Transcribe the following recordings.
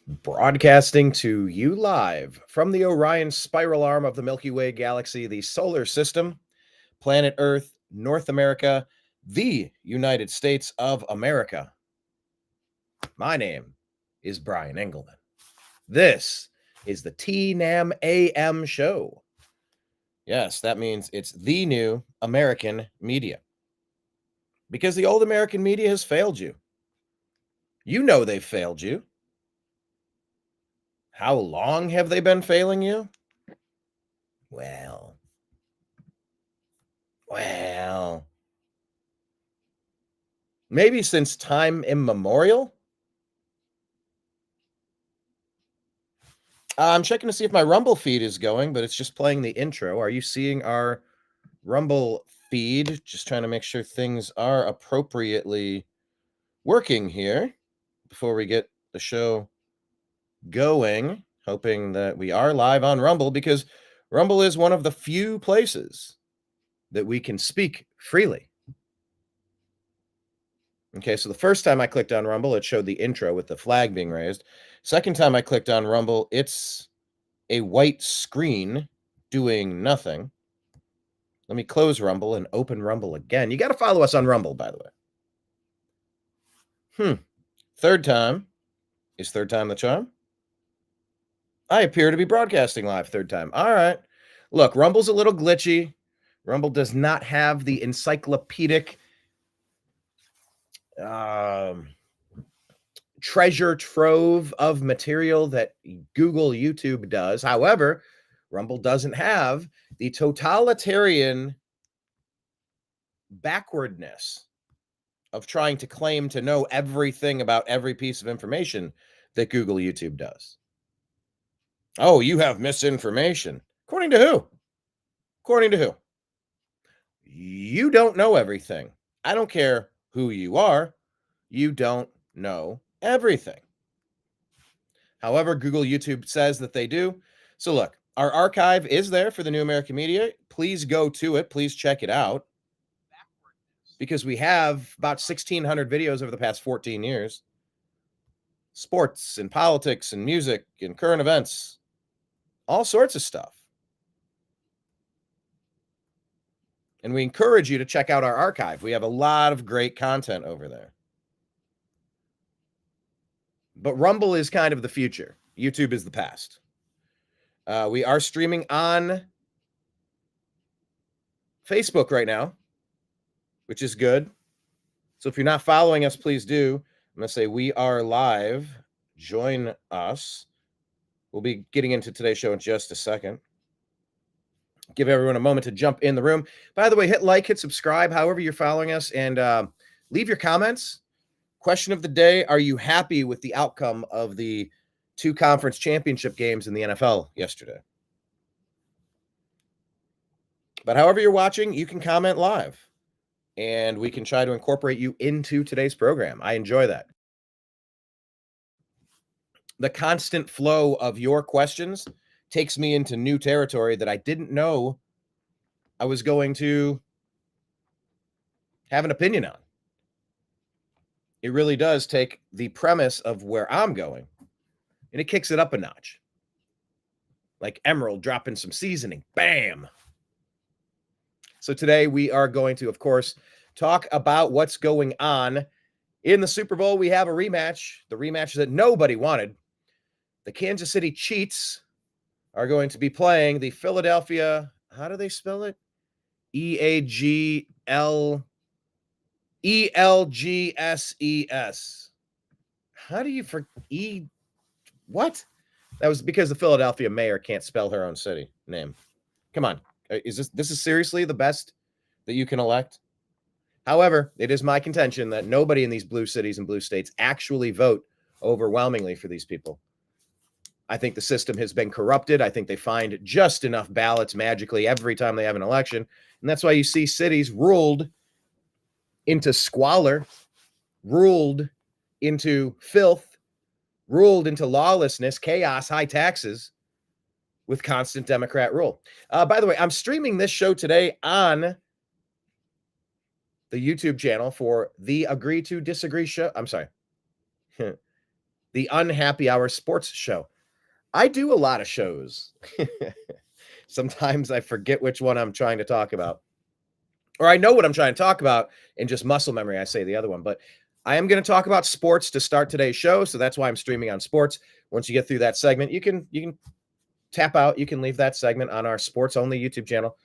Broadcasting to you live from the Orion spiral arm of the Milky Way galaxy, the solar system, planet Earth, North America, the United States of America. My name is Brian Engelman. This is the TNAM AM Show. Yes, that means it's the new American media. Because the old American media has failed you. You know they've failed you. How long have they been failing you? Well, maybe since time immemorial. I'm checking to see if my Rumble feed is going, but it's just playing the intro. Are you seeing our Rumble feed? Just trying to make sure things are appropriately working here before we get the show going. Hoping that we are live on Rumble, because Rumble is one of the few places that we can speak freely. Okay, so the first time I clicked on Rumble, it showed the intro with the flag being raised. Second time I clicked on Rumble, it's a white screen doing nothing. Let me close Rumble and open Rumble again. You got to follow us on Rumble, by the way. Third time. Is third time the charm? I appear to be broadcasting live third time. All right. Look, Rumble's a little glitchy. Rumble does not have the encyclopedic treasure trove of material that Google, YouTube does. However, Rumble doesn't have the totalitarian backwardness of trying to claim to know everything about every piece of information that Google, YouTube does. Oh, you have misinformation. According to who? According to who? You don't know everything. I don't care who you are. You don't know everything. However, Google, YouTube says that they do. So look, our archive is there for the New American Media. Please go to it. Please check it out. Because we have about 1,600 videos over the past 14 years. Sports and politics and music and current events. All sorts of stuff. And we encourage you to check out our archive. We have a lot of great content over there. But Rumble is kind of the future. YouTube is the past. We are streaming on Facebook right now, which is good. So if you're not following us, please do. I'm going to say we are live. Join us. We'll be getting into today's show in just a second. Give everyone a moment to jump in the room. By the way, hit like, hit subscribe, however you're following us, and leave your comments. Question of the day: are you happy with the outcome of the 2 conference championship games in the NFL yesterday? But however you're watching, you can comment live, and we can try to incorporate you into today's program. I enjoy that. The constant flow of your questions takes me into new territory that I didn't know I was going to have an opinion on. It really does take the premise of where I'm going, and it kicks it up a notch. Like Emerald dropping some seasoning. Bam! So today we are going to, of course, talk about what's going on in the Super Bowl. We have a rematch, the rematch that nobody wanted. The Kansas City Chiefs are going to be playing the Philadelphia, how do they spell it? ELGSES. How do you what? That was because the Philadelphia mayor can't spell her own city name. Come on. This is seriously the best that you can elect? However, it is my contention that nobody in these blue cities and blue states actually vote overwhelmingly for these people. I think the system has been corrupted. I think they find just enough ballots magically every time they have an election. And that's why you see cities ruled into squalor, ruled into filth, ruled into lawlessness, chaos, high taxes, with constant Democrat rule. By the way, I'm streaming this show today on the YouTube channel for the Agree to Disagree show. I'm sorry. the Unhappy Hour Sports Show. I do a lot of shows. Sometimes I forget which one I'm trying to talk about. Or I know what I'm trying to talk about, and just muscle memory, I say the other one. But I am going to talk about sports to start today's show, so that's why I'm streaming on sports. Once you get through that segment, you can tap out. You can leave that segment on our sports-only YouTube channel,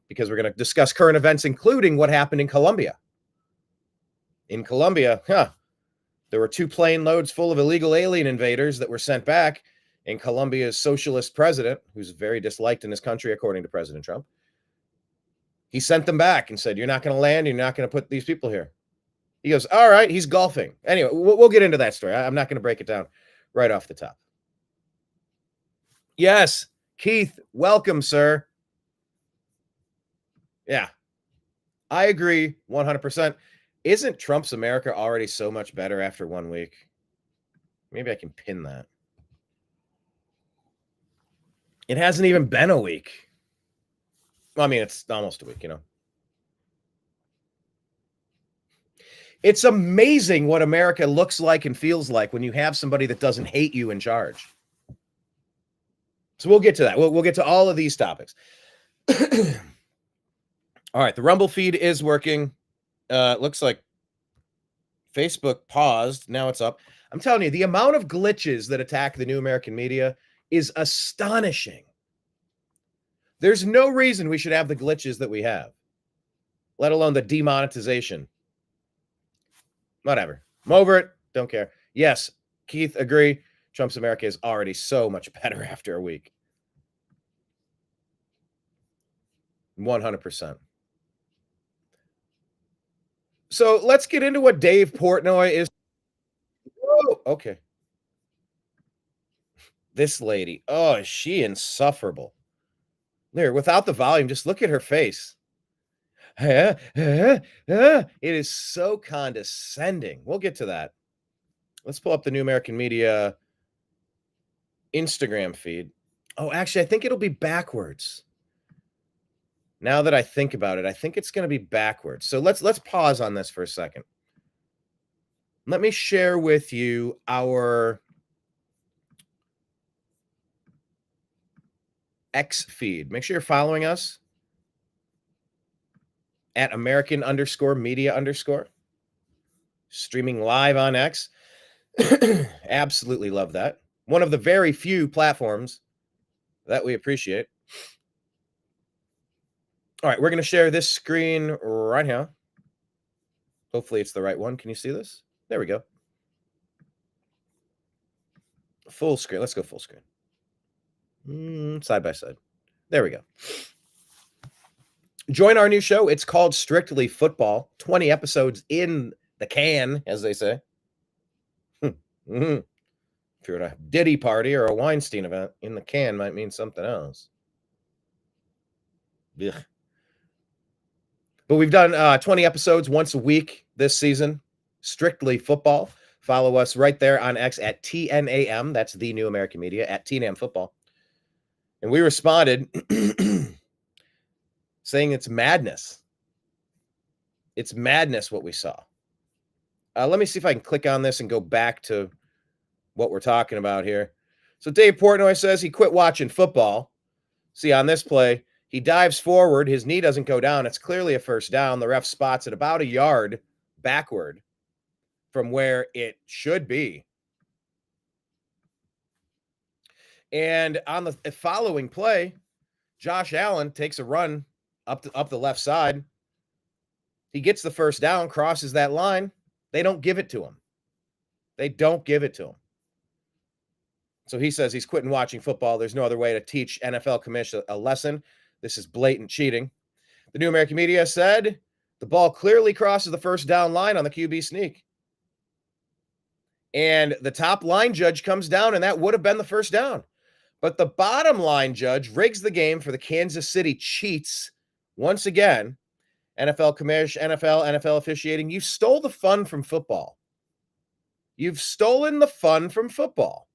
because we're going to discuss current events, including what happened in Colombia. In Colombia, there were 2 plane loads full of illegal alien invaders that were sent back, and Colombia's socialist president, who's very disliked in his country, according to President Trump, he sent them back and said, you're not going to land. You're not going to put these people here. He goes, all right, he's golfing. Anyway, we'll get into that story. I'm not going to break it down right off the top. Yes, Keith, welcome, sir. Yeah, I agree 100%. Isn't Trump's America already so much better after 1 week? Maybe I can pin that. It hasn't even been a week. Well, I mean, it's almost a week, you know. It's amazing what America looks like and feels like when you have somebody that doesn't hate you in charge. So we'll get to that. We'll get to all of these topics. All right, the Rumble feed is working. Looks like Facebook paused. Now it's up. I'm telling you, the amount of glitches that attack the New American Media is astonishing. There's no reason we should have the glitches that we have, let alone the demonetization. Whatever. I'm over it. Don't care. Yes, Keith, agree. Trump's America is already so much better after a week. 100%. So let's get into what Dave Portnoy is. Oh, okay. This lady. Oh, is she insufferable? There, without the volume, just look at her face. It is so condescending. We'll get to that. Let's pull up the New American Media Instagram feed. Oh, actually, I think it'll be backwards. Now that I think about it, I think it's going to be backwards. So let's pause on this for a second. Let me share with you our X feed. Make sure you're following us at American_media_. Streaming live on X. Absolutely love that. One of the very few platforms that we appreciate. All right, we're going to share this screen right now. Hopefully it's the right one. Can you see this? There we go. Full screen. Let's go full screen. Side by side. There we go. Join our new show. It's called Strictly Football. 20 episodes in the can, as they say. If you're at a Diddy party or a Weinstein event, in the can might mean something else. Ugh. But we've done 20 episodes once a week this season. Strictly Football. Follow us right there on X at TNAM. That's the New American Media at TNAM Football. And we responded saying it's madness. It's madness what we saw. Let me see if I can click on this and go back to what we're talking about here. So Dave Portnoy says he quit watching football. See, on this play, he dives forward. His knee doesn't go down. It's clearly a first down. The ref spots it about a yard backward from where it should be. And on the following play, Josh Allen takes a run up the left side. He gets the first down, crosses that line. They don't give it to him. They don't give it to him. So he says he's quitting watching football. There's no other way to teach NFL commission a lesson. This is blatant cheating. The New American Media said the ball clearly crosses the first down line on the QB sneak. And the top line judge comes down, and that would have been the first down. But the bottom line judge rigs the game for the Kansas City Cheats once again. NFL commission, NFL officiating. You stole the fun from football. You've stolen the fun from football.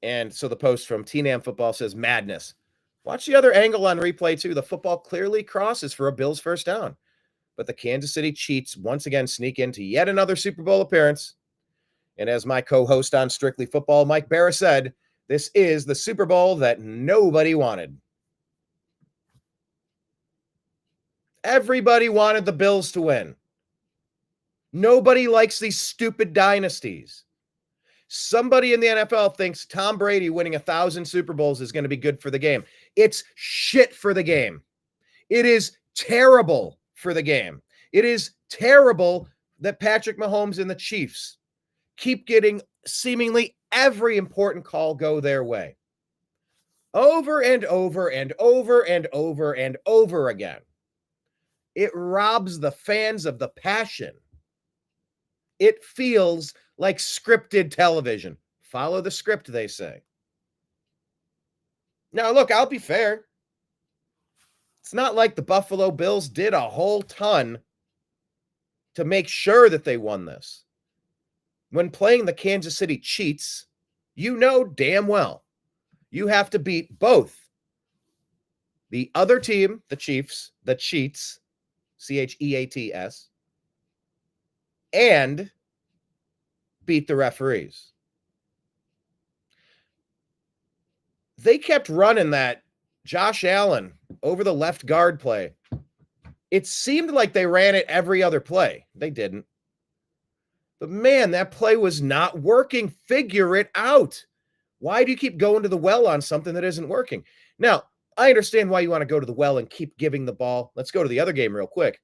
And so the post from TNAM Football says, madness. Watch the other angle on replay, too. The football clearly crosses for a Bills first down. but the Kansas City Chiefs once again sneak into yet another Super Bowl appearance. And as my co-host on Strictly Football, Mike Barra, said, this is the Super Bowl that nobody wanted. Everybody wanted the Bills to win. Nobody likes these stupid dynasties. Somebody in the NFL thinks Tom Brady winning 1,000 Super Bowls is going to be good for the game. It's shit for the game. It is terrible for the game. It is terrible that Patrick Mahomes and the Chiefs keep getting seemingly every important call go their way. Over and over and over and over and over again. It robs the fans of the passion. It feels like scripted television. Follow the script, they say. Now, look, I'll be fair. It's not like the Buffalo Bills did a whole ton to make sure that they won this. When playing the Kansas City Chiefs, you know damn well you have to beat both the other team, the Chiefs, the Cheats, Cheats, and beat the referees. They kept running that Josh Allen over the left guard play. It seemed like they ran it every other play. They didn't. But man, that play was not working. Figure it out. Why do you keep going to the well on something that isn't working? Now, I understand why you want to go to the well and keep giving the ball. Let's go to the other game real quick.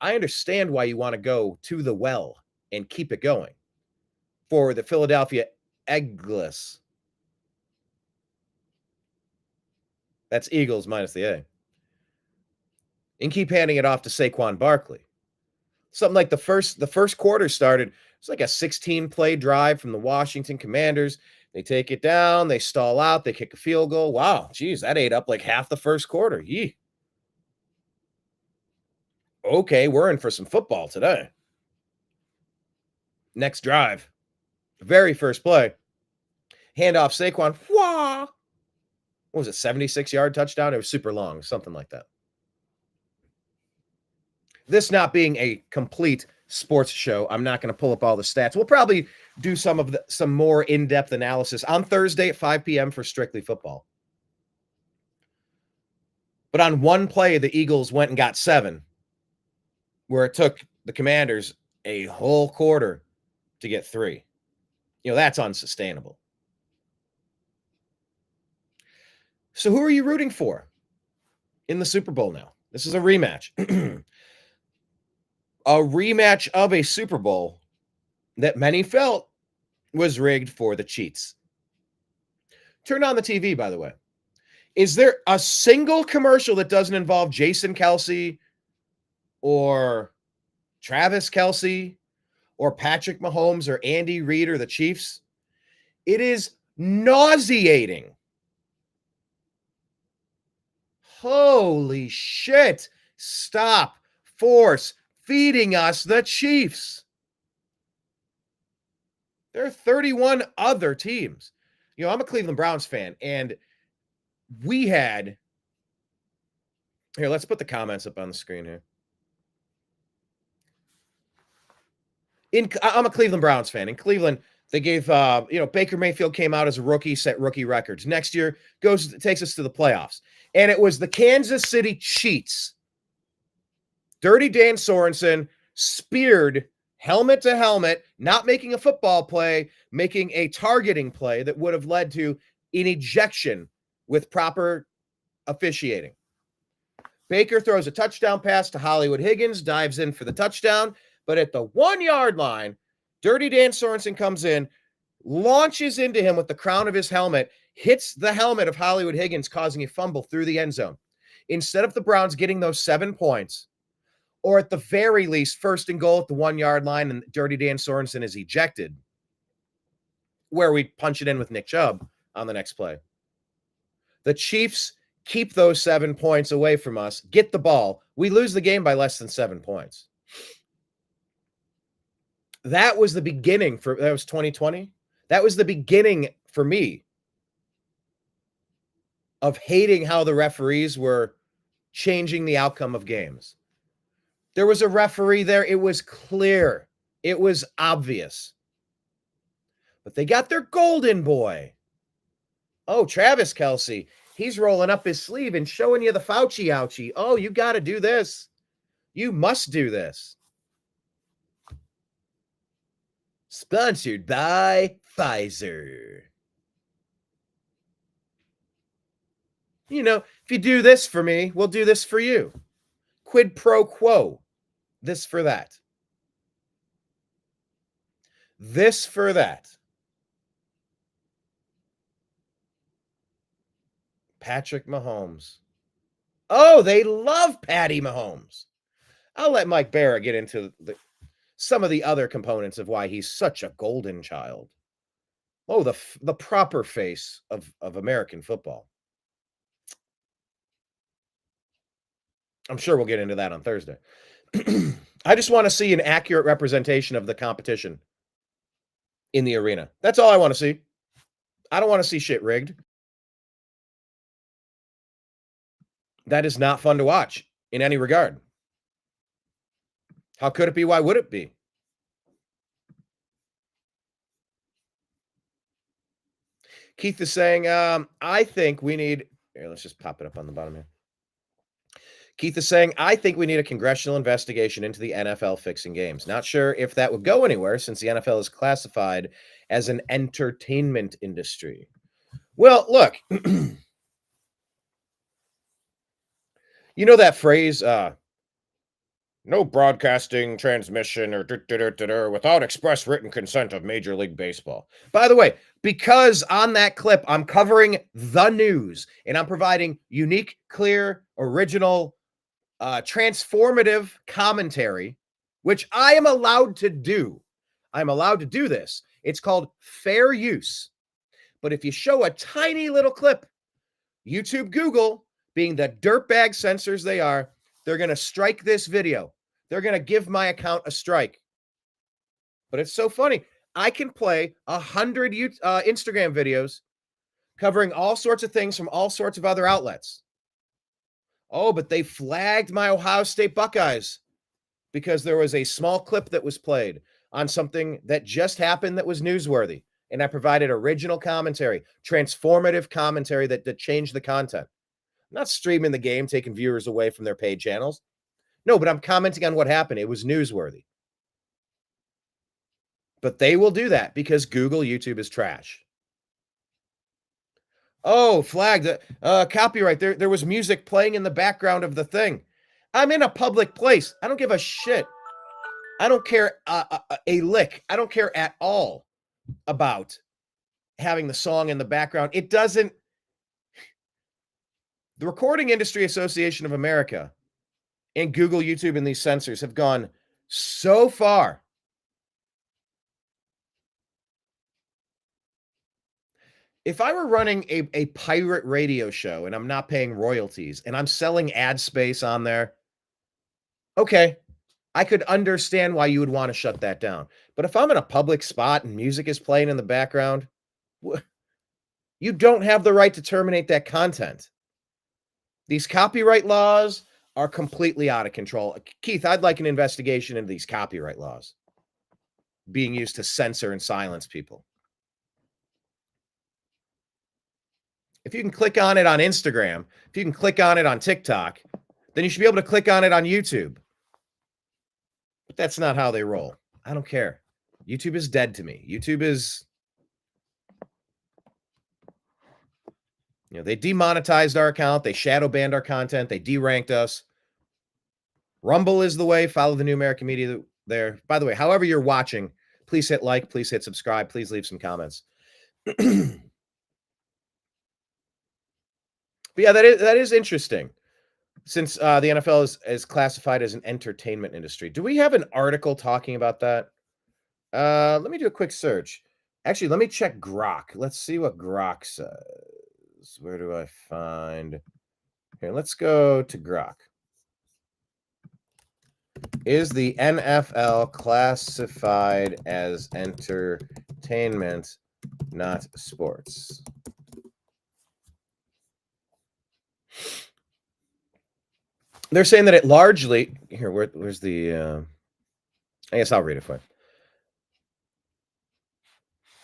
I understand why you want to go to the well and keep it going for the Philadelphia ELGSES. That's Eagles minus the A. And keep handing it off to Saquon Barkley. Something like the first quarter started. It's like a 16-play drive from the Washington Commanders. They take it down. They stall out. They kick a field goal. Wow, geez, that ate up like half the first quarter. Yee. Okay, we're in for some football today. Next drive. Very first play. Handoff Saquon. Wah! What was it, 76-yard touchdown? It was super long, something like that. This not being a complete sports show, I'm not going to pull up all the stats. We'll probably do some more in-depth analysis on Thursday at 5 p.m. for Strictly Football. But on one play, the Eagles went and got 7, where it took the Commanders a whole quarter to get 3. You know, that's unsustainable. So who are you rooting for in the Super Bowl now? This is a rematch. A rematch of a Super Bowl that many felt was rigged for the Chiefs. Turn on the TV, by the way. Is there a single commercial that doesn't involve Jason Kelce or Travis Kelce or Patrick Mahomes or Andy Reid or the Chiefs? It is nauseating. Holy shit. Stop. Force feeding us the Chiefs. There are 31 other teams. You know, I'm a Cleveland Browns fan, and we had... Here, let's put the comments up on the screen here. I'm a Cleveland Browns fan. In Cleveland, they gave, Baker Mayfield came out as a rookie, set rookie records. Next year, takes us to the playoffs. And it was the Kansas City Chiefs. Dirty Dan Sorensen speared helmet to helmet, not making a football play, making a targeting play that would have led to an ejection with proper officiating. Baker throws a touchdown pass to Hollywood Higgins, dives in for the touchdown, but at the 1-yard line, Dirty Dan Sorensen comes in, launches into him with the crown of his helmet, hits the helmet of Hollywood Higgins, causing a fumble through the end zone. Instead of the Browns getting those 7 points, or at the very least, 1st and goal at the 1-yard line, and Dirty Dan Sorensen is ejected, where we punch it in with Nick Chubb on the next play. The Chiefs keep those 7 points away from us, get the ball. We lose the game by less than 7 points. That was the beginning that was 2020. That was the beginning for me of hating how the referees were changing the outcome of games. There was a referee there. It was clear. It was obvious. But they got their golden boy. Oh, Travis Kelce. He's rolling up his sleeve and showing you the Fauci ouchie. Oh, you got to do this. You must do this. Sponsored by Pfizer. You know, if you do this for me, we'll do this for you. Quid pro quo. This for that. This for that. Patrick Mahomes. Oh, they love Patty Mahomes. I'll let Mike Barra get into some of the other components of why he's such a golden child. Oh, the proper face of American football. I'm sure we'll get into that on Thursday. I just want to see an accurate representation of the competition in the arena. That's all I want to see. I don't want to see shit rigged. That is not fun to watch in any regard. How could it be? Why would it be? Keith is saying, I think we need... Here, let's just pop it up on the bottom here. Keith is saying, I think we need a congressional investigation into the NFL fixing games. Not sure if that would go anywhere since the NFL is classified as an entertainment industry. Well, look, you know that phrase, no broadcasting, transmission, or without express written consent of Major League Baseball. By the way, because on that clip, I'm covering the news and I'm providing unique, clear, original, transformative commentary, which I am allowed to do. I'm allowed to do this. It's called fair use. But if you show a tiny little clip, YouTube, Google, being the dirtbag censors they are, they're going to strike this video. They're going to give my account a strike. But it's so funny. I can play 100 Instagram videos covering all sorts of things from all sorts of other outlets. Oh, but they flagged my Ohio State Buckeyes because there was a small clip that was played on something that just happened that was newsworthy. And I provided original commentary, transformative commentary that changed the content. I'm not streaming the game, taking viewers away from their paid channels. No, but I'm commenting on what happened. It was newsworthy. But they will do that because Google, YouTube is trash. Oh, flagged. Copyright. There was music playing in the background of the thing. I'm in a public place. I don't give a shit. I don't care a lick. I don't care at all about having the song in the background. It doesn't. The Recording Industry Association of America and Google, YouTube, and these censors have gone so far. If I were running a pirate radio show and I'm not paying royalties and I'm selling ad space on there, okay, I could understand why you would want to shut that down. But if I'm in a public spot and music is playing in the background, you don't have the right to terminate that content. These copyright laws are completely out of control. Keith, I'd like an investigation into these copyright laws being used to censor and silence people. If you can click on it on Instagram, if you can click on it on TikTok, then you should be able to click on it on YouTube. But that's not how they roll. I don't care. YouTube is dead to me. YouTube is, they demonetized our account. They shadow banned our content. They deranked us. Rumble is the way. Follow the New American Media there. By the way, however you're watching, please hit like, please hit subscribe, please leave some comments. But yeah, that is interesting. Since the NFL is classified as an entertainment industry. Do we have an article talking about that? Let me do a quick search. Actually, let me check Grok. Let's see what Grok says. Where do I find? Here, let's go to Grok. Is the NFL classified as entertainment, not sports? They're saying that it largely here. Where's the? I guess I'll read it for you.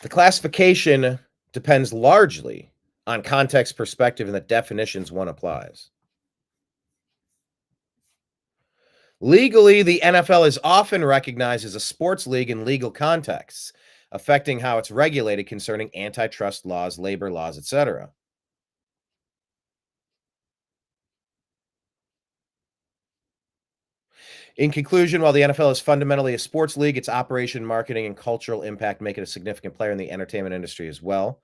The classification depends largely on context, perspective, and the definitions one applies. Legally, the NFL is often recognized as a sports league in legal contexts, affecting how it's regulated concerning antitrust laws, labor laws, etc. In conclusion, while the NFL is fundamentally a sports league, its operation, marketing, and cultural impact make it a significant player in the entertainment industry as well.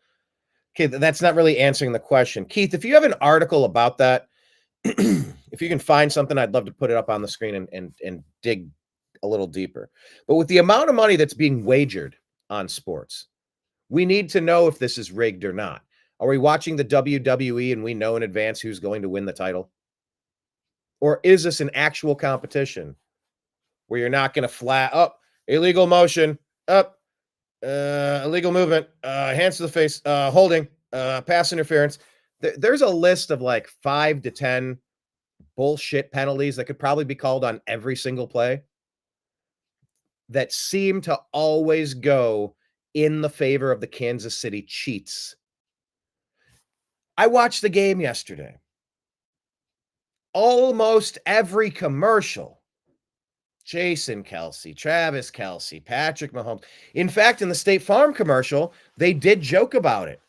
Okay, that's not really answering the question. Keith, if you have an article about that, if you can find something, I'd love to put it up on the screen and dig a little deeper. But with the amount of money that's being wagered on sports, we need to know if this is rigged or not. Are we watching the WWE and we know in advance who's going to win the title? Or is this an actual competition where you're not going to flat up illegal motion, up illegal movement, hands to the face, holding, pass interference? There's a list of like 5 to 10 bullshit penalties that could probably be called on every single play that seem to always go in the favor of the Kansas City Chiefs. I watched the game yesterday. Almost every commercial, Jason Kelce, Travis Kelce, Patrick Mahomes. In fact, in the State Farm commercial, they did joke about it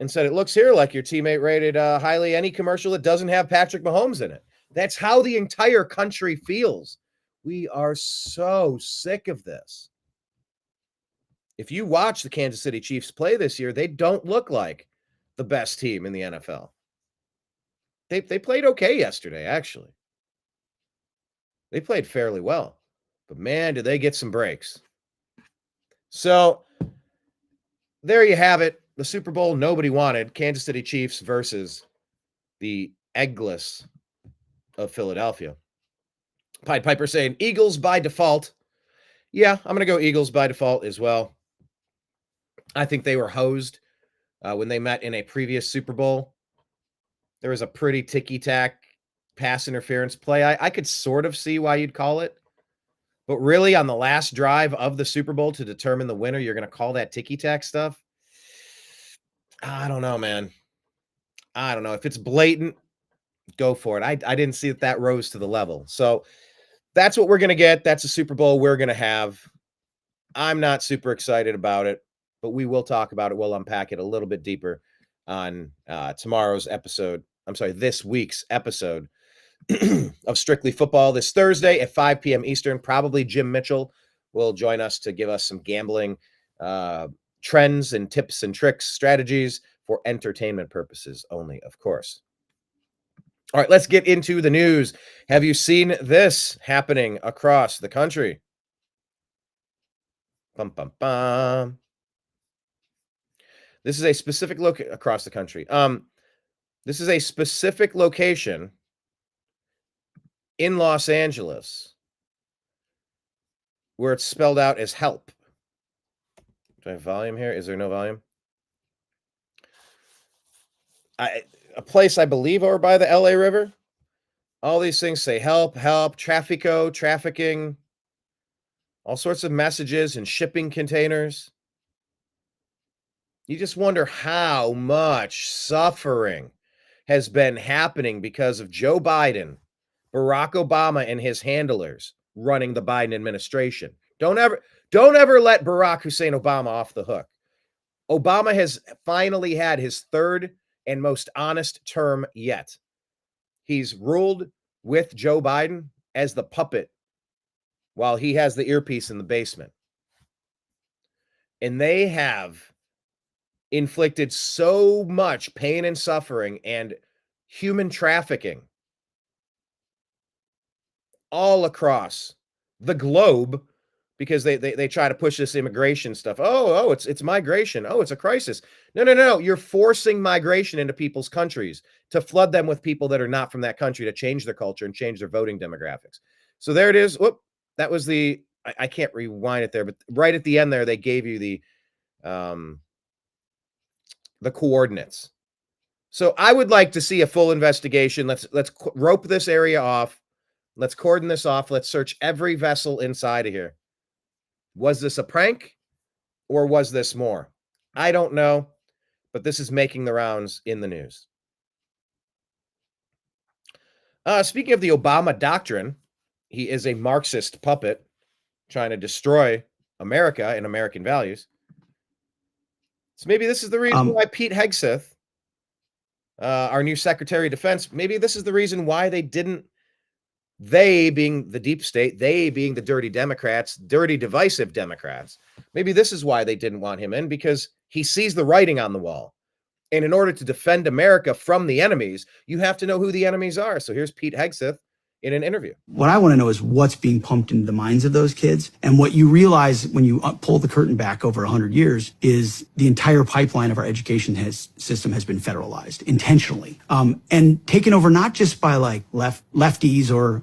and said, it looks here like your teammate rated highly any commercial that doesn't have Patrick Mahomes in it. That's how the entire country feels. We are so sick of this. If you watch the Kansas City Chiefs play this year, they don't look like the best team in the NFL. They played okay yesterday, actually. They played fairly well. But man, did they get some breaks. So there you have it. The Super Bowl nobody wanted. Kansas City Chiefs versus the ELGSES of Philadelphia. Pied Piper saying Eagles by default. Yeah, I'm going to go Eagles by default as well. I think they were hosed when they met in a previous Super Bowl. There was a pretty ticky-tack pass interference play. I could sort of see why you'd call it. But really, on the last drive of the Super Bowl to determine the winner, you're going to call that ticky-tack stuff? I don't know, man. I don't know. If it's blatant, go for it. I didn't see that rose to the level. So that's what we're going to get. That's a Super Bowl we're going to have. I'm not super excited about it, but we will talk about it. We'll unpack it a little bit deeper on tomorrow's episode. I'm sorry, this week's episode of Strictly Football this Thursday at 5 p.m. Eastern. Probably Jim Mitchell will join us to give us some gambling trends and tips and tricks, strategies for entertainment purposes only, of course. All right, let's get into the news. Have you seen this happening across the country? Bum, bum, bum. This is a specific look across the country. This is a specific location in Los Angeles where it's spelled out as help. Do I have volume here? Is there no volume? A place, I believe, over by the LA River. All these things say help, help, traffico, trafficking, all sorts of messages and shipping containers. You just wonder how much suffering has been happening because of Joe Biden, Barack Obama, and his handlers running the Biden administration. Don't ever let Barack Hussein Obama off the hook. Obama has finally had his third and most honest term yet. He's ruled with Joe Biden as the puppet while he has the earpiece in the basement. And they have inflicted so much pain and suffering and human trafficking all across the globe because they try to push this immigration stuff. Oh, it's migration. Oh, it's a crisis. No. You're forcing migration into people's countries to flood them with people that are not from that country, to change their culture and change their voting demographics. So there it is. Whoop. That was I can't rewind it there, but right at the end there, they gave you the coordinates. So I would like to see a full investigation. Let's rope this area off. Let's cordon this off. Let's search every vessel inside of here. Was this a prank or was this more? I don't know, but this is making the rounds in the news. Speaking of the Obama doctrine, he is a Marxist puppet trying to destroy America and American values. So maybe this is the reason why Pete Hegseth, our new Secretary of Defense, maybe this is the reason why they didn't, they being the deep state, they being the dirty Democrats, dirty divisive Democrats, maybe this is why they didn't want him in, because he sees the writing on the wall. And in order to defend America from the enemies, you have to know who the enemies are. So here's Pete Hegseth in an interview. What I want to know is what's being pumped into the minds of those kids. And what you realize when you pull the curtain back over 100 years is the entire pipeline of our education system has been federalized intentionally, and taken over not just by like lefties or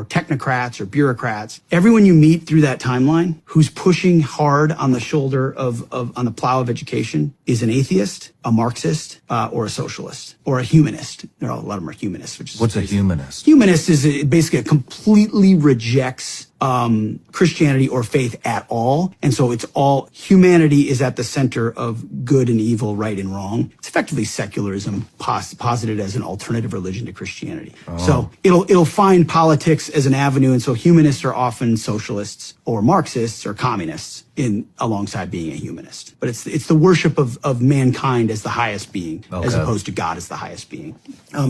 technocrats or bureaucrats. Everyone you meet through that timeline who's pushing hard on the shoulder on the plow of education is an atheist, a Marxist, or a socialist, or a humanist. A lot of them are humanists. Which is what's a humanist? Humanist is basically completely rejects Christianity or faith at all. And so it's all, humanity is at the center of good and evil, right and wrong. It's effectively secularism posited as an alternative religion to Christianity. Oh. So it'll find politics as an avenue. And so humanists are often socialists or Marxists or communists alongside being a humanist. But it's the worship of mankind as the highest being, okay, as opposed to God as the highest being.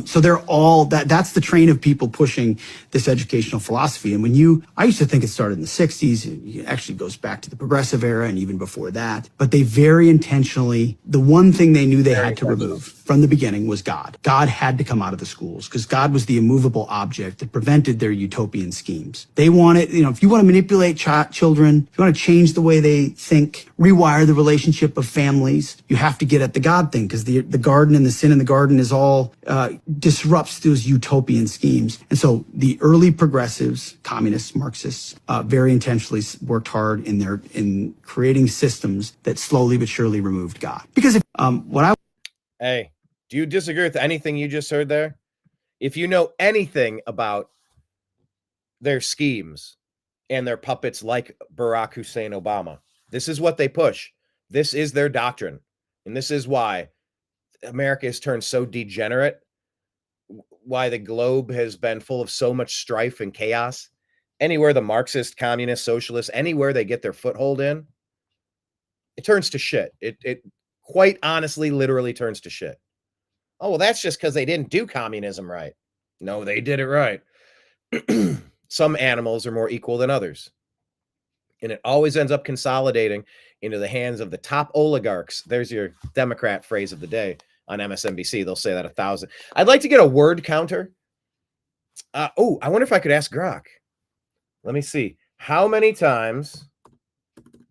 So they're all, that's the train of people pushing this educational philosophy. And I used to think it started in the 60s. It actually goes back to the progressive era and even before that. But they very intentionally, the one thing they knew they had to remove from the beginning was God. God had to come out of the schools because God was the immovable object that prevented their utopian schemes. They wanted, if you want to manipulate children, if you want to change the way they think, rewire the relationship of families, you have to get at the God thing, because the garden and the sin in the garden is all disrupts those utopian schemes. And so the early progressives, communists, Marxists, very intentionally worked hard in creating systems that slowly but surely removed God. Because Hey, do you disagree with anything you just heard there? If you know anything about their schemes and their puppets like Barack Hussein Obama, this is what they push. This is their doctrine. And this is why America has turned so degenerate, why the globe has been full of so much strife and chaos. Anywhere the Marxist, communist, socialist, anywhere they get their foothold in, it turns to shit. It quite honestly, literally turns to shit. Oh, well, that's just because they didn't do communism right. No, they did it right. Some animals are more equal than others. And it always ends up consolidating into the hands of the top oligarchs. There's your Democrat phrase of the day on MSNBC. They'll say that 1,000. I'd like to get a word counter. I wonder if I could ask Grok. Let me see. How many times?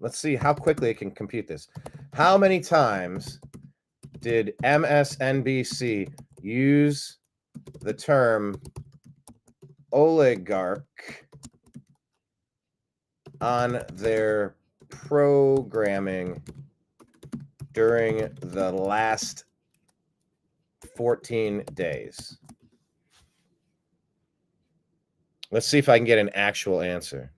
Let's see how quickly it can compute this. How many times did MSNBC use the term oligarch on their programming during the last 14 days? Let's see if I can get an actual answer.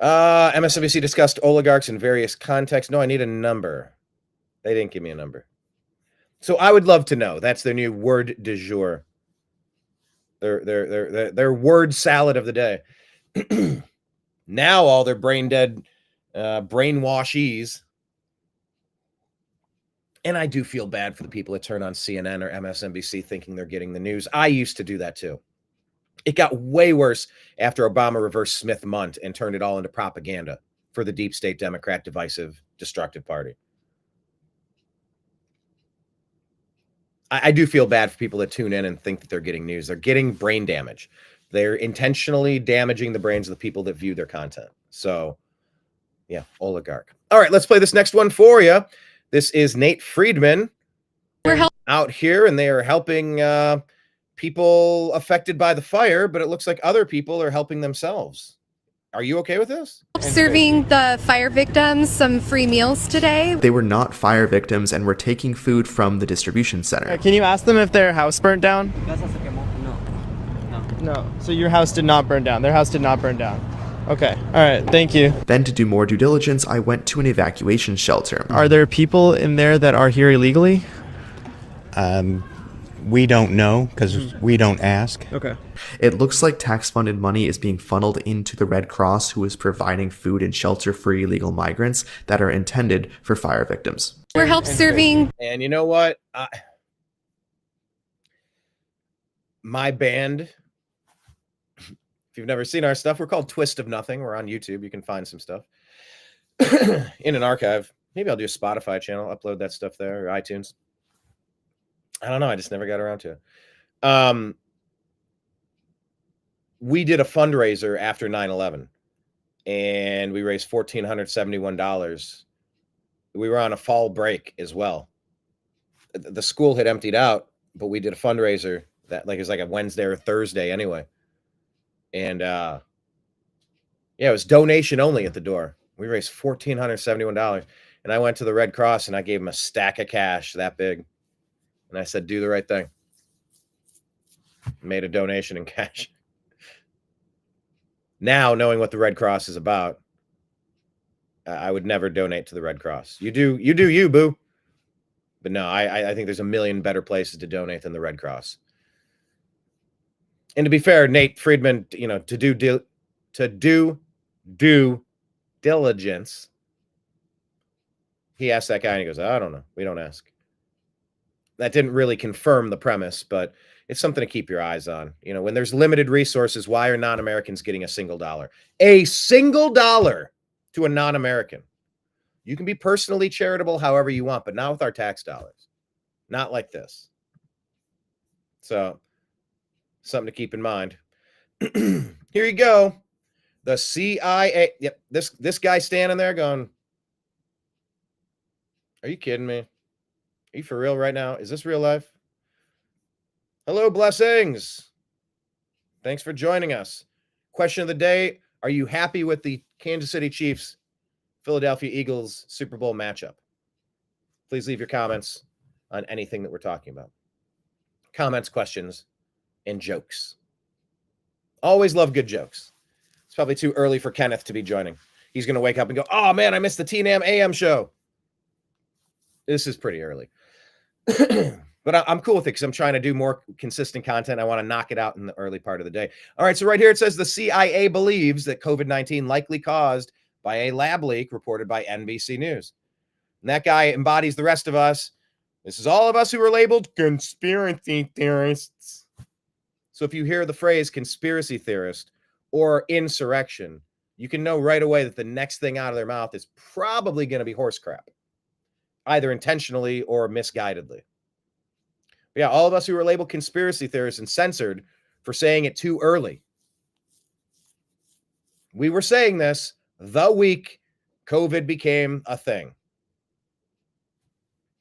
MSNBC discussed oligarchs in various contexts. No, I need a number. They didn't give me a number. So I would love to know. That's their new word du jour. Their word salad of the day. Now all their brain dead brainwashies. And I do feel bad for the people that turn on CNN or MSNBC thinking they're getting the news. I used to do that too. It got way worse after Obama reversed Smith-Mundt and turned it all into propaganda for the deep state Democrat divisive destructive party. I do feel bad for people that tune in and think that they're getting news. They're getting brain damage. They're intentionally damaging the brains of the people that view their content. So, yeah, oligarch. All right, let's play this next one for you. This is Nate Friedman. We're out here, and they are helping people affected by the fire, but it looks like other people are helping themselves. Are you okay with this? Serving the fire victims some free meals today. They were not fire victims and were taking food from the distribution center. Can you ask them if their house burnt down? No. So your house did not burn down. Their house did not burn down. Okay. All right. Thank you. Then, to do more due diligence, I went to an evacuation shelter. Are there people in there that are here illegally? We don't know because we don't ask. Okay. It looks like tax-funded money is being funneled into the Red Cross, who is providing food and shelter for illegal migrants that are intended for fire victims. We're help serving. And you know what? My band, if you've never seen our stuff, we're called Twist of Nothing. We're on YouTube. You can find some stuff in an archive. Maybe I'll do a Spotify channel, upload that stuff there, or iTunes. I don't know. I just never got around to it. We did a fundraiser after 9/11, and we raised $1,471. We were on a fall break as well. The school had emptied out, but we did a fundraiser that it was like a Wednesday or Thursday anyway. And yeah, it was donation only at the door. We raised $1,471, and I went to the Red Cross and I gave them a stack of cash that big. And I said, do the right thing. Made a donation in cash. Now, knowing what the Red Cross is about, I would never donate to the Red Cross. You do you, boo. But no, I think there's a million better places to donate than the Red Cross. And to be fair, Nate Friedman, to do due diligence, he asked that guy and he goes, I don't know. We don't ask. That didn't really confirm the premise, but it's something to keep your eyes on. When there's limited resources, why are non-Americans getting a single dollar? A single dollar to a non-American. You can be personally charitable however you want, but not with our tax dollars. Not like this. So, something to keep in mind. Here you go. The CIA. Yep, this guy standing there going, are you kidding me? Are you for real right now? Is this real life? Hello, blessings. Thanks for joining us. Question of the day. Are you happy with the Kansas City Chiefs, Philadelphia Eagles Super Bowl matchup? Please leave your comments on anything that we're talking about. Comments, questions, and jokes. Always love good jokes. It's probably too early for Kenneth to be joining. He's going to wake up and go, oh man, I missed the TNAM AM show. This is pretty early. But I'm cool with it because I'm trying to do more consistent content. I want to knock it out in the early part of the day. All right, so right here it says the CIA believes that COVID-19 likely caused by a lab leak reported by NBC News. And that guy embodies the rest of us. This is all of us who are labeled conspiracy theorists. So if you hear the phrase conspiracy theorist or insurrection, you can know right away that the next thing out of their mouth is probably going to be horse crap, either intentionally or misguidedly. But yeah, all of us who were labeled conspiracy theorists and censored for saying it too early. We were saying this the week COVID became a thing.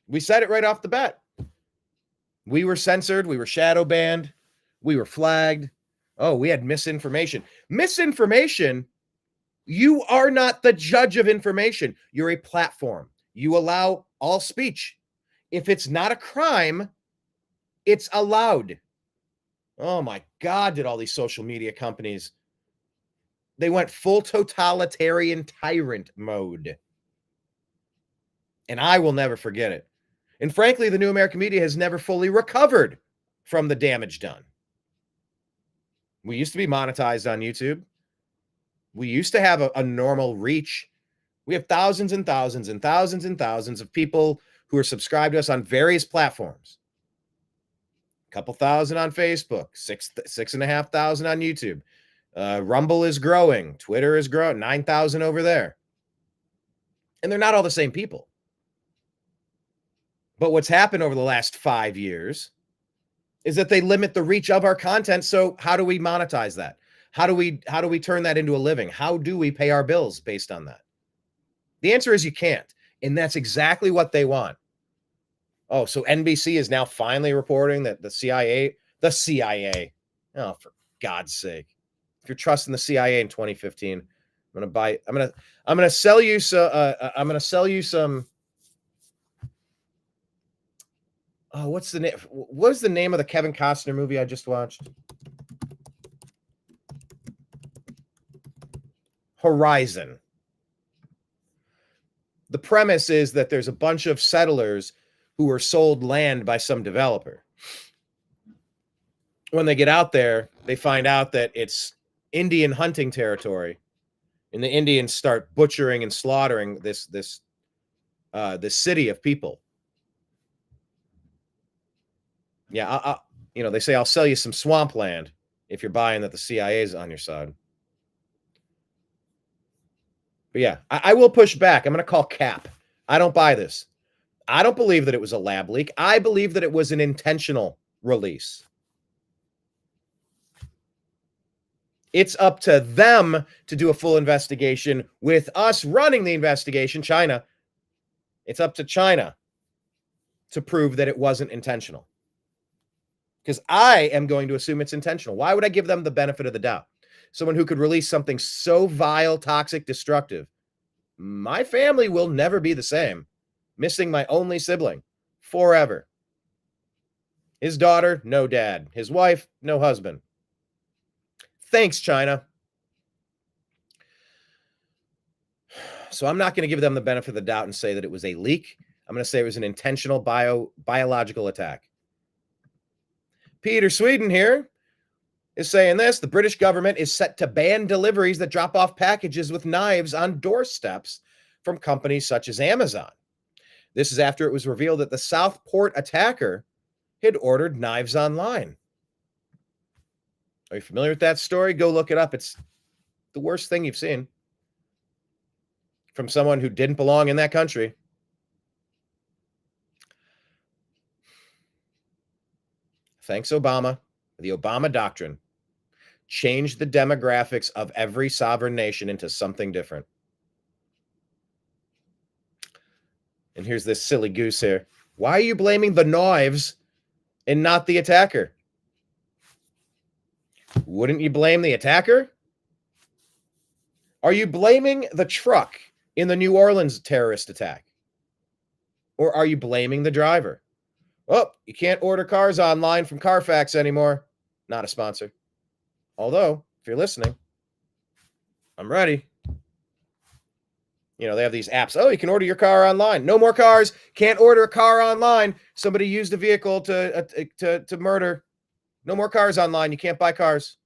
We said it right off the bat. We were censored. We were shadow banned. We were flagged. Oh, we had misinformation. Misinformation? You are not the judge of information. You're a platform. You allow all speech. If it's not a crime, it's allowed. Oh my God, did all these social media companies, they went full totalitarian tyrant mode. And I will never forget it. And frankly, the new American media has never fully recovered from the damage done. We used to be monetized on YouTube. We used to have a normal reach. We have thousands and thousands and thousands and thousands of people who are subscribed to us on various platforms. A couple thousand on Facebook, 6,500 on YouTube. Rumble is growing. Twitter is growing. 9,000 over there. And they're not all the same people. But what's happened over the last 5 years is that they limit the reach of our content. So how do we monetize that? How do we turn that into a living? How do we pay our bills based on that? The answer is you can't. And that's exactly what they want. Oh, so NBC is now finally reporting that the CIA, oh, for God's sake. If you're trusting the CIA in 2015, I'm gonna sell you some. Oh, what's the name? What is the name of the Kevin Costner movie I just watched? Horizon. The premise is that there's a bunch of settlers who were sold land by some developer. When they get out there, they find out that it's Indian hunting territory, and the Indians start butchering and slaughtering this city of people. Yeah, they say I'll sell you some swampland if you're buying that the CIA is on your side. But yeah, I will push back. I'm going to call cap. I don't buy this. I don't believe that it was a lab leak. I believe that it was an intentional release. It's up to them to do a full investigation with us running the investigation, China. It's up to China to prove that it wasn't intentional. Because I am going to assume it's intentional. Why would I give them the benefit of the doubt? Someone who could release something so vile, toxic, destructive. My family will never be the same. Missing my only sibling forever. His daughter, no dad. His wife, no husband. Thanks, China. So I'm not going to give them the benefit of the doubt and say that it was a leak. I'm going to say it was an intentional biological attack. Peter Sweden here is saying this. The British government is set to ban deliveries that drop off packages with knives on doorsteps from companies such as Amazon. This is after it was revealed that the Southport attacker had ordered knives online. Are you familiar with that story? Go look it up. It's the worst thing you've seen from someone who didn't belong in that country. Thanks, Obama. The Obama doctrine changed the demographics of every sovereign nation into something different. And here's this silly goose here. Why are you blaming the knives and not the attacker? Wouldn't you blame the attacker? Are you blaming the truck in the New Orleans terrorist attack? Or are you blaming the driver? Oh, you can't order cars online from Carfax anymore. Not a sponsor. Although, if you're listening, I'm ready. They have these apps. Oh, you can order your car online. No more cars. Can't order a car online. Somebody used a vehicle to murder. No more cars online. You can't buy cars.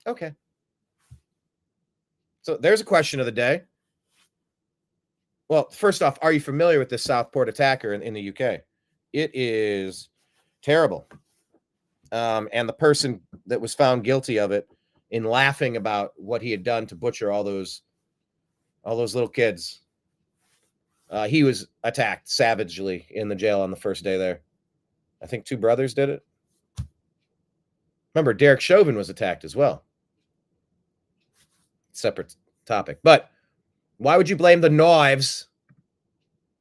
Okay. So there's a question of the day. Well, first off, are you familiar with this Southport attacker in the UK? It is terrible. And the person that was found guilty of it, in laughing about what he had done to butcher all those little kids, he was attacked savagely in the jail on the first day there. I think 2 brothers did it. Remember, Derek Chauvin was attacked as well. Separate topic. But why would you blame the knives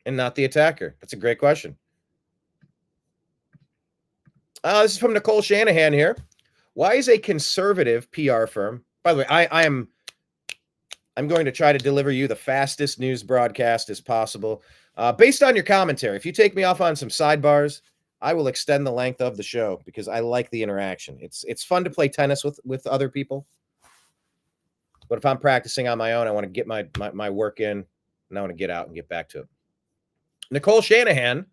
and not the attacker? That's a great question. This is from Nicole Shanahan here. Why is a conservative PR firm? By the way, I'm going to try to deliver you the fastest news broadcast as possible. Based on your commentary, if you take me off on some sidebars, I will extend the length of the show because I like the interaction. It's fun to play tennis with other people. But if I'm practicing on my own, I want to get my work in, and I want to get out and get back to it. Nicole Shanahan,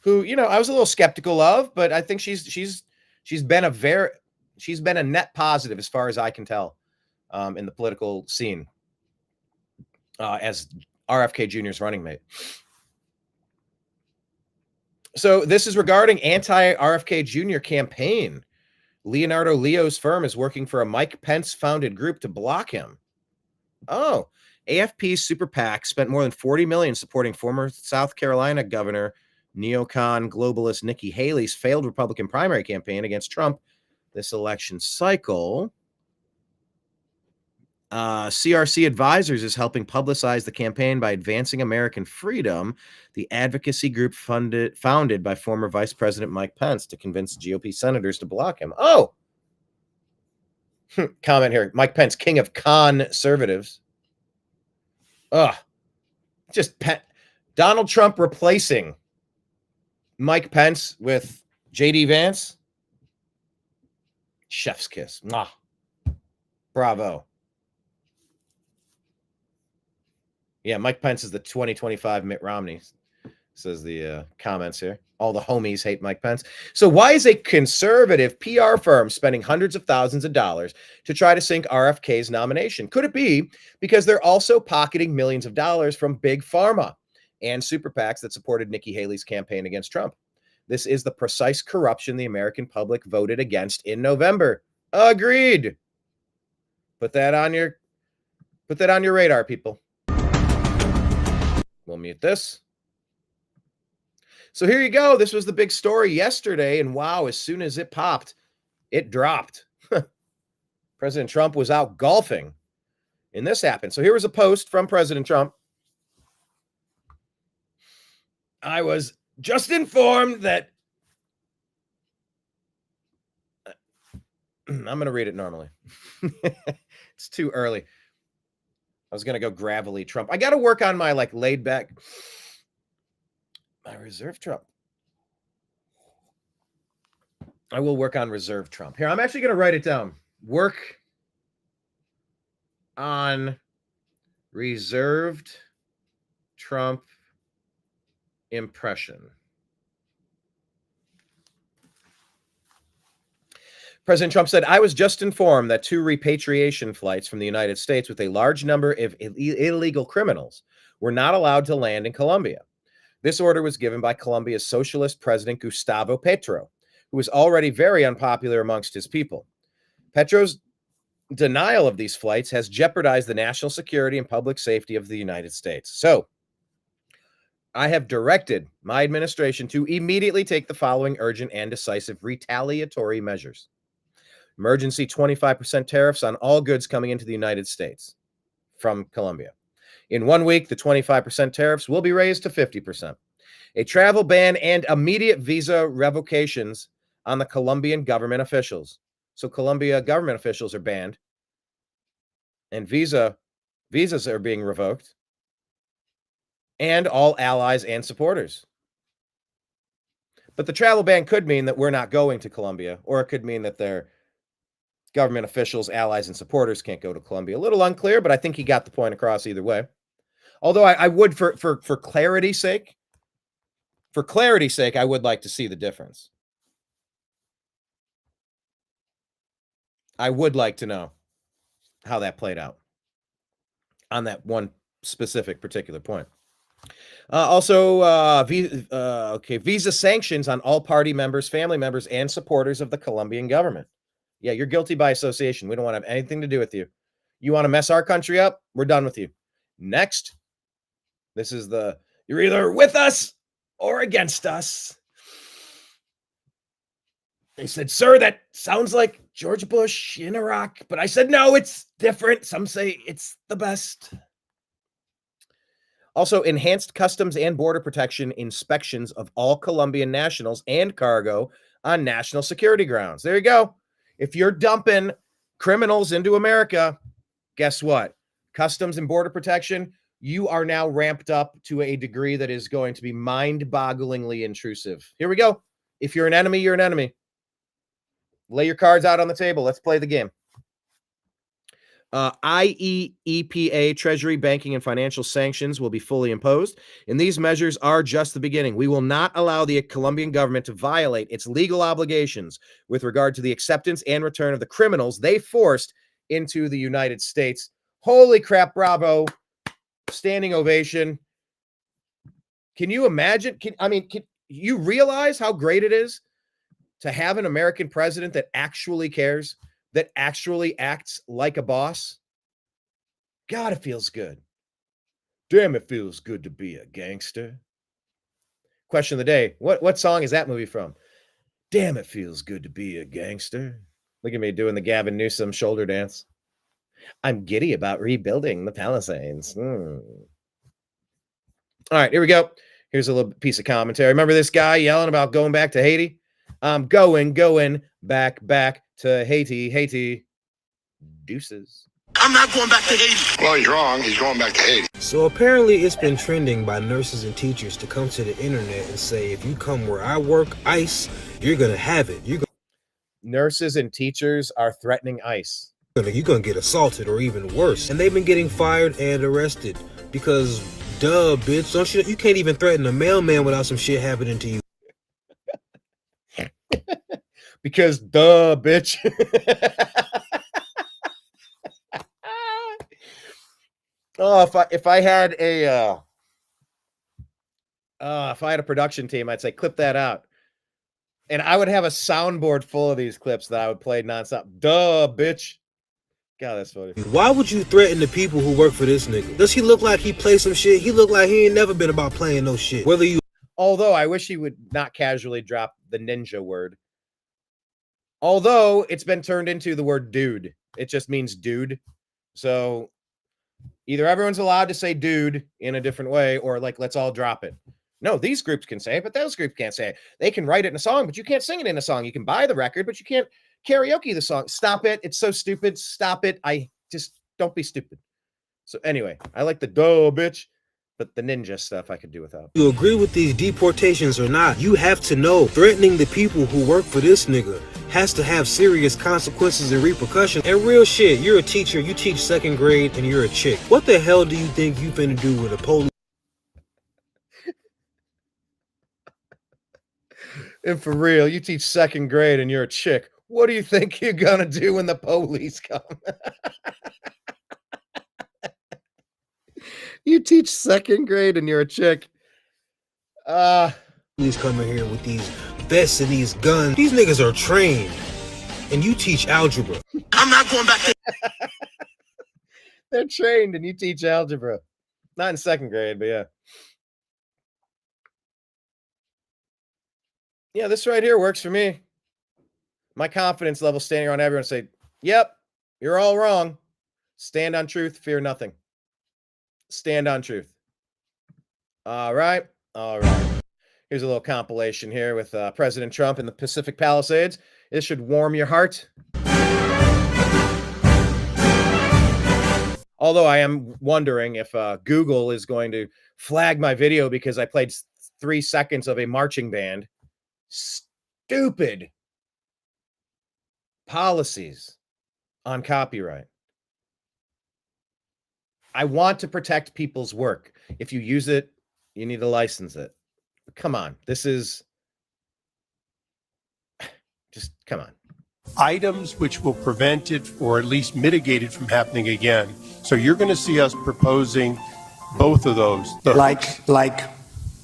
who, I was a little skeptical of, but I think she's been a net positive as far as I can tell in the political scene as RFK Jr.'s running mate. So this is regarding anti-RFK Jr. campaign. Leonardo Leo's firm is working for a Mike Pence founded group to block him. Oh, AFP's super PAC spent more than $40 million supporting former South Carolina governor neocon globalist Nikki Haley's failed Republican primary campaign against Trump this election cycle. CRC Advisors is helping publicize the campaign by advancing American freedom, the advocacy group founded by former Vice President Mike Pence to convince GOP senators to block him. Oh, Comment here. Mike Pence, king of conservatives. Ugh. Donald Trump replacing Mike Pence with J.D. Vance. Chef's kiss. Mwah. Bravo. Yeah, Mike Pence is the 2025 Mitt Romney, says the comments here. All the homies hate Mike Pence. So why is a conservative PR firm spending hundreds of thousands of dollars to try to sink RFK's nomination? Could it be because they're also pocketing millions of dollars from big pharma and super PACs that supported Nikki Haley's campaign against Trump? This is the precise corruption the American public voted against in November. Agreed. Put that on your radar, people. We'll mute this. So here you go. This was the big story yesterday, and wow, as soon as it popped, it dropped. President Trump was out golfing, and this happened. So here was a post from President Trump. I was just informed that I'm going to read it normally. It's too early. I was going to go gravelly Trump. I got to work on my laid back, my reserve Trump. I will work on reserve Trump. Here, I'm actually going to write it down. Work on reserved Trump impression. President Trump said, I was just informed that 2 repatriation flights from the United States with a large number of illegal criminals were not allowed to land in Colombia. This order was given by Colombia's socialist president, Gustavo Petro, who was already very unpopular amongst his people. Petro's denial of these flights has jeopardized the national security and public safety of the United States. So, I have directed my administration to immediately take the following urgent and decisive retaliatory measures. Emergency 25% tariffs on all goods coming into the United States from Colombia. In 1 week, the 25% tariffs will be raised to 50%. A travel ban and immediate visa revocations on the Colombian government officials. So Colombia government officials are banned, and visas are being revoked, and all allies and supporters. But the travel ban could mean that we're not going to Colombia, or it could mean that their government officials, allies, and supporters can't go to Colombia. A little unclear, but I think he got the point across either way. Although I would, for clarity's sake, I would like to see the difference. I would like to know how that played out on that one specific particular point. Visa sanctions on all party members, family members, and supporters of the Colombian government. Yeah, you're guilty by association. We don't want to have anything to do with you. You want to mess our country up? We're done with you. Next. This is you're either with us or against us. They said, sir, that sounds like George Bush in Iraq. But I said, no, it's different. Some say it's the best. Also, enhanced customs and border protection inspections of all Colombian nationals and cargo on national security grounds. There you go. If you're dumping criminals into America, guess what? Customs and border protection, you are now ramped up to a degree that is going to be mind-bogglingly intrusive. Here we go. If you're an enemy, you're an enemy. Lay your cards out on the table. Let's play the game. IEEPA, Treasury, banking, and financial sanctions will be fully imposed, and these measures are just the beginning. We will not allow the Colombian government to violate its legal obligations with regard to the acceptance and return of the criminals they forced into the United States. Holy crap, bravo. Standing ovation. Can you imagine? Can you realize how great it is to have an American president that actually cares? That actually acts like a boss? God, it feels good. Damn, it feels good to be a gangster. Question of the day. What song is that movie from? Damn, it feels good to be a gangster. Look at me doing the Gavin Newsom shoulder dance. I'm giddy about rebuilding the Palisades. All right, here we go. Here's a little piece of commentary. Remember this guy yelling about going back to Haiti? I'm going back to Haiti. Deuces. I'm not going back to Haiti. Well, he's wrong. He's going back to Haiti. So apparently it's been trending by nurses and teachers to come to the internet and say, if you come where I work, ICE, you're going to have it. Nurses and teachers are threatening ICE. You're going to get assaulted or even worse. And they've been getting fired and arrested because, duh, bitch, you can't even threaten a mailman without some shit happening to you. Because, duh, bitch. Oh, if I had a production team, I'd say clip that out, and I would have a soundboard full of these clips that I would play nonstop. Duh, bitch. God, that's funny. Why would you threaten the people who work for this nigga? Does he look like he plays some shit? He look like he ain't never been about playing no shit. Although I wish he would not casually drop the ninja word. Although it's been turned into the word dude. It just means dude. So either everyone's allowed to say dude in a different way, or like, let's all drop it. No, these groups can say it, but those groups can't say it. They can write it in a song, but you can't sing it in a song. You can buy the record, but you can't karaoke the song. Stop it. It's so stupid. Stop it. Don't be stupid. So anyway, I like the duh, bitch, but the ninja stuff I could do without. You agree with these deportations or not, you have to know threatening the people who work for this nigga has to have serious consequences and repercussions. And real shit, you're a teacher, you teach second grade, and you're a chick. What the hell do you think you finna do with a police? And for real, you teach second grade and you're a chick. What do you think you're gonna do when the police come? You teach second grade and you're a chick. Police coming here with these vests and these guns. These niggas are trained, and you teach algebra. I'm not going back to. They're trained and you teach algebra. Not in second grade, but yeah. Yeah, this right here works for me. My confidence level standing around everyone say, yep, you're all wrong. Stand on truth, fear nothing. Stand on truth. All right. Here's a little compilation here with President Trump in the Pacific Palisades. This should warm your heart. Although I am wondering if Google is going to flag my video because I played 3 seconds of a marching band. Stupid policies on copyright. I want to protect people's work. If you use it, you need to license it. Come on. This is just come on. Items which will prevent it or at least mitigate it from happening again. So you're going to see us proposing both of those. Like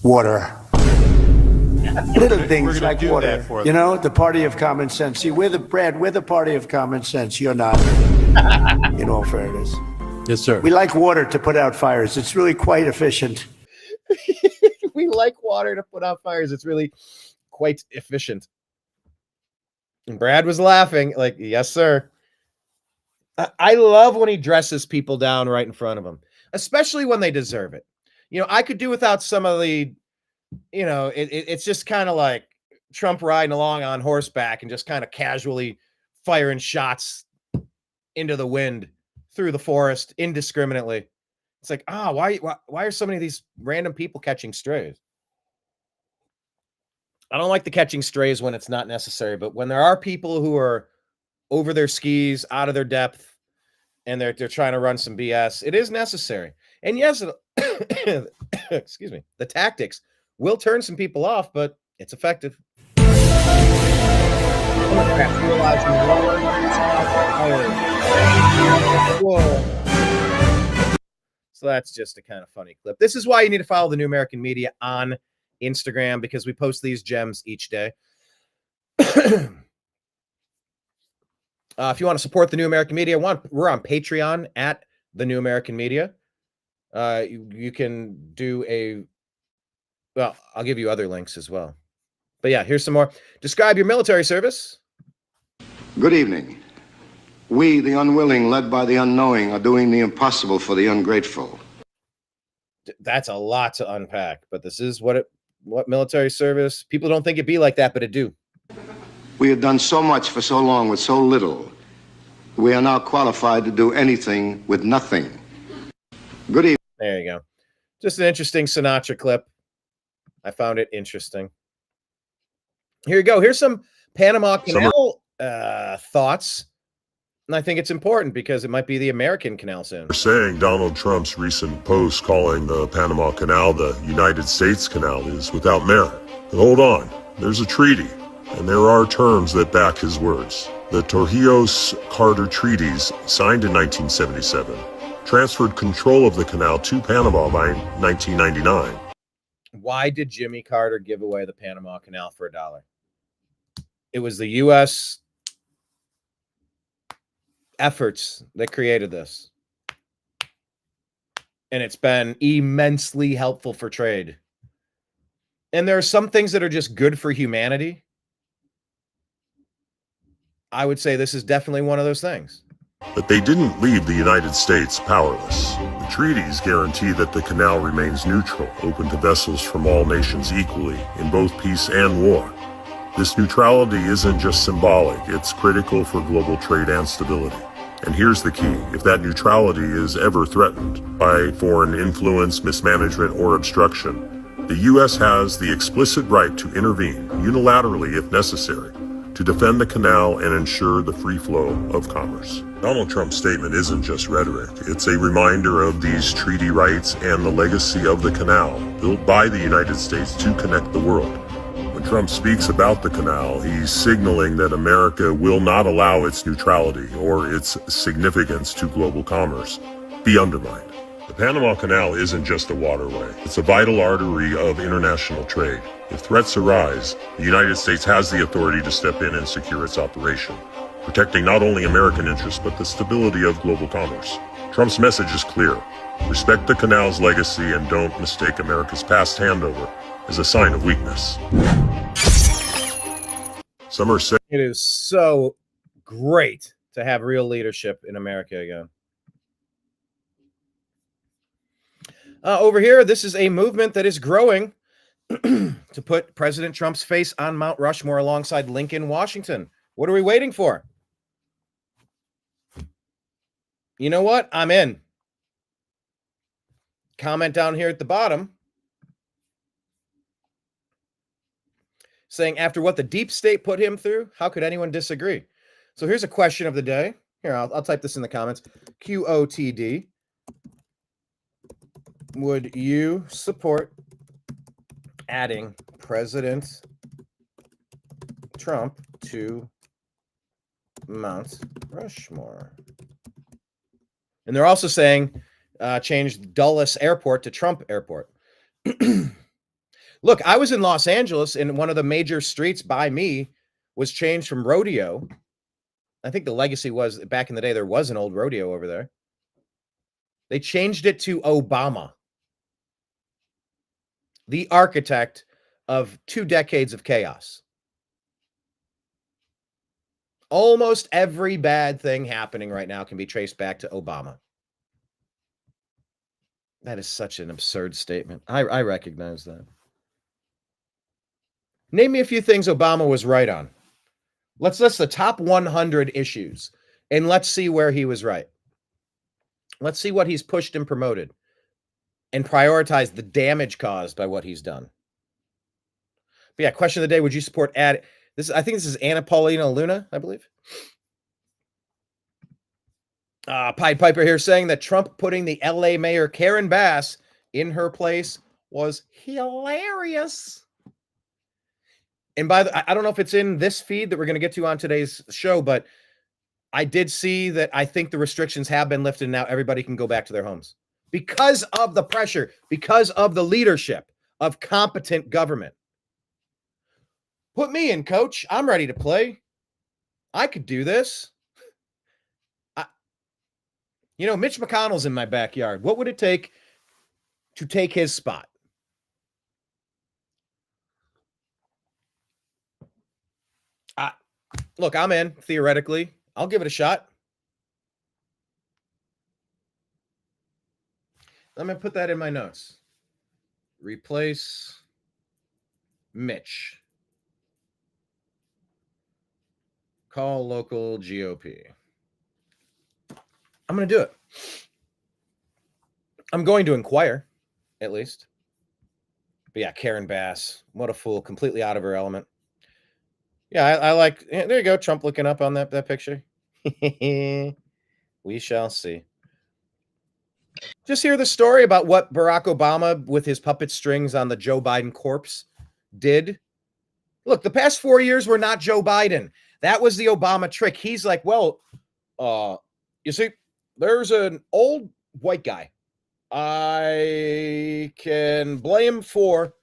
water. Little things like water. You know, the party of common sense. See, we're the party of common sense. You're not, in all fairness. Yes, sir. We like water to put out fires. It's really quite efficient. We like water to put out fires. It's really quite efficient. And Brad was laughing like, yes, sir. I love when he dresses people down right in front of him, especially when they deserve it. You know, I could do without some of the, you know, it's just kind of like Trump riding along on horseback and just kind of casually firing shots into the wind through the forest indiscriminately. It's like, why are so many of these random people catching strays? I don't like the catching strays when it's not necessary, but when there are people who are over their skis, out of their depth, and they're trying to run some BS, it is necessary. And yes, excuse me, the tactics will turn some people off, but it's effective. Whoa. So that's just a kind of funny clip. This is why you need to follow the New American Media on Instagram, because we post these gems each day. If you want to support the New American Media, we're on Patreon at the New American Media. You can do well, I'll give you other links as well. But yeah, here's some more. Describe your military service. Good evening. We, the unwilling, led by the unknowing, are doing the impossible for the ungrateful. That's a lot to unpack, but this is what military service. People don't think it'd be like that, but it do. We have done so much for so long with so little. we are now qualified to do anything with nothing. Good evening. There you go. Just an interesting Sinatra clip. I found it interesting. Here you go. Here's some Panama Canal thoughts. And I think it's important because it might be the American canal soon. Saying Donald Trump's recent post calling the Panama Canal the United States Canal is without merit. But hold on, there's a treaty, and there are terms that back his words. The Torrijos-Carter treaties, signed in 1977, transferred control of the canal to Panama by 1999. Why did Jimmy Carter give away the Panama Canal for $1? It was the U.S. efforts that created this. And it's been immensely helpful for trade. And there are some things that are just good for humanity. I would say this is definitely one of those things. But they didn't leave the United States powerless. The treaties guarantee that the canal remains neutral, open to vessels from all nations equally, in both peace and war. This neutrality isn't just symbolic, it's critical for global trade and stability. And here's the key: if that neutrality is ever threatened by foreign influence, mismanagement, or obstruction, the U.S. has the explicit right to intervene, unilaterally if necessary, to defend the canal and ensure the free flow of commerce. Donald Trump's statement isn't just rhetoric. It's a reminder of these treaty rights and the legacy of the canal, built by the United States to connect the world. When Trump speaks about the canal, he's signaling that America will not allow its neutrality or its significance to global commerce be undermined. The Panama Canal isn't just a waterway. It's a vital artery of international trade. If threats arise, the United States has the authority to step in and secure its operation, protecting not only American interests, but the stability of global commerce. Trump's message is clear. Respect the canal's legacy and don't mistake America's past handover as a sign of weakness. Some are saying it is so great to have real leadership in America again. Over here, this is a movement that is growing to put President Trump's face on Mount Rushmore alongside Lincoln, Washington. What are we waiting for? You know what? I'm in. Comment down here at the bottom saying, after what the deep state put him through, how could anyone disagree? So here's a question of the day. Here, I'll type this in the comments. QOTD. Would you support adding President Trump to Mount Rushmore? And they're also saying change Dulles Airport to Trump Airport. Look, I was in Los Angeles, and one of the major streets by me was changed from Rodeo. I think the legacy was, back in the day, there was an old rodeo over there. They changed it to Obama, the architect of 2 decades of chaos. Almost every bad thing happening right now can be traced back to Obama. That is such an absurd statement. I recognize that. Name me a few things Obama was right on. Let's list the top 100 issues, and let's see where he was right. Let's see what he's pushed and promoted, and prioritize the damage caused by what he's done. But yeah, question of the day: would you support this? I think this is Anna Paulina Luna, I believe. Pied Piper here saying that Trump putting the LA mayor Karen Bass in her place was hilarious. And I don't know if it's in this feed that we're going to get to on today's show, but I did see that I think the restrictions have been lifted. And now everybody can go back to their homes because of the pressure, because of the leadership of competent government. Put me in, coach. I'm ready to play. I could do this. Mitch McConnell's in my backyard. What would it take to take his spot? Look, I'm in, theoretically. I'll give it a shot. Let me put that in my notes. Replace Mitch. Call local GOP. I'm going to do it. I'm going to inquire, at least. But yeah, Karen Bass, what a fool, completely out of her element. Yeah, I like, there you go, Trump looking up on that picture. We shall see. Just hear the story about what Barack Obama, with his puppet strings on the Joe Biden corpse, did. Look, the past 4 years were not Joe Biden. That was the Obama trick. He's like, well, you see, there's an old white guy. I can blame for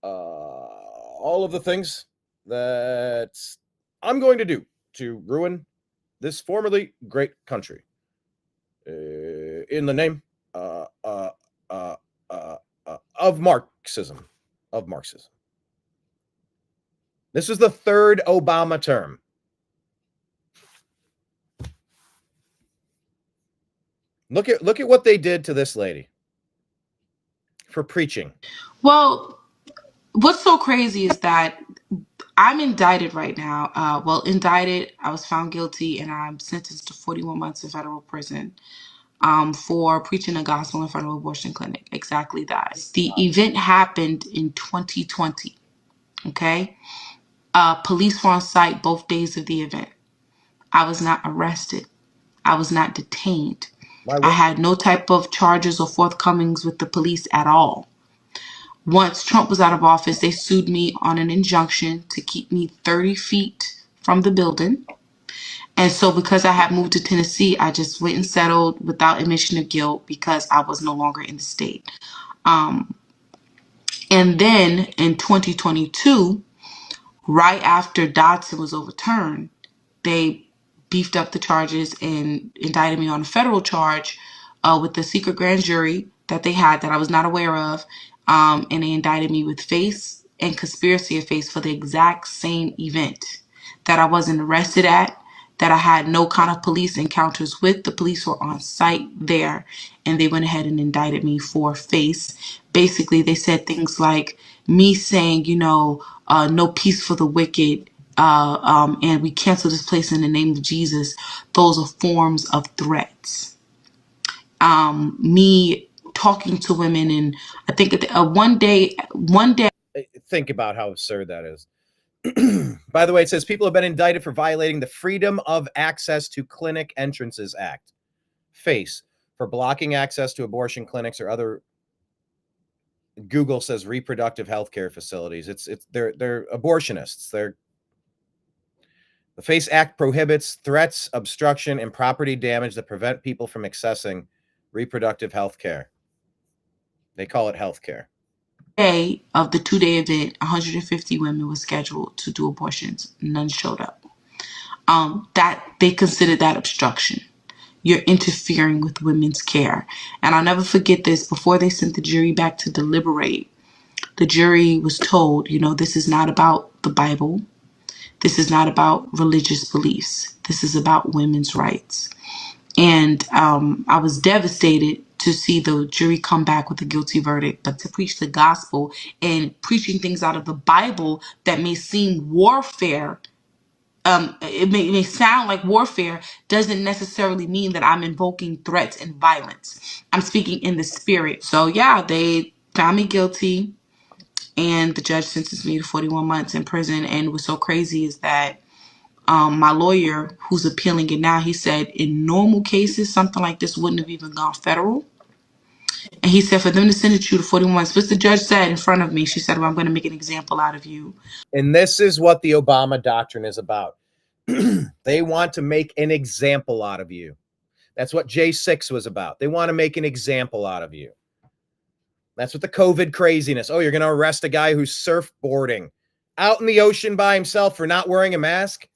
all of the things that I'm going to do to ruin this formerly great country in the name of Marxism. This is the third Obama term. Look at what they did to this lady for preaching. Well, what's so crazy is that I'm indicted right now. I was found guilty and I'm sentenced to 41 months in federal prison for preaching the gospel in front of an abortion clinic. Exactly that. The event happened in 2020. Okay. Police were on site both days of the event. I was not arrested. I was not detained. I had no type of charges or forthcomings with the police at all. Once Trump was out of office, they sued me on an injunction to keep me 30 feet from the building. And so because I had moved to Tennessee, I just went and settled without admission of guilt because I was no longer in the state. And then in 2022, right after Dodson was overturned, they beefed up the charges and indicted me on a federal charge with the secret grand jury that they had that I was not aware of. And they indicted me with FACE and conspiracy of FACE for the exact same event that I wasn't arrested at, that I had no kind of police encounters with. The police were on site there, and they went ahead and indicted me for FACE. Basically, they said things like me saying, no peace for the wicked, and we cancel this place in the name of Jesus. Those are forms of threats. Me talking to women, and I think one day. Think about how absurd that is. By the way, it says people have been indicted for violating the Freedom of Access to Clinic Entrances Act, FACE, for blocking access to abortion clinics or other. Google says reproductive health care facilities. They're abortionists. The FACE Act prohibits threats, obstruction, and property damage that prevent people from accessing reproductive health care. They call it health care. Day of the 2-day event, 150 women were scheduled to do abortions. None showed up. That they considered that obstruction. You're interfering with women's care. And I'll never forget this. Before they sent the jury back to deliberate, the jury was told, this is not about the Bible. This is not about religious beliefs. This is about women's rights. And I was devastated to see the jury come back with a guilty verdict, but to preach the gospel and preaching things out of the Bible that may seem warfare, it may sound like warfare, doesn't necessarily mean that I'm invoking threats and violence. I'm speaking in the spirit. So yeah, they found me guilty and the judge sentenced me to 41 months in prison. And what's so crazy is that my lawyer, who's appealing it now, he said in normal cases, something like this wouldn't have even gone federal. And he said for them to sentence you to 41 months, which the judge said in front of me, she said, well, I'm going to make an example out of you. And this is what the Obama doctrine is about. They want to make an example out of you. That's what J6 was about. They want to make an example out of you. That's what the COVID craziness. Oh, you're going to arrest a guy who's surfboarding out in the ocean by himself for not wearing a mask?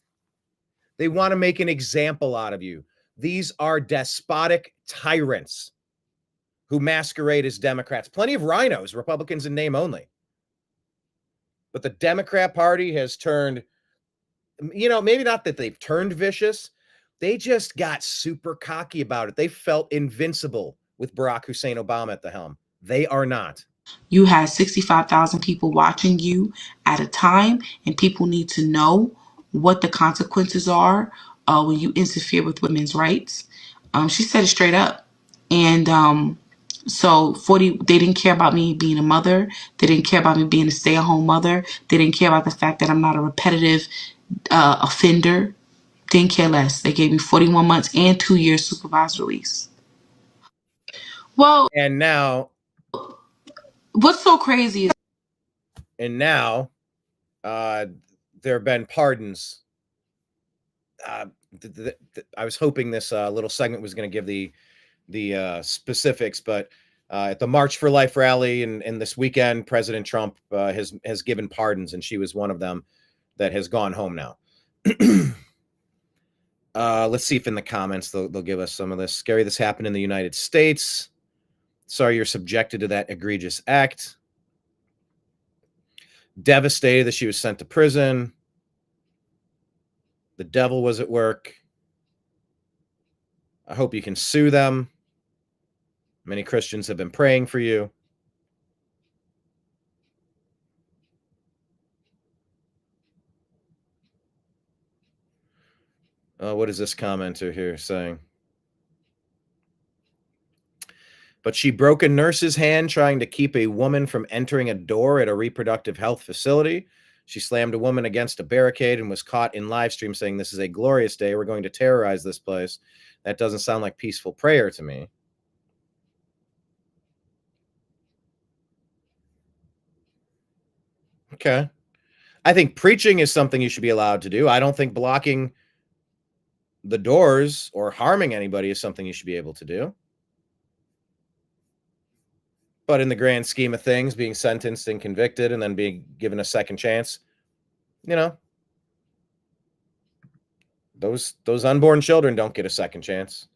They want to make an example out of you. These are despotic tyrants who masquerade as Democrats. Plenty of rhinos, Republicans in name only. But the Democrat Party has turned, maybe not that they've turned vicious. They just got super cocky about it. They felt invincible with Barack Hussein Obama at the helm. They are not. You had 65,000 people watching you at a time, and people need to know what the consequences are when you interfere with women's rights. She said it straight up. And so they didn't care about me being a mother. They didn't care about me being a stay-at-home mother. They didn't care about the fact that I'm not a repetitive offender. Didn't care less. They gave me 41 months and 2 years supervised release. Well, and now what's so crazy is, there have been pardons. I was hoping this little segment was going to give the specifics, but at the March for Life rally and this weekend, President Trump has given pardons, and she was one of them that has gone home now. Let's see if in the comments they'll give us some of this. Scary, this happened in the United States. Sorry you're subjected to that egregious act. Devastated that she was sent to prison. The devil was at work. I hope you can sue them. Many Christians have been praying for you. What is this commenter here saying? But she broke a nurse's hand trying to keep a woman from entering a door at a reproductive health facility. She slammed a woman against a barricade and was caught in live stream saying, "This is a glorious day. We're going to terrorize this place." That doesn't sound like peaceful prayer to me. Okay. I think preaching is something you should be allowed to do. I don't think blocking the doors or harming anybody is something you should be able to do. But in the grand scheme of things, being sentenced and convicted and then being given a second chance, those unborn children don't get a second chance.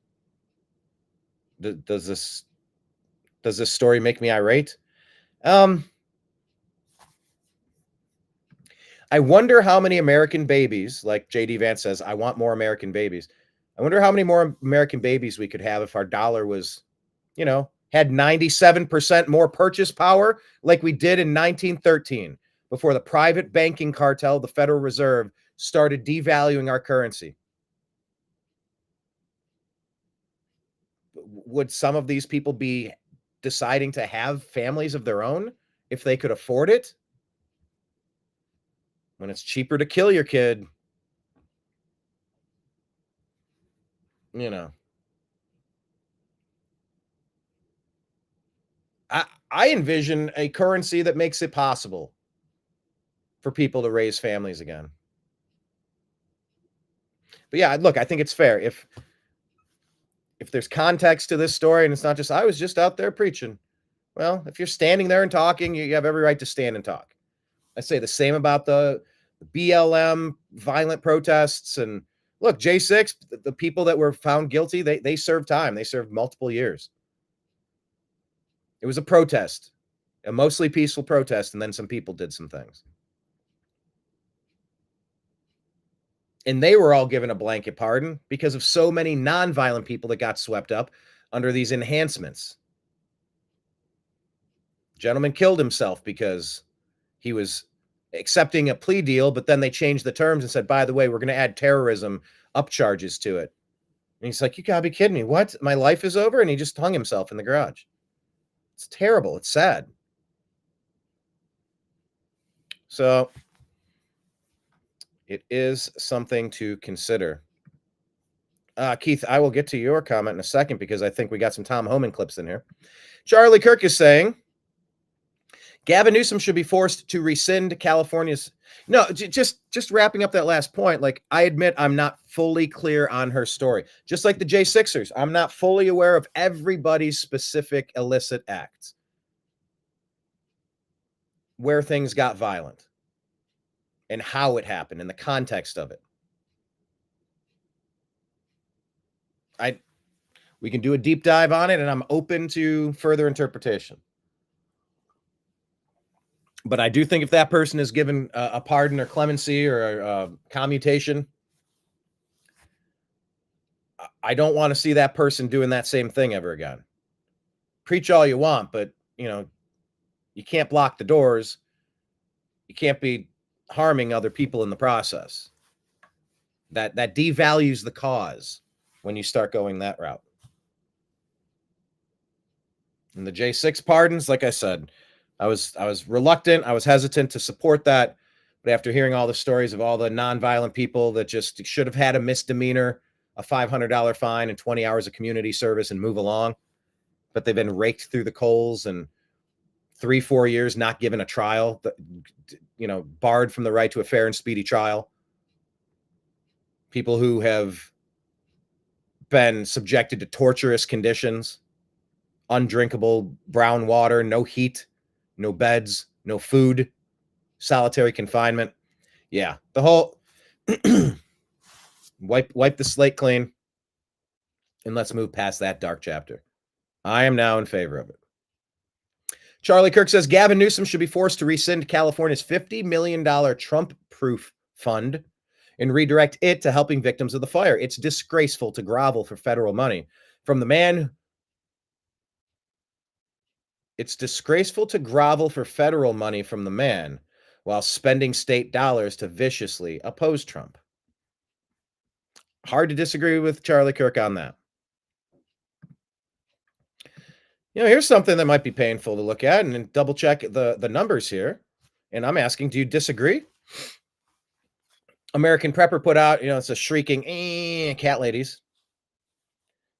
Does this story make me irate? I wonder how many American babies, like JD Vance says, I want more American babies. I wonder how many more American babies we could have if our dollar was, had 97% more purchase power like we did in 1913, before the private banking cartel, the Federal Reserve, started devaluing our currency. Would some of these people be deciding to have families of their own if they could afford it? When it's cheaper to kill your kid, I envision a currency that makes it possible for people to raise families again. But yeah, look, I think it's fair. If there's context to this story and it's not just, I was just out there preaching. Well, if you're standing there and talking, you have every right to stand and talk. I say the same about the BLM violent protests. And look, J6, the people that were found guilty, they served time. They served multiple years. It was a protest, a mostly peaceful protest, and then some people did some things. And they were all given a blanket pardon because of so many nonviolent people that got swept up under these enhancements. Gentleman killed himself because he was accepting a plea deal, but then they changed the terms and said, by the way, we're going to add terrorism upcharges to it. And he's like, you gotta be kidding me. What? My life is over? And he just hung himself in the garage. It's terrible. It's sad. So it is something to consider. Keith, I will get to your comment in a second because I think we got some Tom Homan clips in here. Charlie Kirk is saying, Gavin Newsom should be forced to rescind California's. No, just wrapping up that last point. Like, I admit I'm not fully clear on her story. Just like the J6ers, I'm not fully aware of everybody's specific illicit acts where things got violent and how it happened and the context of it. We can do a deep dive on it, and I'm open to further interpretation. But I do think if that person is given a pardon or clemency or a commutation, I don't want to see that person doing that same thing ever again. Preach all you want, but you can't block the doors. You can't be harming other people in the process. That devalues the cause. when you start going that route. And the J6 pardons, like I said, I was reluctant, I was hesitant to support that, but after hearing all the stories of all the nonviolent people that just should have had a misdemeanor, a $500 fine, and 20 hours of community service and move along, but they've been raked through the coals and 3-4 years not given a trial, barred from the right to a fair and speedy trial. People who have been subjected to torturous conditions, undrinkable brown water, no heat, no beds, no food, solitary confinement. Yeah, the whole wipe the slate clean, and let's move past that dark chapter. I am now in favor of it. Charlie Kirk says Gavin Newsom should be forced to rescind California's $50 million Trump-proof fund and redirect it to helping victims of the fire. It's disgraceful to grovel for federal money from the man. It's disgraceful to grovel for federal money from the man while spending state dollars to viciously oppose Trump. Hard to disagree with Charlie Kirk on that. Here's something that might be painful to look at and double check the numbers here. And I'm asking, do you disagree? American Prepper put out, it's a shrieking cat ladies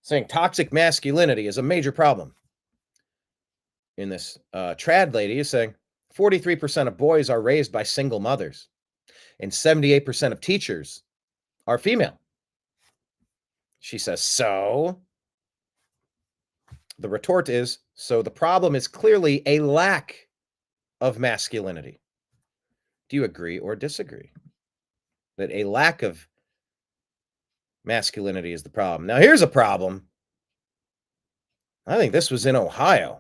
saying toxic masculinity is a major problem. In this trad lady is saying 43% of boys are raised by single mothers and 78% of teachers are female. She says, so the retort is, so the problem is clearly a lack of masculinity. Do you agree or disagree that a lack of masculinity is the problem? Now, here's a problem. I think this was in Ohio.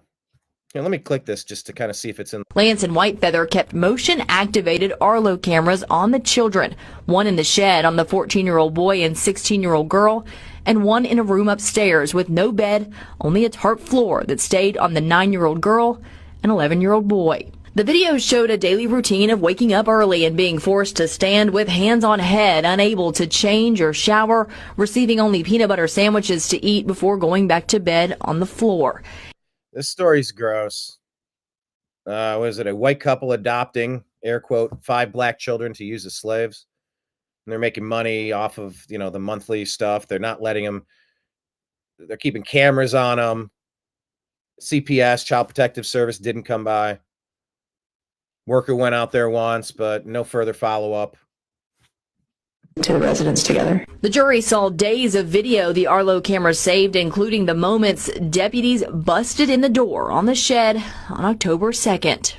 Let me click this just to kind of see if it's in. Lance and Whitefeather kept motion-activated Arlo cameras on the children, one in the shed on the 14-year-old boy and 16-year-old girl, and one in a room upstairs with no bed, only a tarp floor that stayed on the 9-year-old girl and 11-year-old boy. The video showed a daily routine of waking up early and being forced to stand with hands on head, unable to change or shower, receiving only peanut butter sandwiches to eat before going back to bed on the floor. This story's gross. Was it a white couple adopting, air quote, 5 black children to use as slaves? And they're making money off of, the monthly stuff. They're not letting them. They're keeping cameras on them. CPS, Child Protective Service, didn't come by. Worker went out there once, but no further follow-up. To the residents together. The jury saw days of video the Arlo cameras saved, including the moments deputies busted in the door on the shed on October 2nd.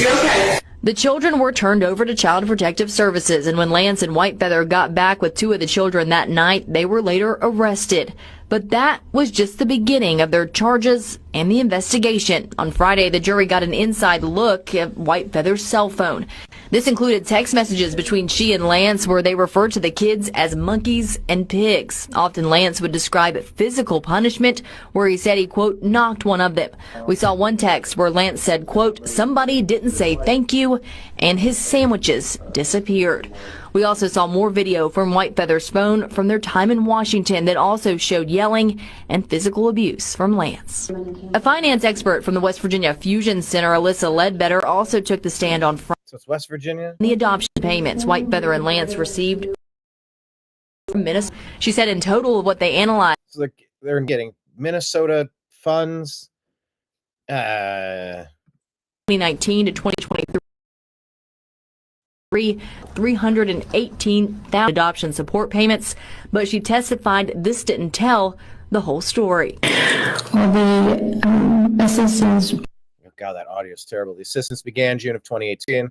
You're okay. The children were turned over to Child Protective Services, and when Lance and Whitefeather got back with 2 of the children that night, they were later arrested. But that was just the beginning of their charges and the investigation. On Friday, the jury got an inside look at Whitefeather's cell phone. This included text messages between she and Lance where they referred to the kids as monkeys and pigs. Often Lance would describe physical punishment where he said he, quote, knocked one of them. We saw one text where Lance said, quote, somebody didn't say thank you, and his sandwiches disappeared. We also saw more video from Whitefeather's phone from their time in Washington that also showed yelling and physical abuse from Lance. A finance expert from the West Virginia Fusion Center, Alyssa Ledbetter, also took the stand on Friday. So it's West Virginia? The adoption payments Whitefeather and Lance received from Minnesota. She said in total what they analyzed. So they're getting Minnesota funds. 2019 to 2023. 318,000 adoption support payments, but she testified this didn't tell the whole story. The assistance. Oh God, that audio is terrible. The assistance began June of 2018,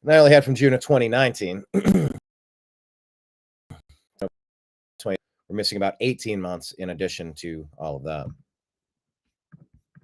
and I only had from June of 2019. We're missing about 18 months in addition to all of that.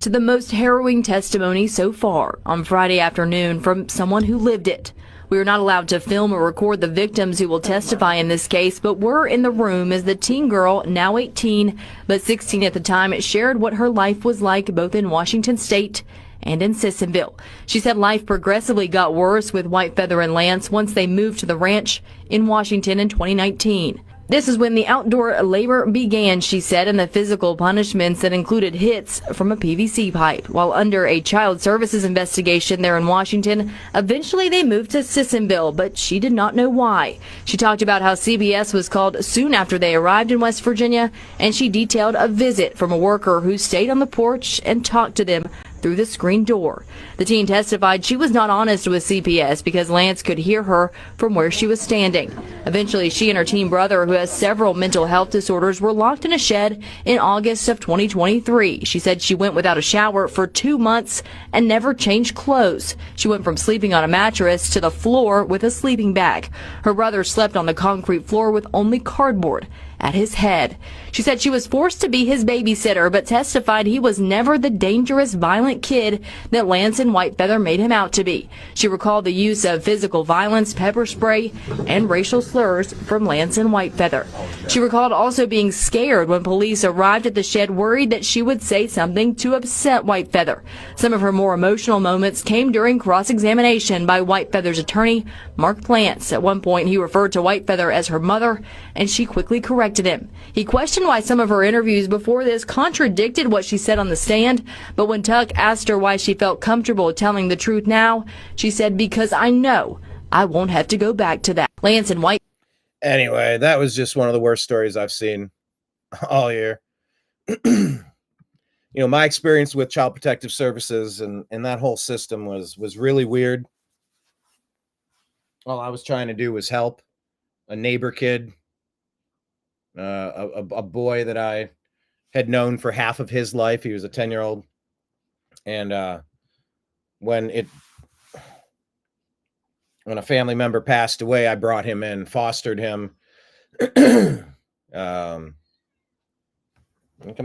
To the most harrowing testimony so far on Friday afternoon from someone who lived it. We are not allowed to film or record the victims who will testify in this case, but we're in the room as the teen girl, now 18, but 16 at the time, shared what her life was like both in Washington State and in Sissonville. She said life progressively got worse with White Feather and Lance once they moved to the ranch in Washington in 2019. This is when the outdoor labor began, she said, and the physical punishments that included hits from a PVC pipe. While under a child services investigation there in Washington, eventually they moved to Sissonville, but she did not know why. She talked about how CBS was called soon after they arrived in West Virginia, and she detailed a visit from a worker who stayed on the porch and talked to them through the screen door. The teen testified she was not honest with CPS because Lance could hear her from where she was standing. Eventually, she and her teen brother, who has several mental health disorders, were locked in a shed in August of 2023. She said she went without a shower for 2 months and never changed clothes. She went from sleeping on a mattress to the floor with a sleeping bag. Her brother slept on the concrete floor with only cardboard at his head. She said she was forced to be his babysitter, but testified he was never the dangerous, violent kid that Lance and White Feather made him out to be. She recalled the use of physical violence, pepper spray, and racial slurs from Lance and White Feather. She recalled also being scared when police arrived at the shed, worried that she would say something to upset White Feather. Some of her more emotional moments came during cross-examination by White Feather's attorney, Mark Plants. At one point, he referred to White Feather as her mother, and she quickly corrected him. He questioned why some of her interviews before this contradicted what she said on the stand, but when Tuck asked her why she felt comfortable telling the truth now, she said, "Because I know I won't have to go back to that." Lance and White. Anyway, that was just one of the worst stories I've seen all year. My experience with Child Protective Services and that whole system was really weird. All I was trying to do was help a neighbor kid, a boy that I had known for half of his life. He was a 10-year-old. And when a family member passed away, I brought him in, fostered him. Come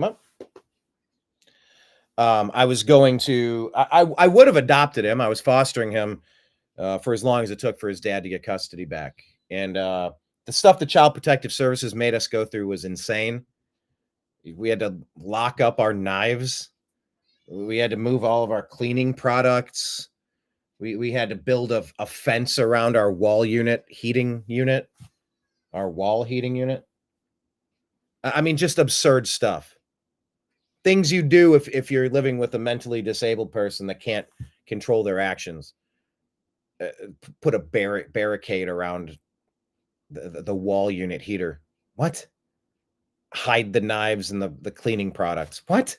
up. I was going to, I would have adopted him. I was fostering him for as long as it took for his dad to get custody back. And the stuff the Child Protective Services made us go through was insane. We had to lock up our knives. We had to move all of our cleaning products. We had to build a fence around our wall heating unit. I mean, just absurd stuff. Things you do if you're living with a mentally disabled person that can't control their actions. Put a barricade around the wall unit heater. What? Hide the knives and the cleaning products. What?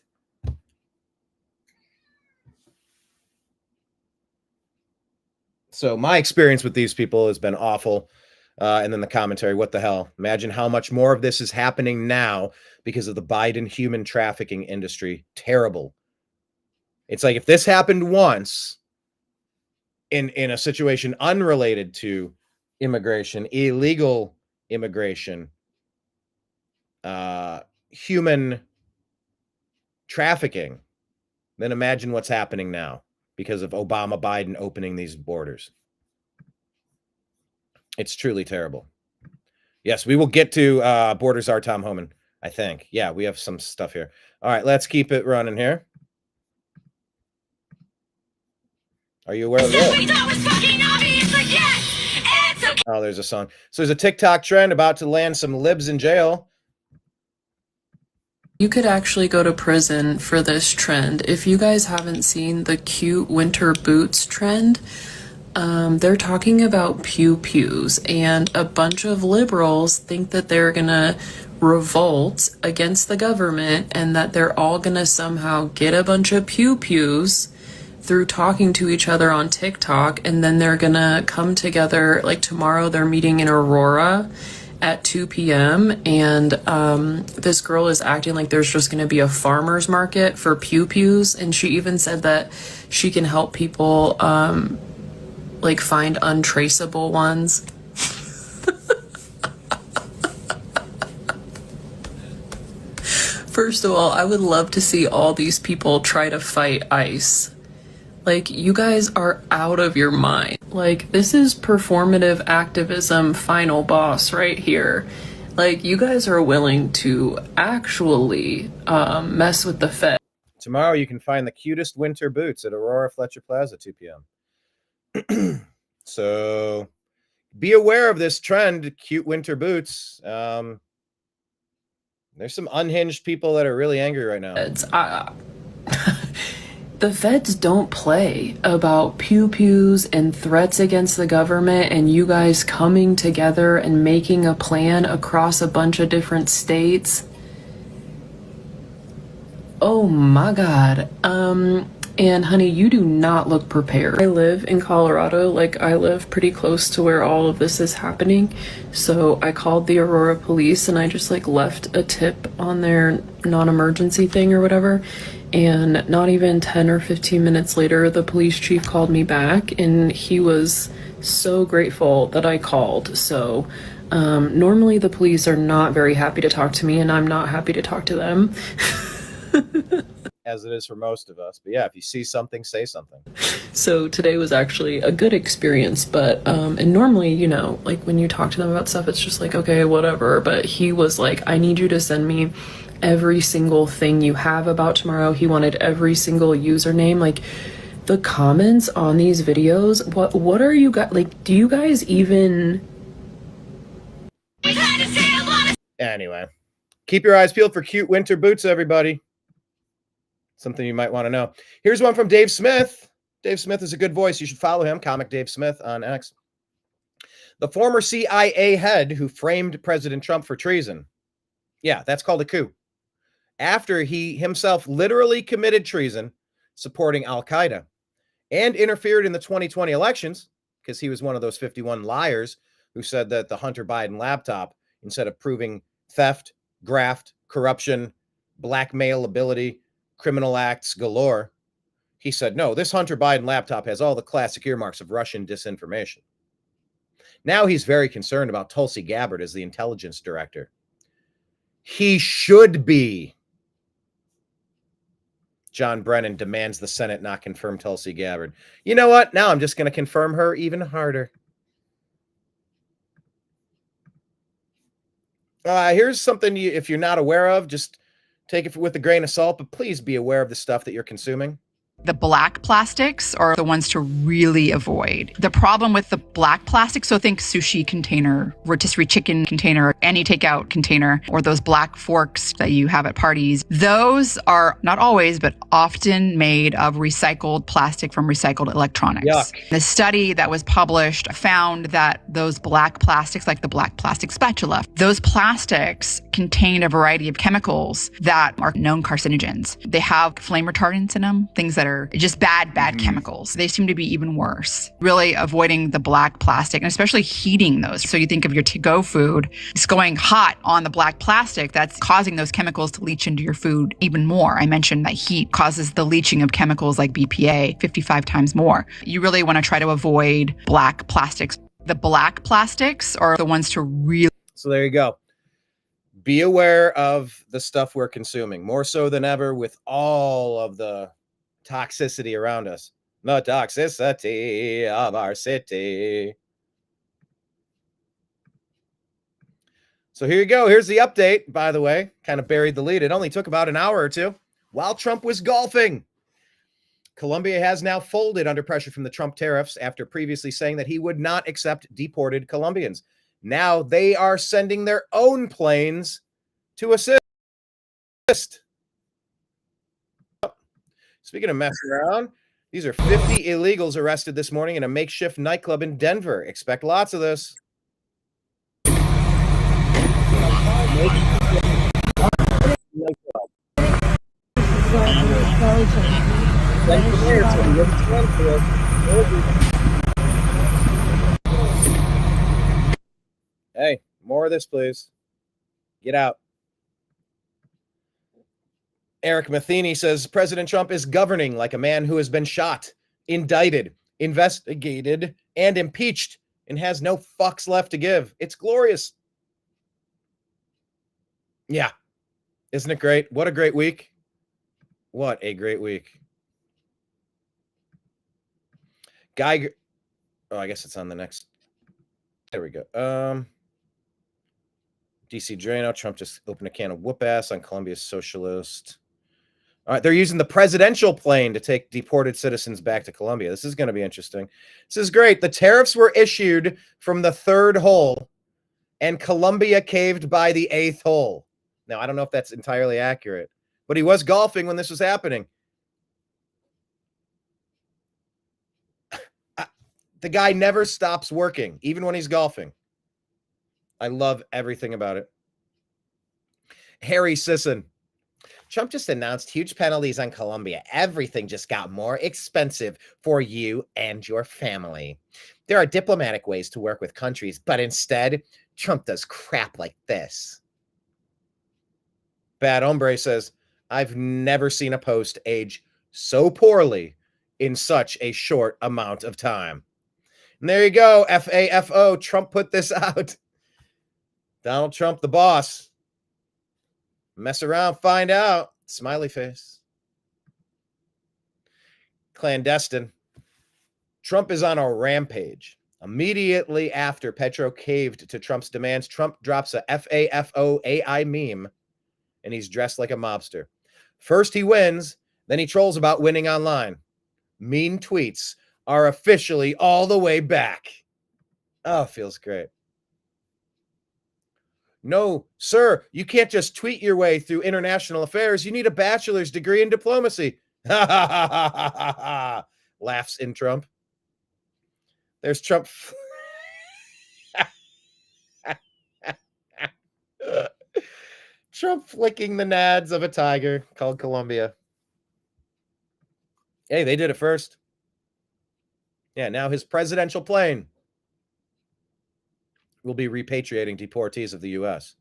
So my experience with these people has been awful. And then the commentary, what the hell? Imagine how much more of this is happening now because of the Biden human trafficking industry. Terrible. It's like if this happened once in a situation unrelated to immigration, illegal immigration, human trafficking, then imagine what's happening now because of Obama, Biden opening these borders. It's truly terrible. Yes, we will get to Borders are Tom Homan, I think. Yeah, we have some stuff here. All right, let's keep it running here. Are you aware of that? Oh, there's a song. So there's a TikTok trend about to land some libs in jail. You could actually go to prison for this trend. If you guys haven't seen the cute winter boots trend, they're talking about pew-pews, and a bunch of liberals think that they're gonna revolt against the government and that they're all gonna somehow get a bunch of pew-pews through talking to each other on TikTok, and then they're gonna come together. Like tomorrow they're meeting in Aurora at 2 p.m. and this girl is acting like there's just gonna be a farmer's market for pew-pews, and she even said that she can help people like find untraceable ones. First of all, I would love to see all these people try to fight ICE. Like, you guys are out of your mind. Like, this is performative activism final boss right here. Like, you guys are willing to actually mess with the Fed. Tomorrow you can find the cutest winter boots at Aurora Fletcher Plaza, 2 p.m. So be aware of this trend, cute winter boots. There's some unhinged people that are really angry right now. The feds don't play about pew-pews and threats against the government and you guys coming together and making a plan across a bunch of different states. Oh my God. And honey, you do not look prepared. I live in Colorado, like I live pretty close to where all of this is happening. So I called the Aurora police and I just like left a tip on their non-emergency thing or whatever. And not even 10 or 15 minutes later, the police chief called me back and he was so grateful that I called. So normally the police are not very happy to talk to me and I'm not happy to talk to them. As it is for most of us. But yeah, if you see something, say something. So today was actually a good experience, but and normally, you know, like when you talk to them about stuff, it's just like, okay, whatever. But he was like, I need you to send me every single thing you have about tomorrow. He wanted every single username. Like the comments on these videos, what are you guys, like, do you guys even... Anyway, keep your eyes peeled for cute winter boots, everybody. Something you might want to know. Here's one from Dave Smith. Dave Smith is a good voice. You should follow him, Comic Dave Smith on X. The former CIA head who framed President Trump for treason. Yeah, that's called a coup. After he himself literally committed treason, supporting Al-Qaeda, and interfered in the 2020 elections, because he was one of those 51 liars who said that the Hunter Biden laptop, instead of proving theft, graft, corruption, blackmail ability, criminal acts galore, he said, no, this Hunter Biden laptop has all the classic earmarks of Russian disinformation. Now he's very concerned about Tulsi Gabbard as the intelligence director. He should be. John Brennan demands the Senate not confirm Tulsi Gabbard. You know what? Now I'm just going to confirm her even harder. Here's something if you're not aware of, just take it with a grain of salt, but please be aware of the stuff that you're consuming. The black plastics are the ones to really avoid. The problem with the black plastic, so think sushi container, rotisserie chicken container, any takeout container, or those black forks that you have at parties, those are not always, but often made of recycled plastic from recycled electronics. Yuck. The study that was published found that those black plastics, like the black plastic spatula, those plastics contain a variety of chemicals that are known carcinogens. They have flame retardants in them, things that are just bad chemicals. They seem to be even worse. Really avoiding the black plastic and especially heating those. So you think of your to-go food, it's going hot on the black plastic, that's causing those chemicals to leach into your food even more. I mentioned that heat causes the leaching of chemicals like BPA 55 times more. You really want to try to avoid black plastics. The black plastics are the ones to really... So there you go. Be aware of the stuff we're consuming, more so than ever with all of the toxicity around us. The toxicity of our city. So here you go. Here's the update, by the way. Kind of buried the lead. It only took about an hour or two while Trump was golfing. Colombia has now folded under pressure from the Trump tariffs after previously saying that he would not accept deported Colombians. Now they are sending their own planes to assist. Speaking of messing around, these are 50 illegals arrested this morning in a makeshift nightclub in Denver. Expect lots of this. Hey, more of this, please. Get out. Eric Matheny says President Trump is governing like a man who has been shot, indicted, investigated, and impeached and has no fucks left to give. It's glorious. Yeah. Isn't it great? What a great week. What a great week. Geiger. Oh, I guess it's on the next. There we go. DC Drano. Trump just opened a can of whoop ass on Colombia's socialist. All right, they're using the presidential plane to take deported citizens back to Colombia. This is going to be interesting. This is great. The tariffs were issued from the 3rd hole, and Colombia caved by the 8th hole. Now, I don't know if that's entirely accurate, but he was golfing when this was happening. The guy never stops working, even when he's golfing. I love everything about it. Harry Sisson. Trump just announced huge penalties on Colombia. Everything just got more expensive for you and your family. There are diplomatic ways to work with countries, but instead, Trump does crap like this. Bad Hombre says, I've never seen a post age so poorly in such a short amount of time. And there you go, FAFO. Trump put this out. Donald Trump, the boss. Mess around, find out. Smiley face. Clandestine. Trump is on a rampage. Immediately after Petro caved to Trump's demands, Trump drops a FAFO AI meme, and he's dressed like a mobster. First he wins, then he trolls about winning online. Mean tweets are officially all the way back. Oh, feels great. No, sir, you can't just tweet your way through international affairs. You need a bachelor's degree in diplomacy. Ha ha ha ha ha ha. Laughs in Trump. There's Trump. Trump flicking the nads of a tiger called Colombia. Hey, they did it first. Yeah, now his presidential plane will be repatriating deportees of the U.S.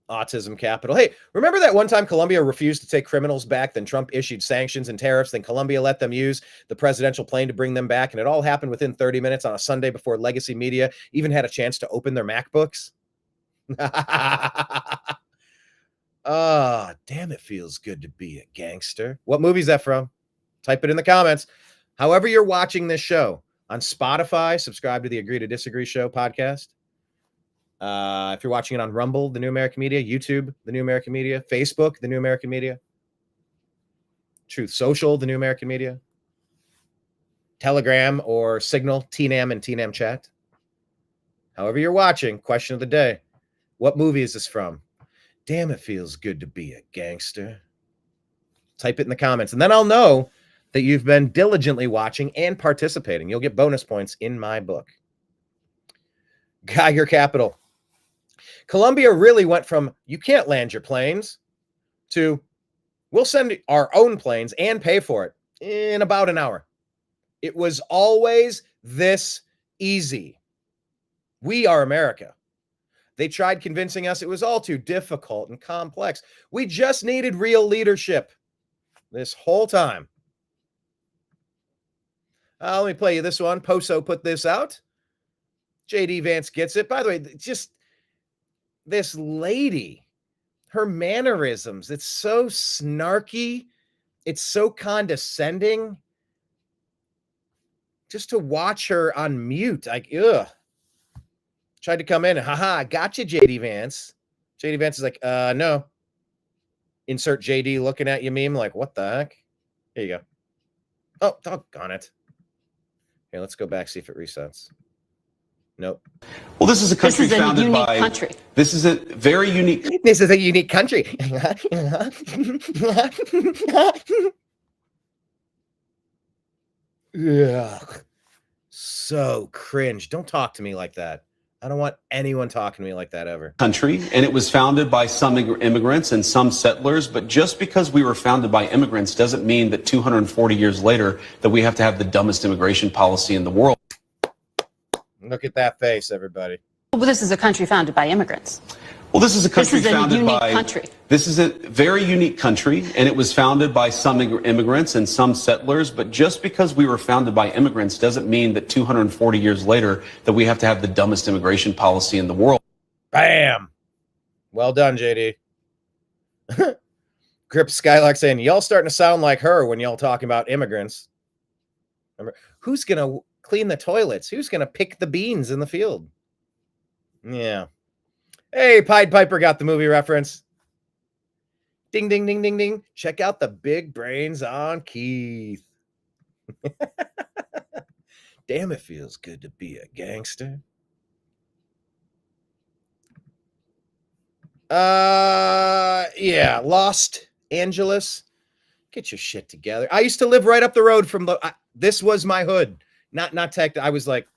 Autism capital. Hey, remember that one time Colombia refused to take criminals back, then Trump issued sanctions and tariffs, then Colombia let them use the presidential plane to bring them back, and it all happened within 30 minutes on a Sunday before legacy media even had a chance to open their MacBooks? Ah, damn, it feels good to be a gangster. What movie is that from? Type it in the comments. However you're watching this show, on Spotify, subscribe to the Agree to Disagree Show podcast. If you're watching it on Rumble, the New American Media, YouTube, the New American Media, Facebook, the New American Media, Truth Social, the New American Media, Telegram or Signal, TNAM and TNAM chat. However you're watching, question of the day. What movie is this from? Damn, it feels good to be a gangster. Type it in the comments, and then I'll know that you've been diligently watching and participating. You'll get bonus points in my book. Geiger Capital. Colombia really went from, you can't land your planes, to, we'll send our own planes and pay for it in about an hour. It was always this easy. We are America. They tried convincing us it was all too difficult and complex. We just needed real leadership this whole time. Let me play you this one. Poso put this out. JD Vance gets it. By the way, just this lady, her mannerisms, it's so snarky. It's so condescending. Just to watch her on mute, like, ugh. Tried to come in and, haha, gotcha, JD Vance. JD Vance is like, no. Insert JD looking at you meme, like, what the heck? Here you go. Oh, doggone it. Here, let's go back, see if it resets. Nope. Well, this is a country founded by... Country. This is a very unique... This is a unique country. Ugh. So cringe. Don't talk to me like that. I don't want anyone talking to me like that ever. Country, and it was founded by some immigrants and some settlers, but just because we were founded by immigrants doesn't mean that 240 years later that we have to have the dumbest immigration policy in the world. Look at that face, everybody. Well, this is a country founded by immigrants. Well, this is a country founded by... Country. This is a very unique country, and it was founded by some immigrants and some settlers, but just because we were founded by immigrants doesn't mean that 240 years later that we have to have the dumbest immigration policy in the world. Bam! Well done, JD. Grip Skylark saying, y'all starting to sound like her when y'all talking about immigrants. Remember, who's going to clean the toilets? Who's going to pick the beans in the field? Yeah. Hey, Pied Piper got the movie reference. Ding, ding, ding, ding, ding. Check out the big brains on Keith. Damn, it feels good to be a gangster. Yeah, Los Angeles. Get your shit together. I used to live right up the road from this was my hood. Not tech. I was like,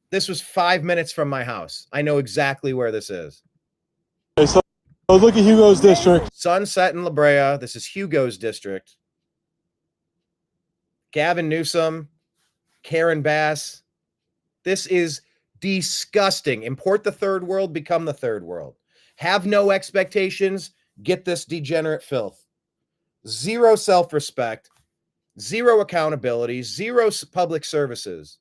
this was 5 minutes from my house. I know exactly where this is. Okay, so look at Hugo's district. Sunset in La Brea. This is Hugo's district. Gavin Newsom, Karen Bass. This is disgusting. Import the third world, become the third world. Have no expectations. Get this degenerate filth. Zero self-respect. Zero accountability. Zero public services.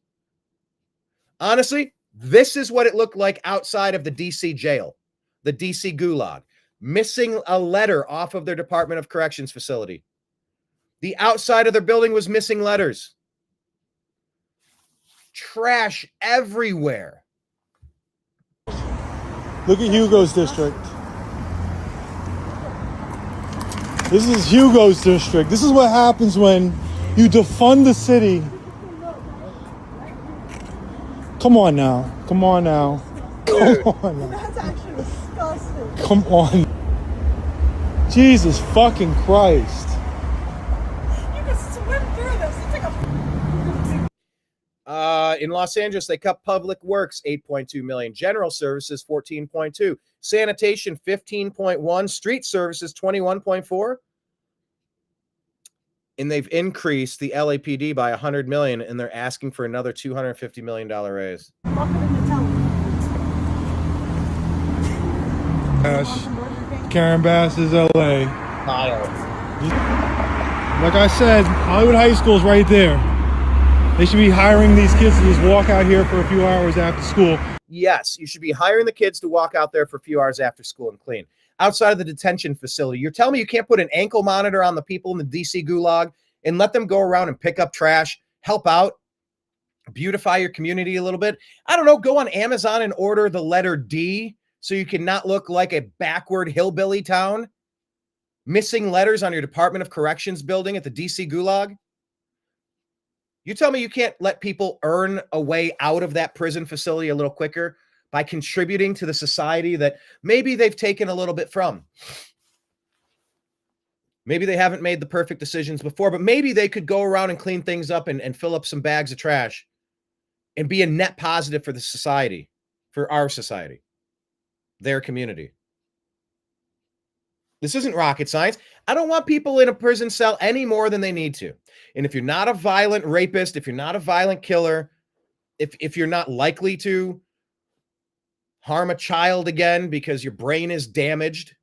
Honestly, this is what it looked like outside of the DC jail, the DC gulag, missing a letter off of their Department of Corrections facility. The outside of their building was missing letters. Trash everywhere. Look at Hugo's district. This is Hugo's district. This is what happens when you defund the city. Come on now. Come on now. Come on now. That's actually disgusting. Come on. Jesus fucking Christ. You can swim through this. It's like in Los Angeles, they cut public works 8.2 million, general services 14.2, sanitation 15.1, street services 21.4. And they've increased the LAPD by 100 million, and they're asking for another $250 million raise. Karen Bass is LA. Kyle. Like I said, Hollywood High School is right there. They should be hiring these kids to just walk out here for a few hours after school. Yes, you should be hiring the kids to walk out there for a few hours after school and clean. Outside of the detention facility, you're telling me you can't put an ankle monitor on the people in the DC gulag and let them go around and pick up trash, help out, beautify your community a little bit? I don't know, go on Amazon and order the letter D so you can not look like a backward hillbilly town. Missing letters on your Department of Corrections building at the DC gulag. You tell me you can't let people earn a way out of that prison facility a little quicker by contributing to the society that maybe they've taken a little bit from. Maybe they haven't made the perfect decisions before, but maybe they could go around and clean things up and fill up some bags of trash and be a net positive for the society, for our society, their community. This isn't rocket science. I don't want people in a prison cell any more than they need to. And if you're not a violent rapist, if you're not a violent killer, if you're not likely to harm a child again because your brain is damaged,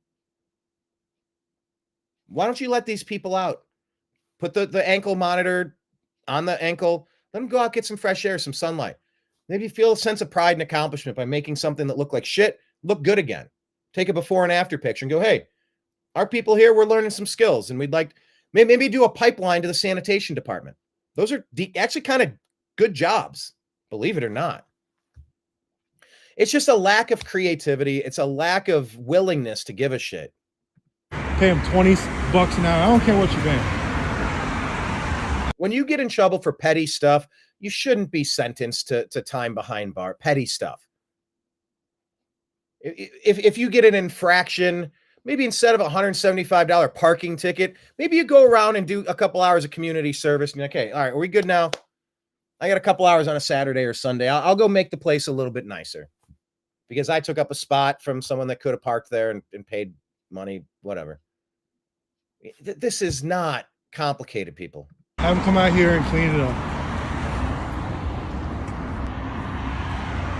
why don't you let these people out? Put the ankle monitor on the ankle. Let them go out, get some fresh air, some sunlight. Maybe feel a sense of pride and accomplishment by making something that looked like shit look good again. Take a before and after picture and go, hey, our people here, we're learning some skills, and we'd like maybe do a pipeline to the sanitation department. Those are actually kind of good jobs, believe it or not. It's just a lack of creativity. It's a lack of willingness to give a shit. Pay them $20 an hour. I don't care what you pay. When you get in trouble for petty stuff, you shouldn't be sentenced to time behind bar. Petty stuff. If you get an infraction, maybe instead of a $175 parking ticket, maybe you go around and do a couple hours of community service. And okay, all right, are we good now? I got a couple hours on a Saturday or Sunday. I'll go make the place a little bit nicer because I took up a spot from someone that could have parked there and paid money, whatever. This is not complicated, people. Have them come out here and clean it up.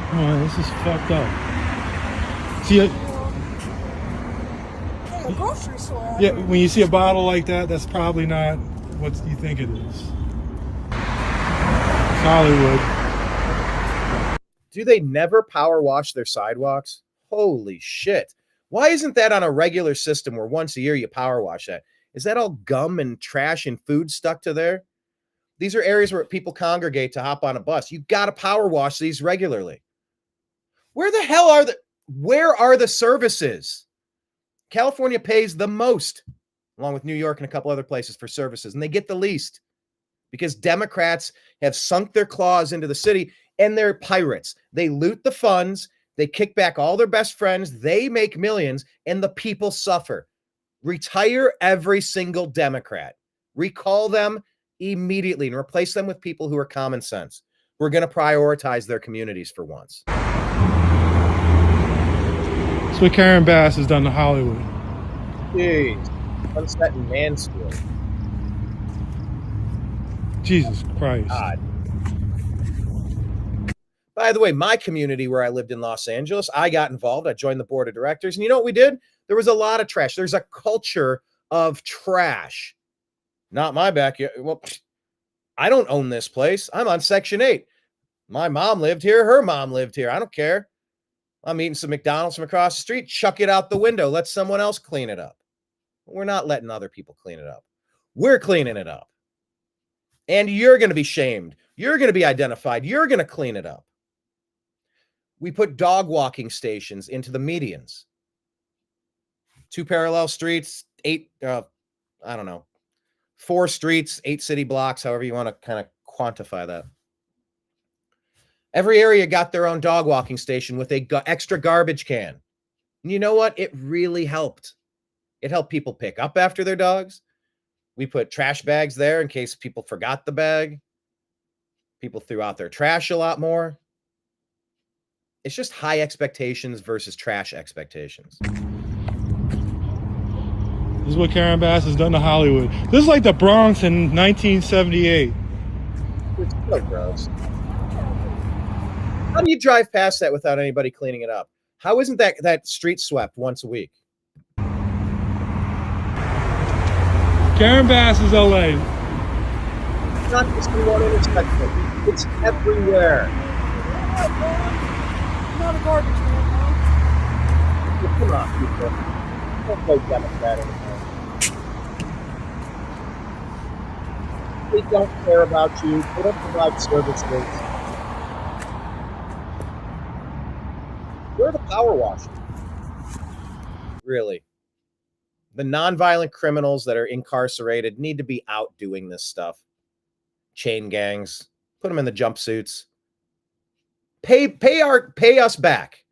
Come on, this is fucked up. See it? a grocery store. Yeah, when you see a bottle like that, that's probably not what you think it is. It's Hollywood. Do they never power wash their sidewalks? Holy shit. Why isn't that on a regular system where once a year you power wash that? Is that all gum and trash and food stuck to there? These are areas where people congregate to hop on a bus. You got to power wash these regularly. Where the hell are where are the services? California pays the most, along with New York and a couple other places, for services, and they get the least because Democrats have sunk their claws into the city, and they're pirates. They loot the funds, they kick back all their best friends, they make millions, and the people suffer. Retire every single Democrat. Recall them immediately and replace them with people who are common sense. We're going to prioritize their communities for once. That's what Karen Bass has done to Hollywood. Jeez. Sunset and Mansfield. Jesus Christ. God. By the way, my community where I lived in Los Angeles, I got involved. I joined the board of directors. And you know what we did? There was a lot of trash. There's a culture of trash. Not my backyard. Well, I don't own this place. I'm on Section 8. My mom lived here. Her mom lived here. I don't care. I'm eating some McDonald's from across the street. Chuck it out the window. Let someone else clean it up. We're not letting other people clean it up. We're cleaning it up. And you're going to be shamed. You're going to be identified. You're going to clean it up. We put dog walking stations into the medians. 2 parallel streets, 4 streets, 8 city blocks, however you want to kind of quantify that. Every area got their own dog walking station with a extra garbage can. And you know what? It really helped. It helped people pick up after their dogs. We put trash bags there in case people forgot the bag. People threw out their trash a lot more. It's just high expectations versus trash expectations. This is what Karen Bass has done to Hollywood. This is like the Bronx in 1978. It's so gross. How do you drive past that without anybody cleaning it up? How isn't that street swept once a week? Karen Bass is LA. It's not just in one intersection. It's everywhere. Not a garbage man, Well, come on, people. Don't go Democrat anymore. They don't care about you. They don't provide services. We're the power washers. Really. The nonviolent criminals that are incarcerated need to be out doing this stuff. Chain gangs. Put them in the jumpsuits. Pay us back.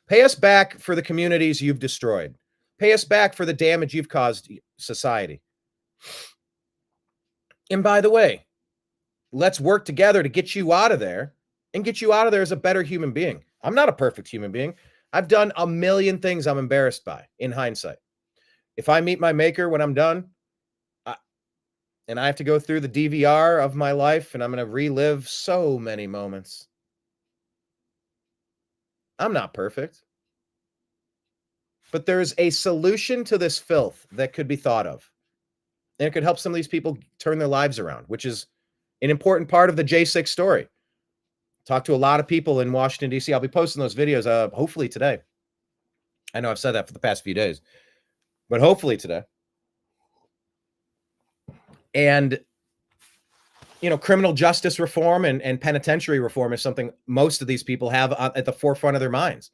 Pay us back for the communities you've destroyed. Pay us back for the damage you've caused society. And by the way, let's work together to get you out of there and get you out of there as a better human being. I'm not a perfect human being. I've done a million things I'm embarrassed by in hindsight. If I meet my maker when I'm done, and I have to go through the DVR of my life and I'm going to relive so many moments. I'm not perfect. But there's a solution to this filth that could be thought of. And it could help some of these people turn their lives around, which is an important part of the J6 story. Talked to a lot of people in Washington, D.C. I'll be posting those videos hopefully today. I know I've said that for the past few days, but hopefully today. And, criminal justice reform and penitentiary reform is something most of these people have at the forefront of their minds.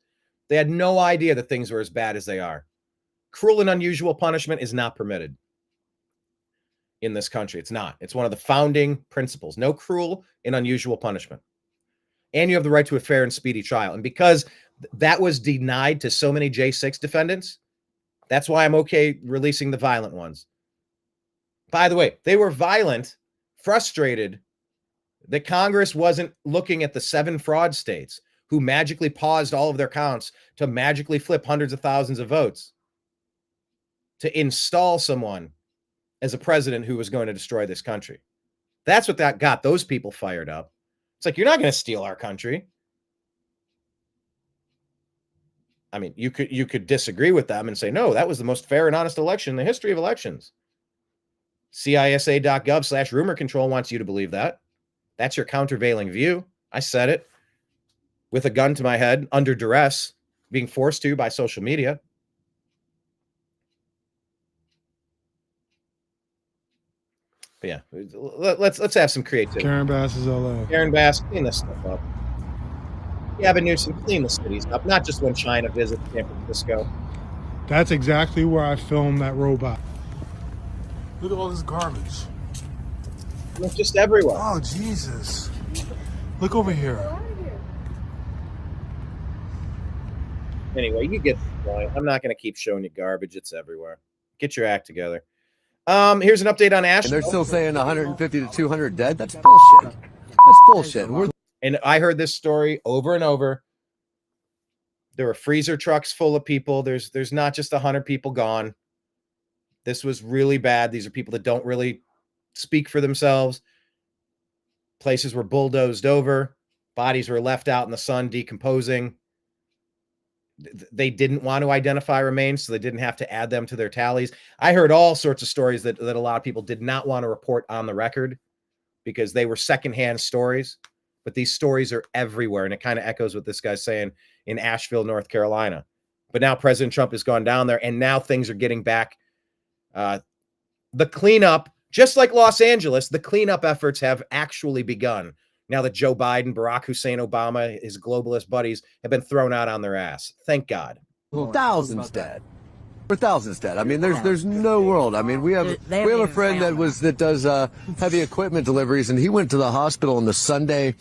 They had no idea that things were as bad as they are. Cruel and unusual punishment is not permitted in this country. It's not. It's one of the founding principles. No cruel and unusual punishment. And you have the right to a fair and speedy trial. And because that was denied to so many J6 defendants, that's why I'm okay releasing the violent ones. By the way, they were violent, frustrated that Congress wasn't looking at the 7 fraud states who magically paused all of their counts to magically flip hundreds of thousands of votes to install someone as a president who was going to destroy this country. That's what that got those people fired up. It's like, you're not going to steal our country. I mean, you could disagree with them and say, no, that was the most fair and honest election in the history of elections. CISA.gov/rumor control wants you to believe that. That's your countervailing view. I said it with a gun to my head, under duress, being forced to by social media. But yeah, let's have some creativity. Karen Bass is LA. Karen Bass, clean this stuff up. Gavin Newsom, clean the cities up, not just when China visits San Francisco. That's exactly where I filmed that robot. Look at all this garbage. It's just everywhere. Oh, Jesus. Look over here. Anyway, you get the point. I'm not going to keep showing you garbage. It's everywhere. Get your act together. Here's an update on Asheville. And they're still saying 150 to 200 dead. That's bullshit. That's bullshit. And I heard this story over and over. There were freezer trucks full of people. There's not just 100 people gone. This was really bad. These are people that don't really speak for themselves. Places were bulldozed over. Bodies were left out in the sun decomposing. They didn't want to identify remains, so they didn't have to add them to their tallies. I heard all sorts of stories that a lot of people did not want to report on the record because they were secondhand stories. But these stories are everywhere, and it kind of echoes what this guy's saying in Asheville, North Carolina. But now President Trump has gone down there, and now things are getting back. The cleanup, just like Los Angeles, the cleanup efforts have actually begun. Now that Joe Biden, Barack Hussein Obama, his globalist buddies have been thrown out on their ass. Thank God. Thousands dead. For thousands dead. I mean, there's no world. I mean, we have a friend that does heavy equipment deliveries, and he went to the hospital on the Sunday,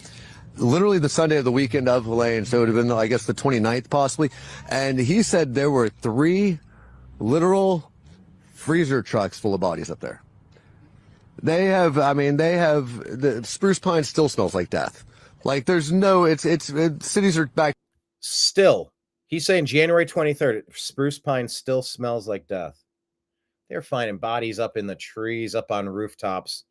literally the Sunday of the weekend of Helene, so it would have been, I guess, the 29th possibly. And he said there were 3 literal freezer trucks full of bodies up there. The spruce pine still smells like death. Like cities are back. Still, he's saying January 23rd, spruce pine still smells like death. They're finding bodies up in the trees, up on rooftops,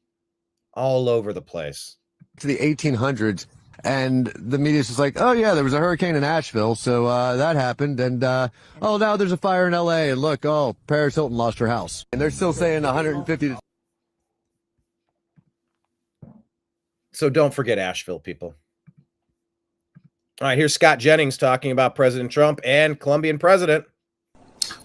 all over the place. To the 1800s, and the media's just like, oh yeah, there was a hurricane in Asheville, so that happened, and now there's a fire in LA, and look, Paris Hilton lost her house, and they're still saying 150 to. So don't forget Asheville, people. All right, here's Scott Jennings talking about President Trump and Colombian president.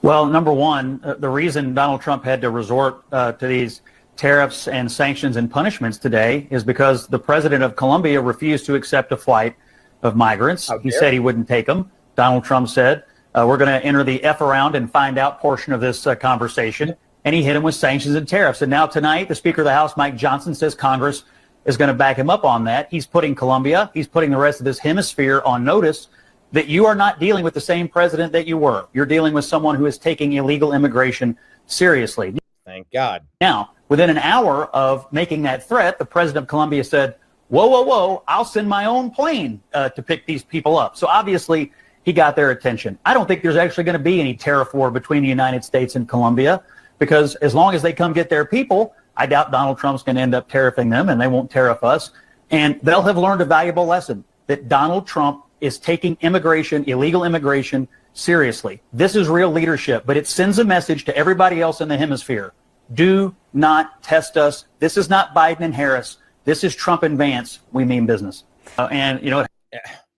Well, number one, the reason Donald Trump had to resort to these tariffs and sanctions and punishments today is because the president of Colombia refused to accept a flight of migrants. He said he wouldn't take them. Donald Trump said, we're going to enter the F around and find out portion of this conversation. And he hit him with sanctions and tariffs. And now tonight, the Speaker of the House, Mike Johnson, says Congress is going to back him up on that. He's putting Colombia, he's putting the rest of this hemisphere on notice that you are not dealing with the same president that you were. You're dealing with someone who is taking illegal immigration seriously. Thank God. Now, within an hour of making that threat, the president of Colombia said, whoa, I'll send my own plane to pick these people up. So obviously, he got their attention. I don't think there's actually going to be any tariff war between the United States and Colombia, because as long as they come get their people, I doubt Donald Trump's going to end up tariffing them, and they won't tariff us. And they'll have learned a valuable lesson, that Donald Trump is taking immigration, illegal immigration, seriously. This is real leadership, but it sends a message to everybody else in the hemisphere. Do not test us. This is not Biden and Harris. This is Trump and Vance. We mean business.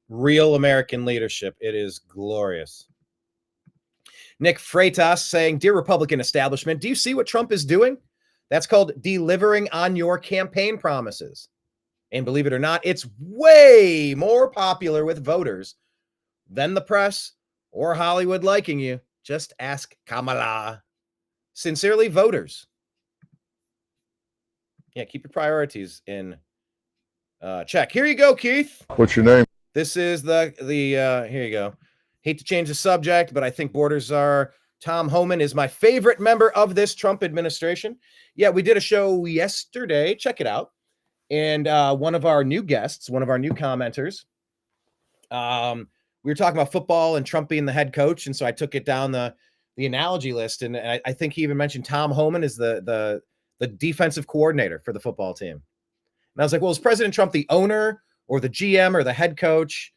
Real American leadership. It is glorious. Nick Freitas saying, Dear Republican establishment, do you see what Trump is doing? That's called delivering on your campaign promises. And believe it or not, it's way more popular with voters than the press or Hollywood liking you. Just ask Kamala. Sincerely, voters. Yeah, keep your priorities in check. Here you go, Keith. What's your name? This is the here you go. Hate to change the subject, but I think borders are. Tom Homan is my favorite member of this Trump administration. Yeah, we did a show yesterday. Check it out. And one of our new guests, one of our new commenters, we were talking about football and Trump being the head coach. And so I took it down the analogy list. And I think he even mentioned Tom Homan is the defensive coordinator for the football team. And I was like, well, is President Trump the owner or the GM or the head coach?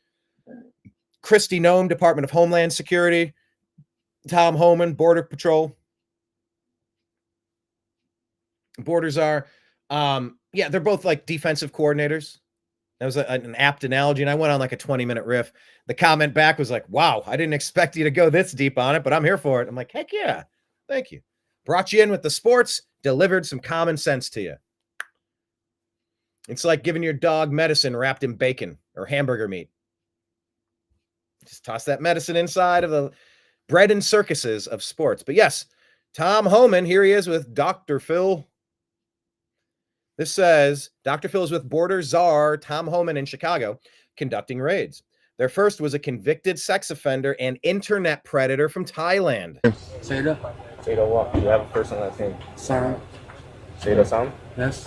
Kristi Noem, Department of Homeland Security. Tom Homan, Border Patrol. Borders are, they're both like defensive coordinators. That was an apt analogy, and I went on like a 20-minute riff. The comment back was like, wow, I didn't expect you to go this deep on it, but I'm here for it. I'm like, heck yeah, thank you. Brought you in with the sports, delivered some common sense to you. It's like giving your dog medicine wrapped in bacon or hamburger meat. Just toss that medicine inside of bread and circuses of sports. But yes, Tom Homan, here he is with Dr. Phil. This says, Dr. Phil is with border czar Tom Homan in Chicago, conducting raids. Their first was a convicted sex offender and internet predator from Thailand. Seda. Seda what? You have a first and last name. Sam. Seda Sam? Yes.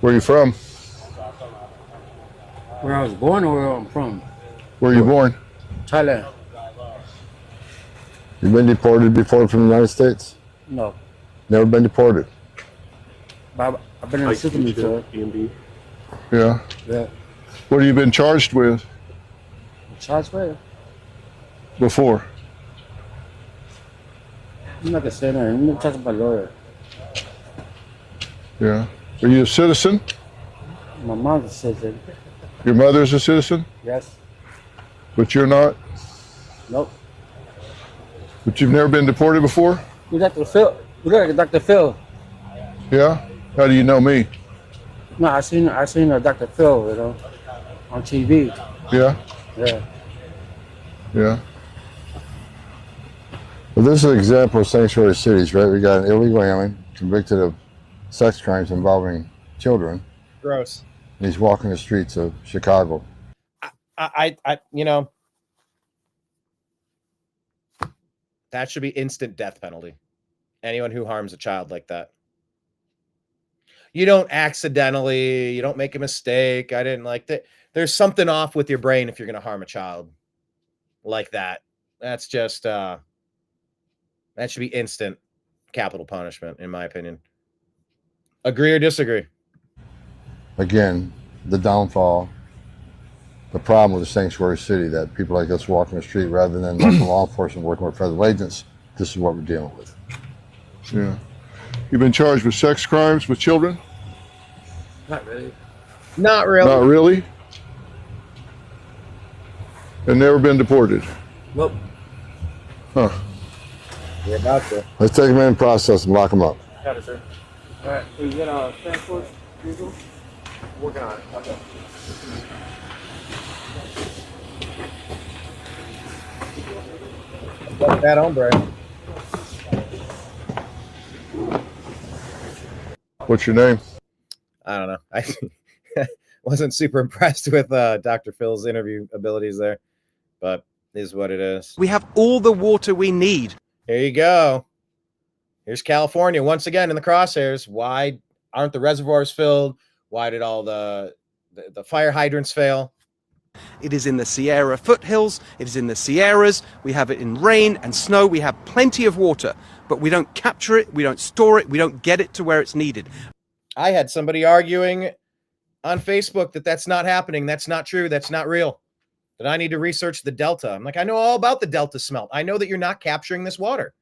Where are you from? Where I was born or where I'm from? Where are you born? Thailand. You've been deported before from the United States? No. Never been deported? I've been in the system before. Yeah. Yeah. What have you been charged with Charged with? before? I'm not gonna say that. I'm not talking about lawyer. Yeah. Are you a citizen? My mom's a citizen. Your mother's a citizen? Yes. But you're not? Nope. But you've never been deported before? You Dr. Phil. You look like Dr. Phil. Yeah? How do you know me? No, I seen Dr. Phil, you know, on TV. Yeah? Yeah. Yeah. Well, this is an example of sanctuary cities, right? We got an illegal alien convicted of sex crimes involving children. Gross. And he's walking the streets of Chicago. I you know, that should be instant death penalty. Anyone who harms a child like that. You don't accidentally, you don't make a mistake. I didn't like that. There's something off with your brain if you're going to harm a child like that. That's just, that should be instant capital punishment, in my opinion. Agree or disagree? Again, the downfall, the problem with the sanctuary city, that people like us walking the street rather than local law enforcement working with federal agents, this is what we're dealing with. Yeah. You've been charged with sex crimes with children? Not really. Not really. Not really? And never been deported? Nope. Huh. You're about to. Let's take them in, process them, lock them up. Got it, sir. All right. Can you get a transport vehicle? Working on it. Okay. What's that hombre? What's your name? I don't know. I wasn't super impressed with Dr. Phil's interview abilities there, but is what it is. We have all the water we need. Here you go. Here's California once again in the crosshairs. Why aren't the reservoirs filled? Why did all the fire hydrants fail? It is in the Sierra foothills. It is in the Sierras. We have it in rain and snow. We have plenty of water, but we don't capture it. We don't store it. We don't get it to where it's needed. I had somebody arguing on Facebook that that's not happening. That's not true. That's not real. That I need to research the Delta. I'm like, I know all about the Delta smelt. I know that you're not capturing this water.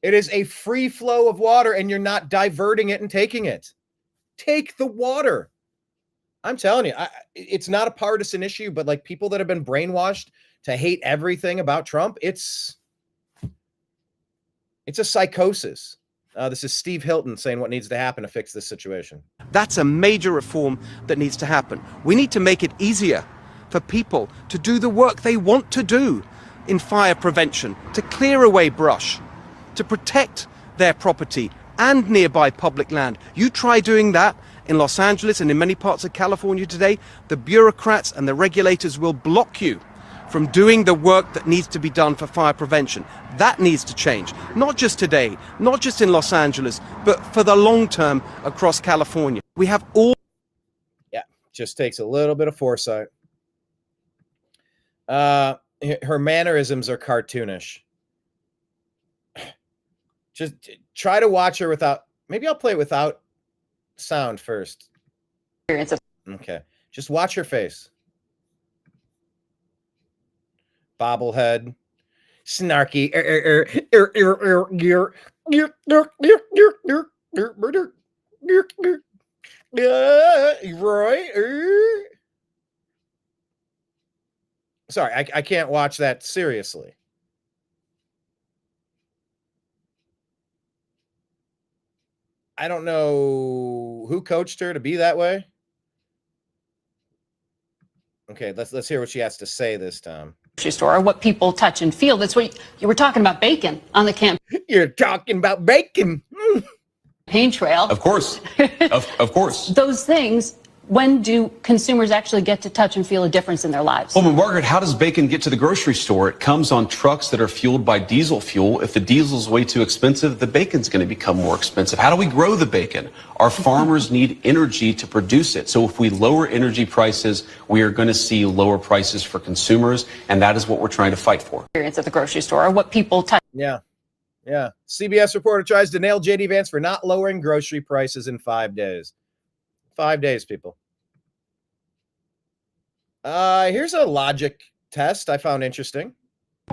It is a free flow of water and you're not diverting it and taking it. Take the water. I'm telling you, it's not a partisan issue, but like people that have been brainwashed to hate everything about Trump, it's a psychosis. This is Steve Hilton saying what needs to happen to fix this situation. That's a major reform that needs to happen. We need to make it easier for people to do the work they want to do in fire prevention, to clear away brush, to protect their property and nearby public land. You try doing that in Los Angeles and in many parts of California today, the bureaucrats and the regulators will block you from doing the work that needs to be done for fire prevention. That needs to change, not just today, not just in Los Angeles, but for the long term across California. We have all... Yeah, just takes a little bit of foresight. Her mannerisms are cartoonish. Just try to watch her without... Maybe I'll play it without sound first. Okay, just watch her face. Bobblehead, snarky, right? Sorry, I can't watch that seriously. I don't know who coached her to be that way. Okay, let's hear what she has to say this time. grocery store are what people touch and feel. That's what you were talking about bacon on the campaign. You're talking about bacon. Campaign trail. Of course. of course. Those things, when do consumers actually get to touch and feel a difference in their lives? Well, but Margaret, how does bacon get to the grocery store? It comes on trucks that are fueled by diesel fuel. If the diesel's way too expensive, the bacon's going to become more expensive. How do we grow the bacon? Our farmers need energy to produce it. So if we lower energy prices, we are going to see lower prices for consumers, and that is what we're trying to fight for. Experience at the grocery store are what people touch. Yeah. Yeah. CBS reporter tries to nail JD Vance for not lowering grocery prices in 5 days. 5 days, people. Here's a logic test I found interesting.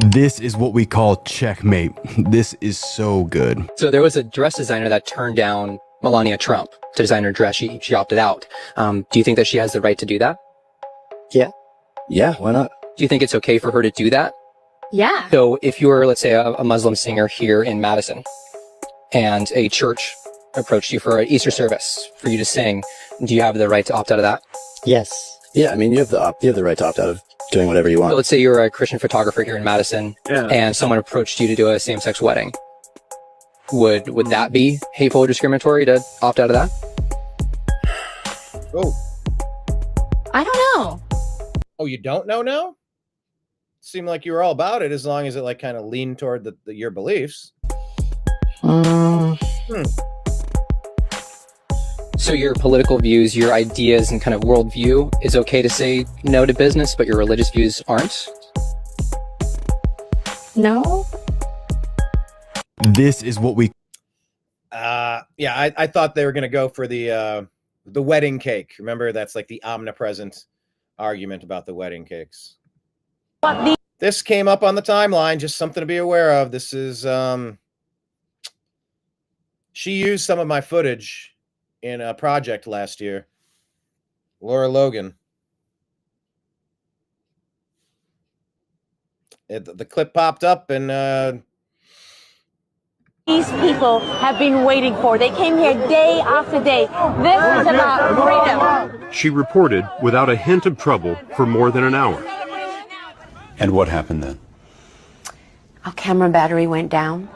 This is what we call checkmate. This is so good. So there was a dress designer that turned down Melania Trump to design her dress. She opted out. Do you think that she has the right to do that? Yeah. Yeah, why not? Do you think it's okay for her to do that? Yeah. So if you were, let's say, a Muslim singer here in Madison, and a church approached you for an Easter service for you to sing, do you have the right to opt out of that? Yes. Yeah, I mean, you have the right to opt out of doing whatever you want. So let's say you're a Christian photographer here in Madison, and someone approached you to do a same-sex wedding. Would that be hateful or discriminatory to opt out of that? Oh. I don't know. Oh, you don't know now? Seemed like you were all about it as long as it like kind of leaned toward your beliefs. So your political views, your ideas, and kind of worldview is okay to say no to business, but your religious views aren't? No. This is what we... Yeah, I thought they were going to go for the wedding cake. Remember, that's like the omnipresent argument about the wedding cakes. This came up on the timeline, just something to be aware of. This is, she used some of my footage in a project last year. Laura Logan. The clip popped up and these people have been waiting for. They came here day after day. This is about freedom. She reported without a hint of trouble for more than an hour. And what happened then? Our camera battery went down.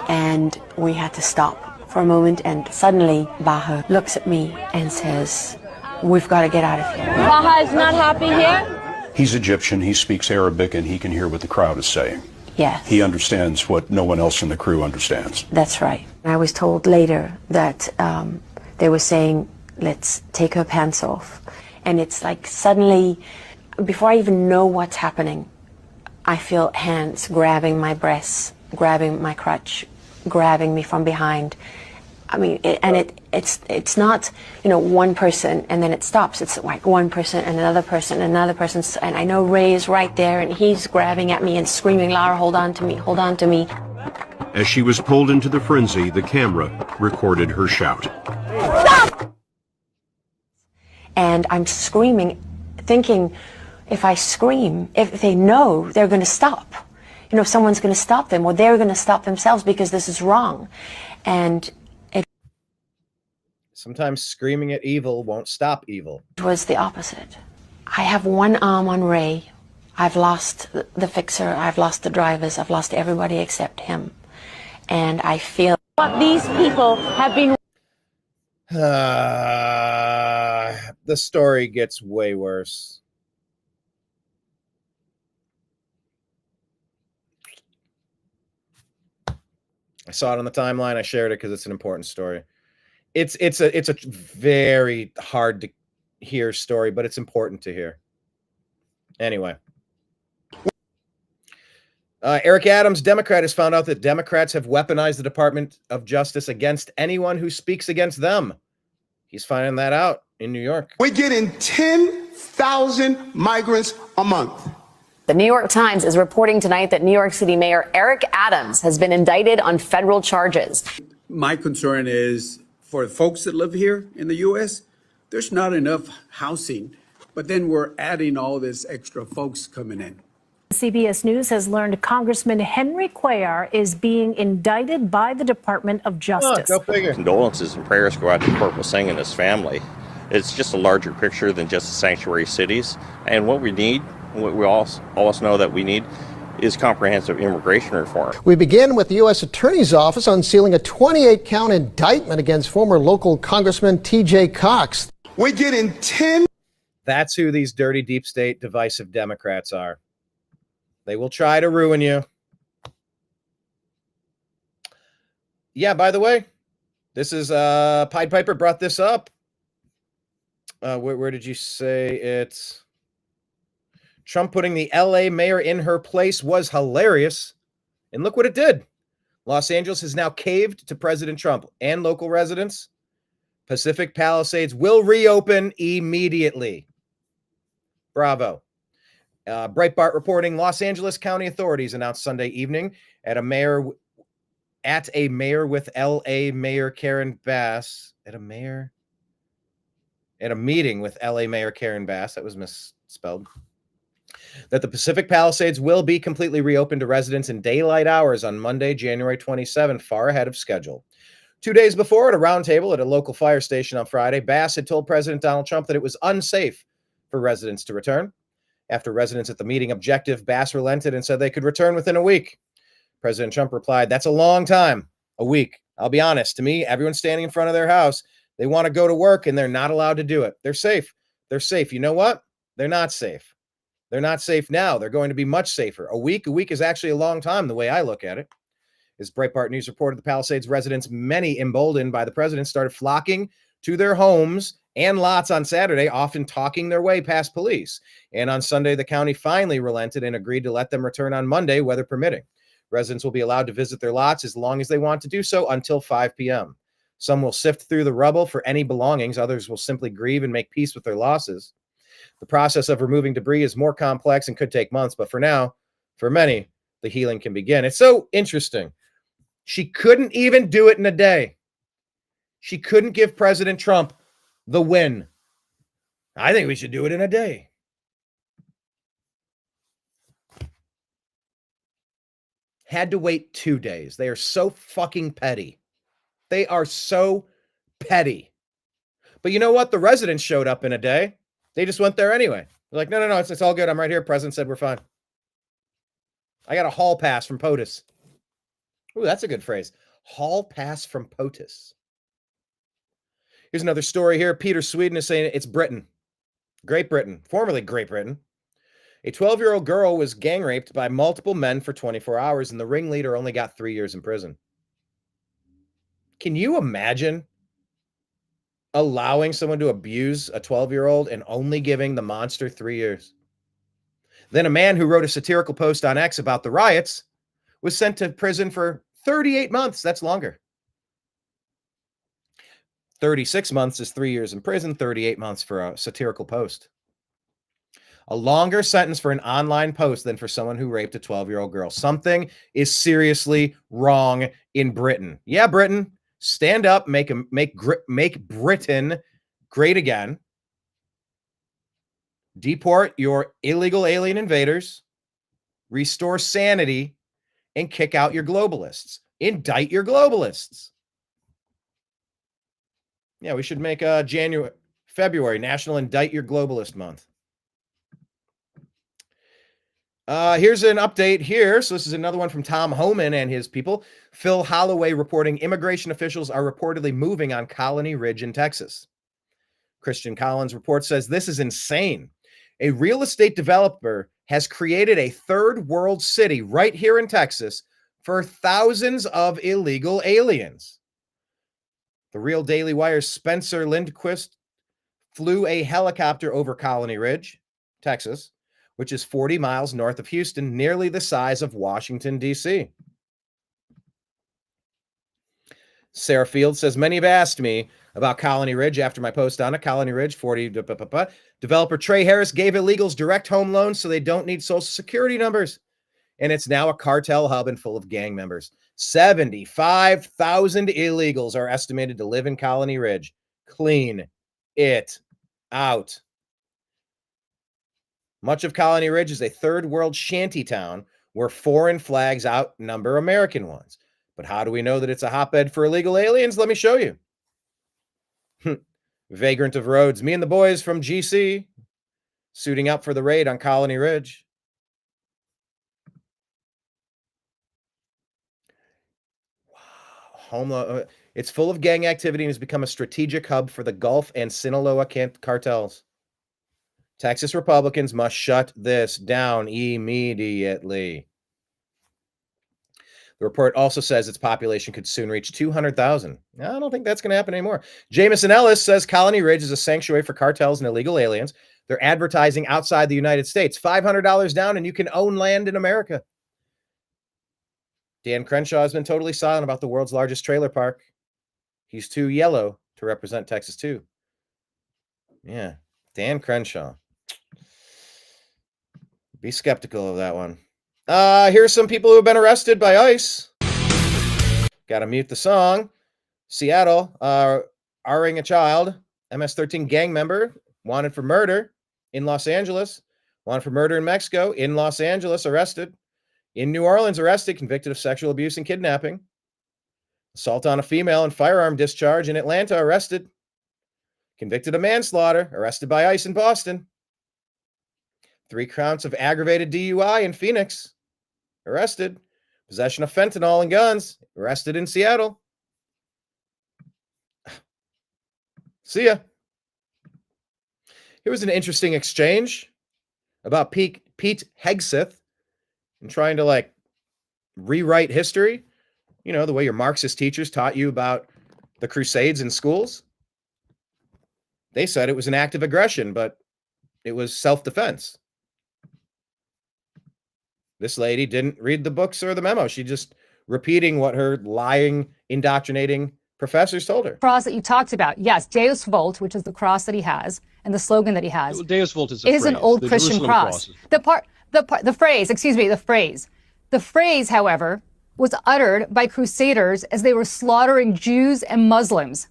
And we had to stop for a moment, and suddenly Baha looks at me and says, "We've got to get out of here." Baha is not happy here? He's Egyptian, he speaks Arabic, and he can hear what the crowd is saying. Yes. He understands what no one else in the crew understands. That's right. I was told later that they were saying, "Let's take her pants off." And it's like suddenly, before I even know what's happening, I feel hands grabbing my breasts, grabbing my crotch, grabbing me from behind. I mean, it's not, one person and then it stops. It's like one person and another person and another person. And I know Ray is right there and he's grabbing at me and screaming, "Lara, hold on to me, hold on to me." As she was pulled into the frenzy, the camera recorded her shout. Stop! And I'm screaming, thinking, if I scream, if they know, they're going to stop. If someone's going to stop them, or they're going to stop themselves because this is wrong. And sometimes screaming at evil won't stop evil. It was the opposite. I have one arm on Ray. I've lost the fixer. I've lost the drivers. I've lost everybody except him. And I feel what these people have been. The story gets way worse. I saw it on the timeline. I shared it because it's an important story. It's a very hard to hear story, but it's important to hear. Anyway. Eric Adams, Democrat, has found out that Democrats have weaponized the Department of Justice against anyone who speaks against them. He's finding that out in New York. We're getting 10,000 migrants a month. The New York Times is reporting tonight that New York City Mayor Eric Adams has been indicted on federal charges. My concern is for the folks that live here in the U.S., there's not enough housing, but then we're adding all this extra folks coming in. CBS News has learned Congressman Henry Cuellar is being indicted by the Department of Justice. Go figure. Condolences and prayers go out to Corporal Singh and his family. It's just a larger picture than just the sanctuary cities. And what we need, what we all know that we need, is comprehensive immigration reform. We begin with the U.S. Attorney's Office unsealing a 28-count indictment against former local Congressman T.J. Cox. We're getting 10. That's who these dirty, deep state, divisive Democrats are. They will try to ruin you. Yeah, by the way, this is Pied Piper brought this up. Where did you say it's? Trump putting the LA mayor in her place was hilarious. And look what it did. Los Angeles has now caved to President Trump and local residents. Pacific Palisades will reopen immediately. Bravo. Breitbart reporting Los Angeles County authorities announced Sunday evening at a mayor with LA Mayor Karen Bass at a meeting with LA Mayor Karen Bass, that was misspelled, that the Pacific Palisades will be completely reopened to residents in daylight hours on Monday, January 27, far ahead of schedule. 2 days before, at a roundtable at a local fire station on Friday, Bass had told President Donald Trump that it was unsafe for residents to return. After residents at the meeting objected, Bass relented and said they could return within a week. President Trump replied, "That's a long time, a week. I'll be honest, to me, everyone's standing in front of their house. They want to go to work and they're not allowed to do it. They're safe. They're safe. You know what? They're not safe. They're not safe now. They're going to be much safer. A week is actually a long time, the way I look at it." As Breitbart News reported, the Palisades residents, many emboldened by the president, started flocking to their homes and lots on Saturday, often talking their way past police. And on Sunday, the county finally relented and agreed to let them return on Monday, weather permitting. Residents will be allowed to visit their lots as long as they want to do so until 5 p.m. Some will sift through the rubble for any belongings. Others will simply grieve and make peace with their losses. The process of removing debris is more complex and could take months, but for now, for many, the healing can begin. It's so interesting. She couldn't even do it in a day. She couldn't give President Trump the win. I think we should do it in a day. Had to wait 2 days. They are so fucking petty. They are so petty. But you know what? The residents showed up in a day. They just went there anyway. They're like, no, it's all good. I'm right here. President said we're fine. I got a hall pass from POTUS. Ooh, that's a good phrase. Hall pass from POTUS. Here's another story here. Peter Sweden is saying it's Britain. Great Britain, formerly Great Britain. A 12-year-old girl was gang raped by multiple men for 24 hours, and the ringleader only got 3 years in prison. Can you imagine allowing someone to abuse a 12-year-old and only giving the monster 3 years? Then a man who wrote a satirical post on X about the riots was sent to prison for 38 months. That's longer. 36 months is 3 years in prison, 38 months for a satirical post. A longer sentence for an online post than for someone who raped a 12-year-old girl. Something is seriously wrong in Britain. Yeah, Britain, stand up, make Britain great again. Deport your illegal alien invaders, restore sanity, and kick out your globalists. Indict your globalists. Yeah, we should make February National Indict Your Globalist Month. Here's an update here. So this is another one from Tom Homan and his people. Phil Holloway reporting immigration officials are reportedly moving on Colony Ridge in Texas. Christian Collins report says this is insane. A real estate developer has created a third world city right here in Texas for thousands of illegal aliens. The Real Daily Wire's Spencer Lindquist flew a helicopter over Colony Ridge, Texas, which is 40 miles north of Houston, nearly the size of Washington, D.C. Sarah Field says, many have asked me about Colony Ridge after my post on it. Colony Ridge, 40. Developer Trey Harris gave illegals direct home loans so they don't need social security numbers. And it's now a cartel hub and full of gang members. 75,000 illegals are estimated to live in Colony Ridge. Clean it out. Much of Colony Ridge is a third world shanty town where foreign flags outnumber American ones. But how do we know that it's a hotbed for illegal aliens? Let me show you. Vagrant of Rhodes. Me and the boys from GC suiting up for the raid on Colony Ridge. Wow. It's full of gang activity and has become a strategic hub for the Gulf and Sinaloa cartels. Texas Republicans must shut this down immediately. The report also says its population could soon reach 200,000. I don't think that's going to happen anymore. Jameson Ellis says Colony Ridge is a sanctuary for cartels and illegal aliens. They're advertising outside the United States. $500 down and you can own land in America. Dan Crenshaw has been totally silent about the world's largest trailer park. He's too yellow to represent Texas too. Yeah, Dan Crenshaw. Be skeptical of that one. Here's some people who have been arrested by ICE. Got to mute the song. Seattle, R-ing a child, MS-13 gang member, wanted for murder in Los Angeles. Wanted for murder in Mexico, in Los Angeles, arrested. In New Orleans, arrested, convicted of sexual abuse and kidnapping. Assault on a female and firearm discharge in Atlanta, arrested. Convicted of manslaughter, arrested by ICE in Boston. 3 counts of aggravated DUI in Phoenix, arrested. Possession of fentanyl and guns, arrested in Seattle. See ya. Here was an interesting exchange about Pete Hegseth and trying to rewrite history. You know, the way your Marxist teachers taught you about the Crusades in schools. They said it was an act of aggression, but it was self-defense. This lady didn't read the books or the memo. She just repeating what her lying, indoctrinating professors told her. Cross that you talked about, yes, Deus Vult, which is the cross that he has, and the slogan that he has. Deus Vult is an old Christian cross. The phrase, however, was uttered by crusaders as they were slaughtering Jews and Muslims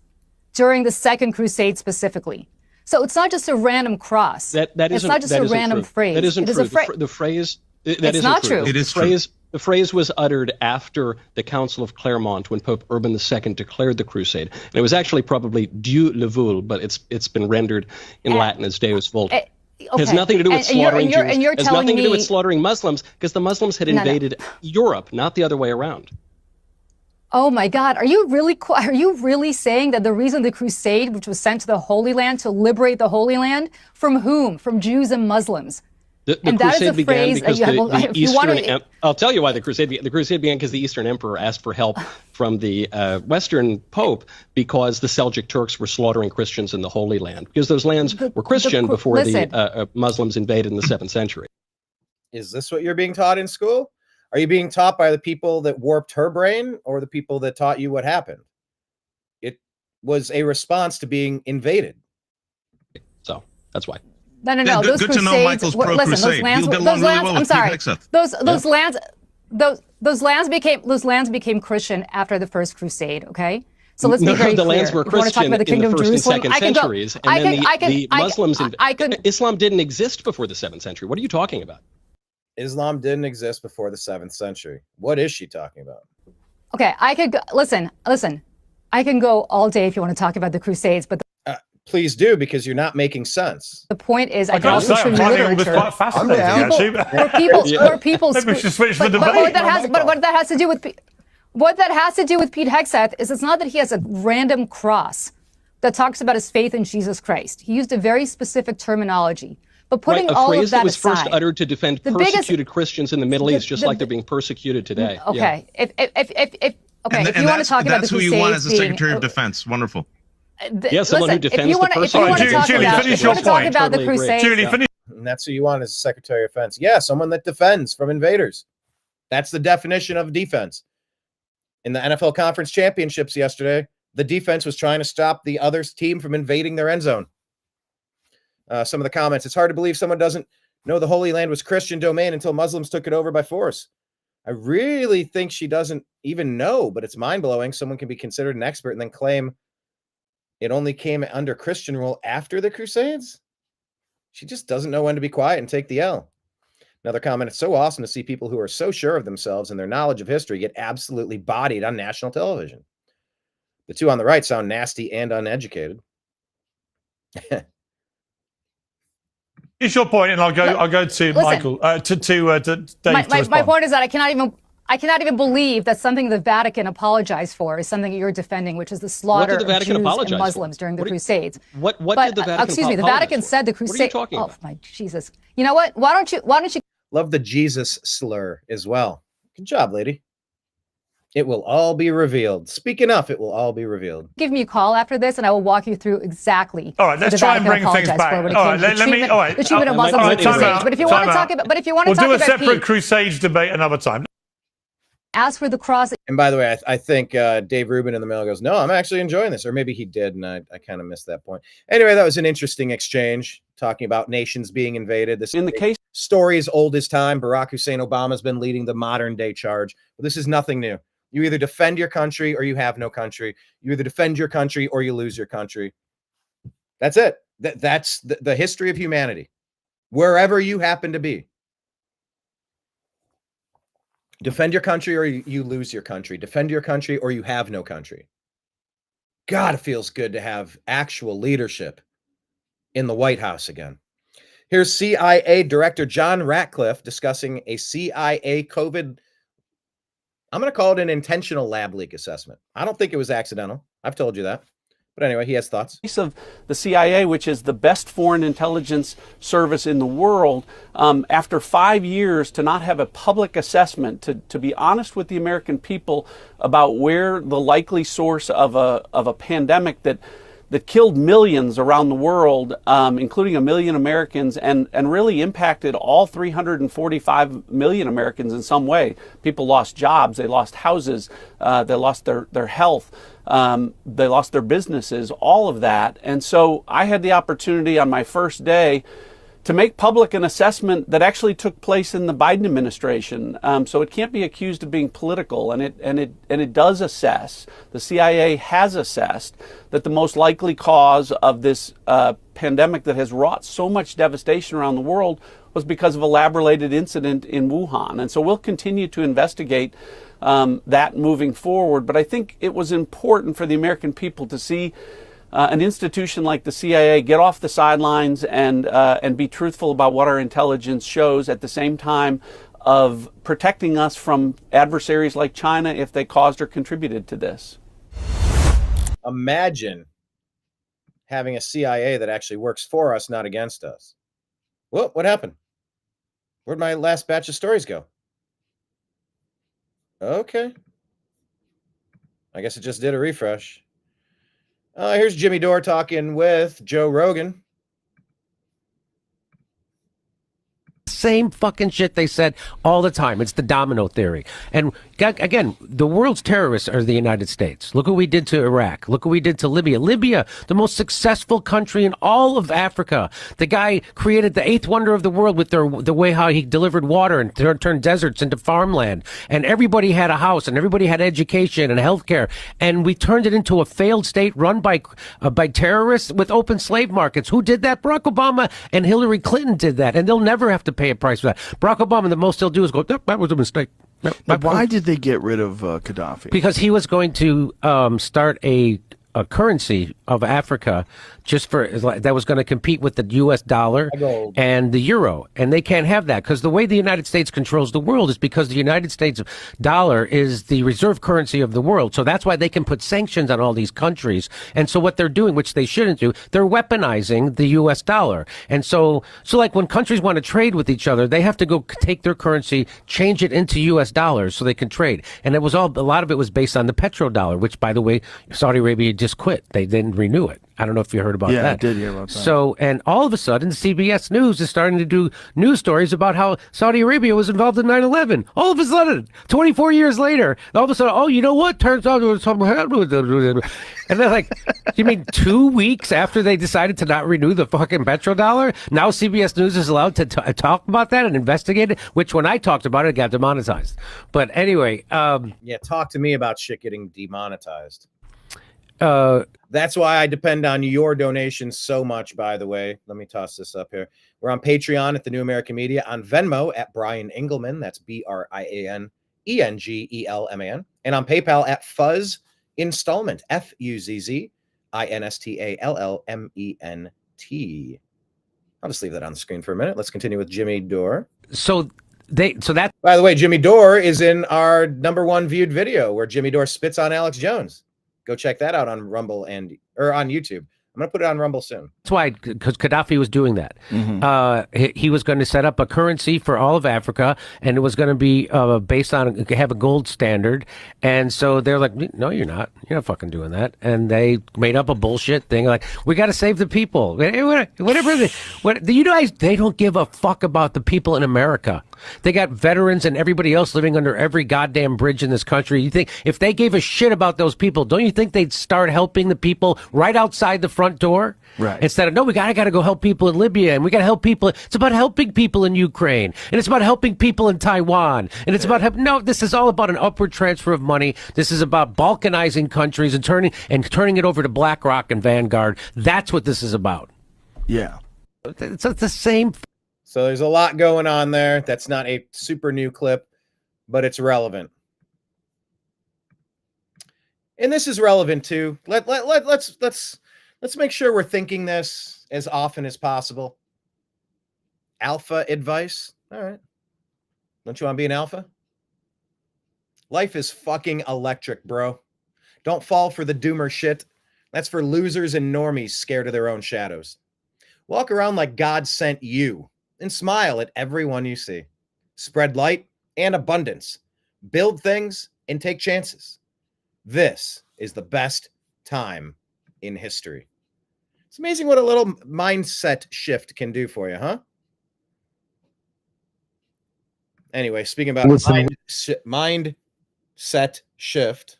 during the Second Crusade specifically. So it's not just a random cross. It's not just a random phrase. That isn't true. The phrase. That isn't true. It is true. The phrase was uttered after the Council of Clermont when Pope Urban II declared the crusade. And it was actually probably Dieu le veut, but it's been rendered in Latin as Deus Vult. It has nothing to do with slaughtering Jews. It has nothing to do with slaughtering Muslims because the Muslims had invaded Europe, not the other way around. Oh my God, are you really saying that the reason the crusade, which was sent to the Holy Land to liberate the Holy Land, from whom? From Jews and Muslims? The crusade began because the Eastern... I'll tell you why the crusade began. The crusade began because the Eastern Emperor asked for help from the Western Pope because the Seljuk Turks were slaughtering Christians in the Holy Land. Because those lands were Christian before the Muslims invaded in the 7th century. Is this what you're being taught in school? Are you being taught by the people that warped her brain or the people that taught you what happened? It was a response to being invaded. So that's why. No. Those good crusades, to know Michael's pro-crusade. He'll get along really well with Pete Hegseth. Those lands became Christian after the First Crusade. Okay, so let's be very clear. The lands were Christian in the first and second centuries, and then the Muslims. Islam didn't exist before the 7th century. What are you talking about? Islam didn't exist before the 7th century. What is she talking about? Okay, I could go, listen. I can go all day if you want to talk about the Crusades, but. Please do, because you're not making sense. The point is, I can also show you literature. Where people. Maybe we should switch the debate. What that has to do with Pete Hegseth is it's not that he has a random cross that talks about his faith in Jesus Christ. He used a very specific terminology. But putting all of that aside, a phrase that was first uttered to defend persecuted Christians in the Middle East, just like they're being persecuted today. Okay, if you want to talk about the Crusades, that's who you want as the Secretary of Defense. Wonderful. Someone who defends the person. If you want to talk about the Crusades, and that's who you want as a Secretary of Defense. Yeah, someone that defends from invaders. That's the definition of defense. In the NFL Conference Championships yesterday, the defense was trying to stop the other team from invading their end zone. Some of the comments: it's hard to believe someone doesn't know the Holy Land was Christian domain until Muslims took it over by force. I really think she doesn't even know, but it's mind-blowing. Someone can be considered an expert and then claim it only came under Christian rule after the Crusades. She just doesn't know when to be quiet and take the L. Another comment: it's so awesome to see people who are so sure of themselves and their knowledge of history get absolutely bodied on national television. The two on the right sound nasty and uneducated. It's your point, and I'll go to Michael to Dave. My point is that I cannot even believe that something the Vatican apologized for is something that you're defending, which is the slaughter of Jews and Muslims during the Crusades. What did the Vatican excuse me, the Vatican said the Crusade. What are you talking about? Oh my Jesus! You know what? Why don't you love the Jesus slur as well? Good job, lady. It will all be revealed. Speaking of, it will all be revealed. give me a call after this, and I will walk you through exactly. All right, let's try and bring things back. All right, let me. All right, the treatment of Muslims in the Crusades. But if you want to talk about, we'll do a separate Crusades debate another time. As for the cross. And by the way, I think Dave Rubin in the mail goes, no, I'm actually enjoying this. Or maybe he did, and I kind of missed that point. Anyway, that was an interesting exchange, talking about nations being invaded. This in the case story is old as time. Barack Hussein Obama has been leading the modern day charge. But this is nothing new. You either defend your country or you have no country. You either defend your country or you lose your country. That's it. That's the history of humanity, wherever you happen to be. Defend your country or you lose your country. Defend your country or you have no country. God, it feels good to have actual leadership in the White House again. Here's CIA Director John Ratcliffe discussing a CIA COVID, I'm going to call it an intentional lab leak assessment. I don't think it was accidental. I've told you that. But anyway, he has thoughts. Of the CIA, which is the best foreign intelligence service in the world, after 5 years to not have a public assessment, to be honest with the American people about where the likely source of a pandemic that killed millions around the world, including 1 million Americans, and really impacted all 345 million Americans in some way. People lost jobs, they lost houses, they lost their health, they lost their businesses, all of that. And so I had the opportunity on my first day to make public an assessment that actually took place in the Biden administration. So it can't be accused of being political, and it does assess. The CIA has assessed that the most likely cause of this pandemic that has wrought so much devastation around the world was because of a lab-related incident in Wuhan. And so we'll continue to investigate that moving forward. But I think it was important for the American people to see an institution like the CIA get off the sidelines and be truthful about what our intelligence shows, at the same time of protecting us from adversaries like China if they caused or contributed to this. Imagine having a CIA that actually works for us, not against us. Well, what happened? Where'd my last batch of stories go? Okay. I guess it just did a refresh. Here's Jimmy Dore talking with Joe Rogan. Same fucking shit they said all the time. It's the domino theory. And again, the world's terrorists are the United States. Look what we did to Iraq. Look what we did to Libya. Libya, the most successful country in all of Africa. The guy created the eighth wonder of the world with the way how he delivered water and turned deserts into farmland. And everybody had a house and everybody had education and healthcare. And we turned it into a failed state run by terrorists with open slave markets. Who did that? Barack Obama and Hillary Clinton did that. And they'll never have to pay a price for that. Barack Obama, the most he'll do is go, nope, that was a mistake. Nope, why did they get rid of Gaddafi? Because he was going to start a currency of Africa just for that was going to compete with the U.S. dollar and the euro. And they can't have that because the way the United States controls the world is because the United States dollar is the reserve currency of the world. So that's why they can put sanctions on all these countries. And so what they're doing, which they shouldn't do, they're weaponizing the U.S. dollar. And so like when countries want to trade with each other, they have to go take their currency, change it into U.S. dollars so they can trade. And a lot of it was based on the petrodollar, which, by the way, Saudi Arabia just quit. They didn't renew it. I don't know if you heard about that. Yeah, I did hear about that. So, and all of a sudden, CBS News is starting to do news stories about how Saudi Arabia was involved in 9/11. All of a sudden, 24 years later, all of a sudden, oh, you know what? Turns out there was something happened. And they're like, you mean 2 weeks after they decided to not renew the fucking petrodollar? Now CBS News is allowed to talk about that and investigate it, which when I talked about it, got demonetized. But anyway. Yeah, talk to me about shit getting demonetized. That's why I depend on your donations so much, by the way. Let me toss this up here. We're on Patreon at The New American Media, on Venmo at Brian Engelman. That's BrianEngelman. And on PayPal at Fuzz Installment, FUZZ INSTALLMENT. T. I'll just leave that on the screen for a minute. Let's continue with Jimmy Dore. So that, by the way, Jimmy Dore is in our #1 viewed video where Jimmy Dore spits on Alex Jones. Go check that out on Rumble or on YouTube. I'm going to put it on Rumble soon. That's why, because Gaddafi was doing that. He was going to set up a currency for all of Africa, and it was going to be based on, have a gold standard. And so they're like, no, you're not. You're not fucking doing that. And they made up a bullshit thing like, we got to save the people. Whatever. You guys, they don't give a fuck about the people in America. They got veterans and everybody else living under every goddamn bridge in this country. You think if they gave a shit about those people, don't you think they'd start helping the people right outside the front door? Right. Instead of, no, we gotta go help people in Libya, and we gotta help people. It's about helping people in Ukraine, and it's about helping people in Taiwan, and it's about no. This is all about an upward transfer of money. This is about balkanizing countries and turning it over to BlackRock and Vanguard. That's what this is about. Yeah, it's the same. So there's a lot going on there. That's not a super new clip, but it's relevant. And this is relevant too. Let's make sure we're thinking this as often as possible. Alpha advice. All right. Don't you want to be an alpha? Life is fucking electric, bro. Don't fall for the doomer shit. That's for losers and normies scared of their own shadows. Walk around like God sent you and smile at everyone you see. Spread light and abundance. Build things and take chances. This is the best time in history. It's amazing what a little mindset shift can do for you, huh? Anyway, speaking about mindset shift,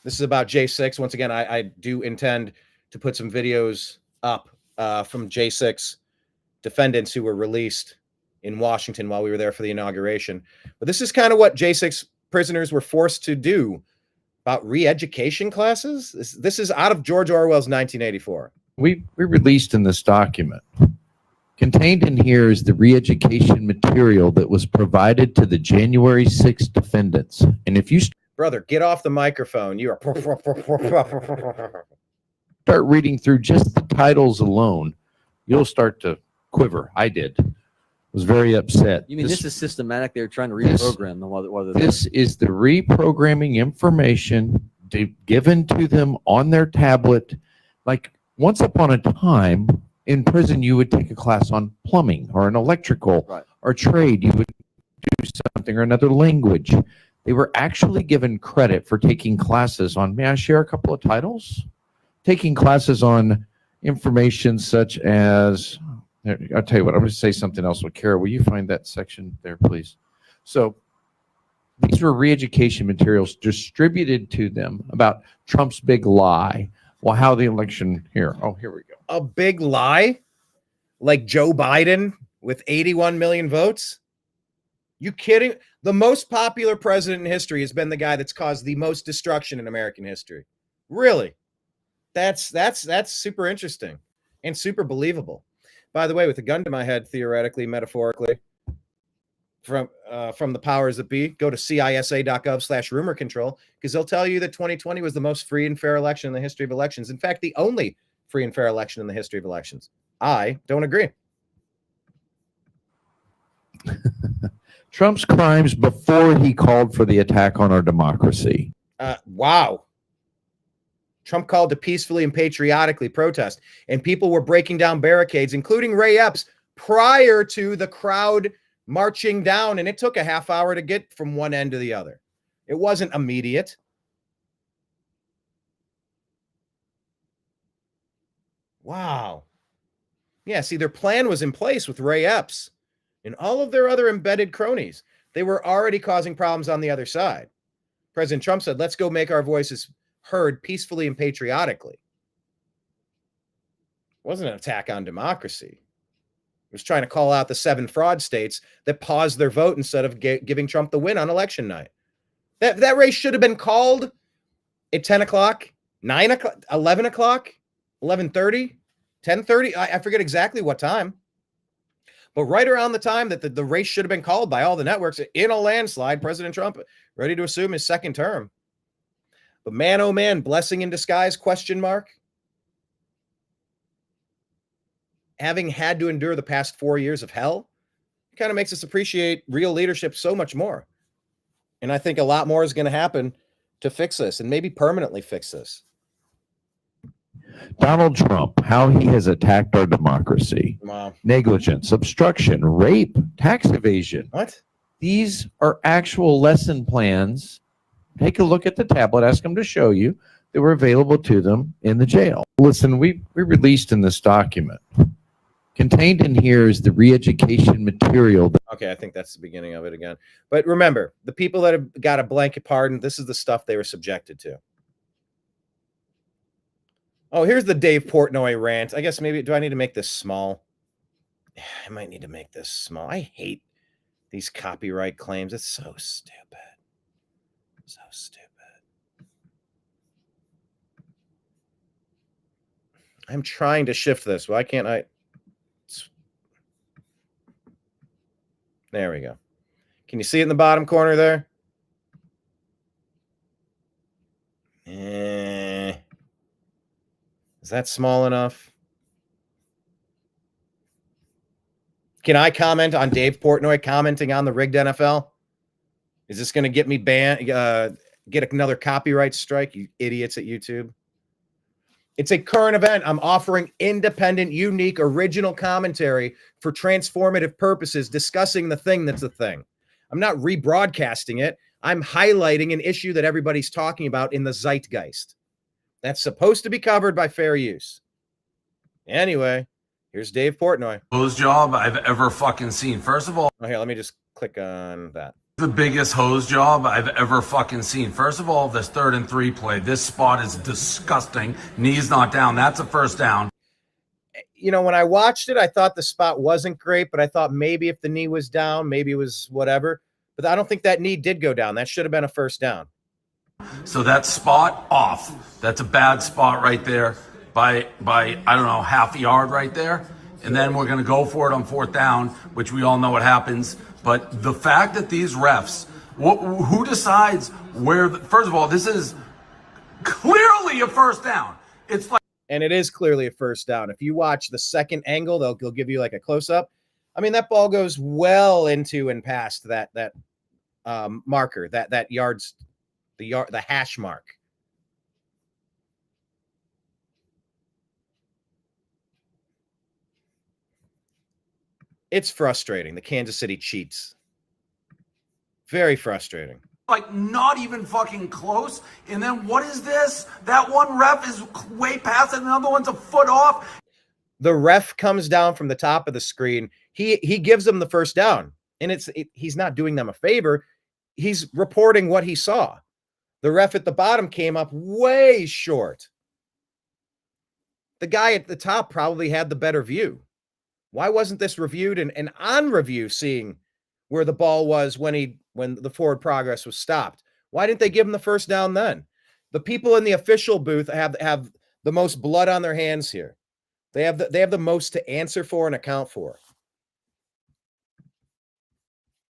this is about J6. Once again, I do intend to put some videos up from J6 defendants who were released in Washington while we were there for the inauguration. But this is kind of what J6 prisoners were forced to do about re-education classes. This is out of George Orwell's 1984. We released in this document. Contained in here is the re-education material that was provided to the January 6th defendants. And if you brother, get off the microphone. You are start reading through just the titles alone, you'll start to quiver. I did. Was very upset. You mean this is systematic? They're trying to reprogram them while they're there. This is the reprogramming information given to them on their tablet. Like once upon a time in prison, you would take a class on plumbing or an electrical or trade. You would do something or another language. They were actually given credit for taking classes on, may I share a couple of titles? Taking classes on information such as, I'll tell you what, I'm going to say something else. Well, Kara, will you find that section there, please? So these were re-education materials distributed to them about Trump's big lie. Well, how the election here. Oh, here we go. A big lie? Like Joe Biden with 81 million votes? You kidding? The most popular president in history has been the guy that's caused the most destruction in American history. Really? That's super interesting and super believable. By the way, with a gun to my head, theoretically, metaphorically, from the powers that be, go to CISA.gov/rumor control, because they'll tell you that 2020 was the most free and fair election in the history of elections. In fact, the only free and fair election in the history of elections. I don't agree. Trump's crimes before he called for the attack on our democracy. Wow. Trump called to peacefully and patriotically protest, and people were breaking down barricades, including Ray Epps, prior to the crowd marching down, and it took a half hour to get from one end to the other. It wasn't immediate. Wow. Yeah, see, their plan was in place with Ray Epps and all of their other embedded cronies. They were already causing problems on the other side. President Trump said, let's go make our voices heard peacefully and patriotically. It wasn't an attack on democracy. It was trying to call out the 7 fraud states that paused their vote instead of giving Trump the win on election night. That race should have been called at 10 o'clock, 9 o'clock, 11 o'clock, 11:30, 10:30. I forget exactly what time. But right around the time that the race should have been called by all the networks in a landslide, President Trump ready to assume his second term. But man, oh man, blessing in disguise, question mark. having had to endure the past 4 years of hell, it kind of makes us appreciate real leadership so much more. And I think a lot more is going to happen to fix this and maybe permanently fix this. Donald Trump, how he has attacked our democracy. Wow. Negligence, obstruction, rape, tax evasion. What? These are actual lesson plans. Take a look at the tablet, ask them to show you. They were available to them in the jail. Listen, we released in this document. Contained in here is the re-education material. Okay, I think that's the beginning of it again. But remember, the people that have got a blanket pardon, this is the stuff they were subjected to. Oh, here's the Dave Portnoy rant. I guess maybe, do I need to make this small? I might need to make this small. I hate these copyright claims. It's so stupid. So stupid. I'm trying to shift this. Why can't I? There we go. Can you see it in the bottom corner there? Is that small enough? Can I comment on Dave Portnoy commenting on the rigged NFL? Is this going to get me banned? Get another copyright strike, you idiots at YouTube? It's a current event. I'm offering independent, unique, original commentary for transformative purposes, discussing the thing that's a thing. I'm not rebroadcasting it. I'm highlighting an issue that everybody's talking about in the zeitgeist. That's supposed to be covered by fair use. Anyway, here's Dave Portnoy. Hose job I've ever fucking seen. First of all, here, let me just click on that. The biggest hose job I've ever fucking seen. First of all, this 3rd and 3 play. This spot is disgusting. Knee's not down. That's a first down. You know, when I watched it, I thought the spot wasn't great, but I thought maybe if the knee was down, maybe it was whatever. But I don't think that knee did go down. That should have been a first down. So that spot off. That's a bad spot right there by I don't know, half a yard right there. And then we're going to go for it on 4th down, which we all know what happens. But the fact that these refs, who decides where, first of all, this is clearly a first down. It's like, and it is clearly a first down. If you watch the second angle, they'll give you like a close up. I mean, that ball goes well into and past that marker, that yards, the hash mark. It's frustrating. The Kansas City cheats. Very frustrating. Like not even fucking close. And then what is this? That one ref is way past it. Another one's a foot off. The ref comes down from the top of the screen. He gives them the first down. And he's not doing them a favor. He's reporting what he saw. The ref at the bottom came up way short. The guy at the top probably had the better view. Why wasn't this reviewed and on review seeing where the ball was when the forward progress was stopped? Why didn't they give him the first down then? The people in the official booth have the most blood on their hands here. They have the most to answer for and account for.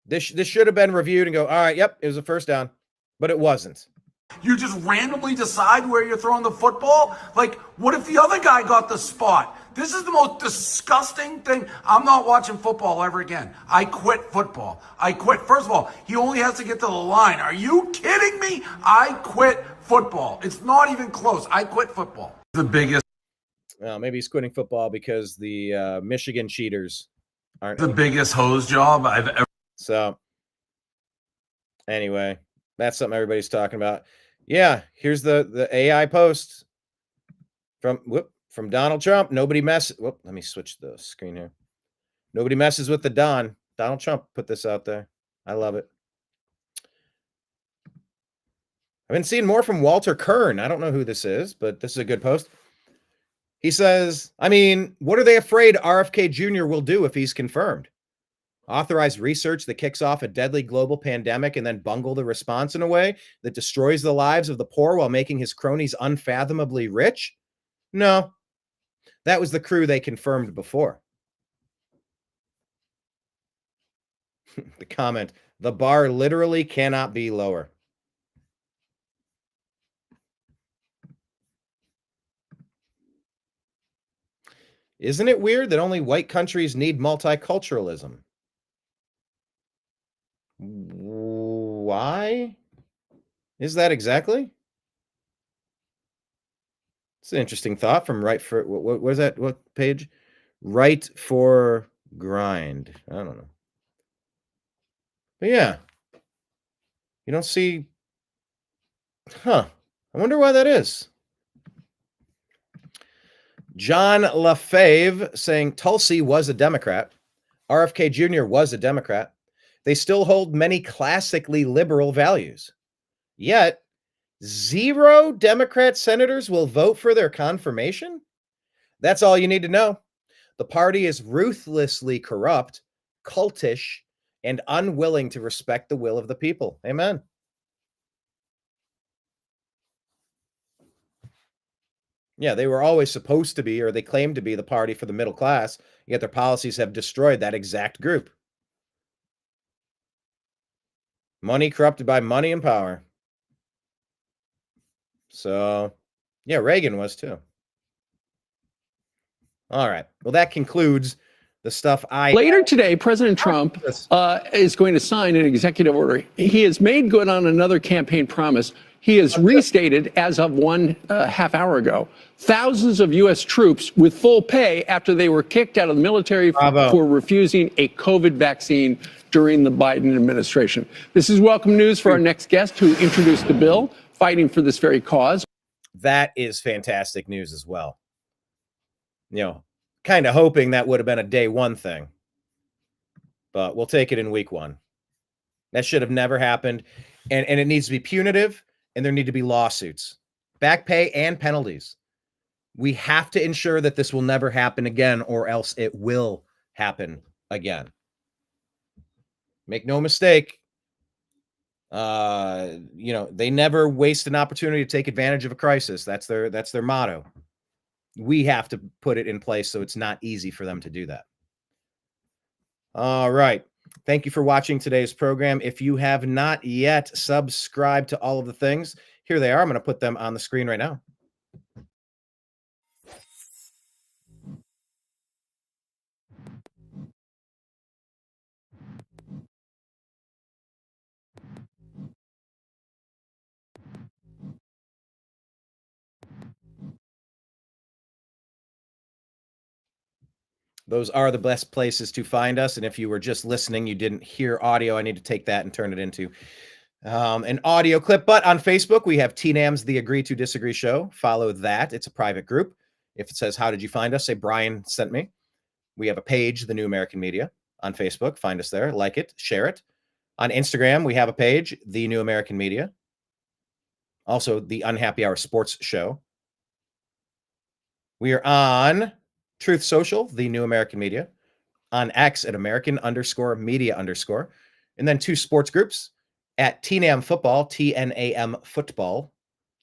This should have been reviewed and go, all right, yep, it was a first down, but it wasn't. You just randomly decide where you're throwing the football? Like, what if the other guy got the spot? This is the most disgusting thing. I'm not watching football ever again. I quit football. I quit. First of all, he only has to get to the line. Are you kidding me? I quit football. It's not even close. I quit football. The biggest. Well, maybe he's quitting football because the Michigan cheaters aren't. The biggest hose job I've ever. So, anyway, that's something everybody's talking about. Yeah, here's the AI post from Donald Trump. Nobody messes. Whoop, let me switch the screen here. Nobody messes with the Don. Donald Trump put this out there. I love it. I've been seeing more from Walter Kern. I don't know who this is, but this is a good post. He says, I mean, what are they afraid RFK Jr. will do if he's confirmed? Authorize research that kicks off a deadly global pandemic and then bungle the response in a way that destroys the lives of the poor while making his cronies unfathomably rich? No, that was the crew they confirmed before. The comment, the bar literally cannot be lower. Isn't it weird that only white countries need multiculturalism? Why is that exactly? It's an interesting thought from Right for, what was that? What page? Right for Grind. I don't know. But yeah, you don't see, I wonder why that is. John LaFave saying Tulsi was a Democrat. RFK Jr. was a Democrat. They still hold many classically liberal values. Yet, 0 Democrat senators will vote for their confirmation? That's all you need to know. The party is ruthlessly corrupt, cultish, and unwilling to respect the will of the people. Amen. Yeah, they were always supposed to be, or they claimed to be, the party for the middle class, yet their policies have destroyed that exact group. Money corrupted by money and power. So, yeah, Reagan was too. All right. Well, that concludes the stuff Later today, President Trump is going to sign an executive order. He has made good on another campaign promise. He has restated, as of one half hour ago, thousands of U.S. troops with full pay after they were kicked out of the military for refusing a COVID vaccine during the Biden administration. This is welcome news for our next guest who introduced the bill, fighting for this very cause. That is fantastic news as well. You know, kind of hoping that would have been a day one thing, but we'll take it in week 1. That should have never happened. And it needs to be punitive, and there need to be lawsuits, back pay and penalties. We have to ensure that this will never happen again, or else it will happen again. Make no mistake. They never waste an opportunity to take advantage of a crisis. That's their motto. We have to put it in place so it's not easy for them to do that. All right. Thank you for watching today's program. If you have not yet subscribed to all of the things, here they are. I'm going to put them on the screen right now. Those are the best places to find us. And if you were just listening, you didn't hear audio, I need to take that and turn it into an audio clip. But on Facebook, we have TNAM's The Agree to Disagree Show. Follow that. It's a private group. If it says, how did you find us? Say, Brian sent me. We have a page, The New American Media, on Facebook. Find us there. Like it. Share it. On Instagram, we have a page, The New American Media. Also, The Unhappy Hour Sports Show. We are on Truth Social, The New American Media. On X at American_media_. And then 2 sports groups at TNAM Football, TNAM Football.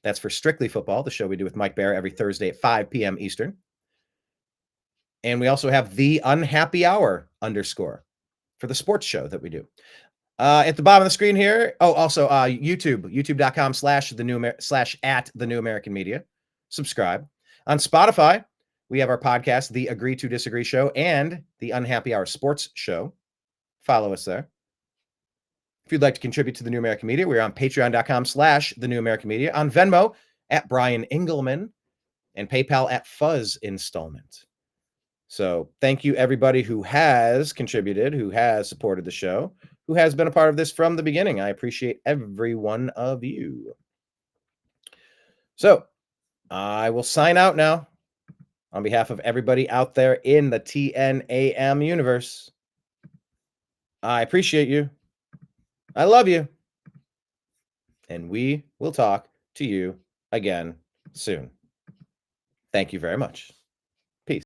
That's for Strictly Football, the show we do with Mike Bear every Thursday at 5 p.m. Eastern. And we also have The Unhappy Hour _ for the sports show that we do. At the bottom of the screen here. Oh, also YouTube, youtube.com/@the New American Media. Subscribe. On Spotify, we have our podcast, The Agree to Disagree Show, and The Unhappy Hour Sports Show. Follow us there. If you'd like to contribute to The New American Media, we're on patreon.com/The New American Media, on Venmo at Brian Engelman, and PayPal at Fuzz Installment. So thank you, everybody who has contributed, who has supported the show, who has been a part of this from the beginning. I appreciate every one of you. So I will sign out now on behalf of everybody out there in the TNAM universe. I appreciate you. I love you. And we will talk to you again soon. Thank you very much.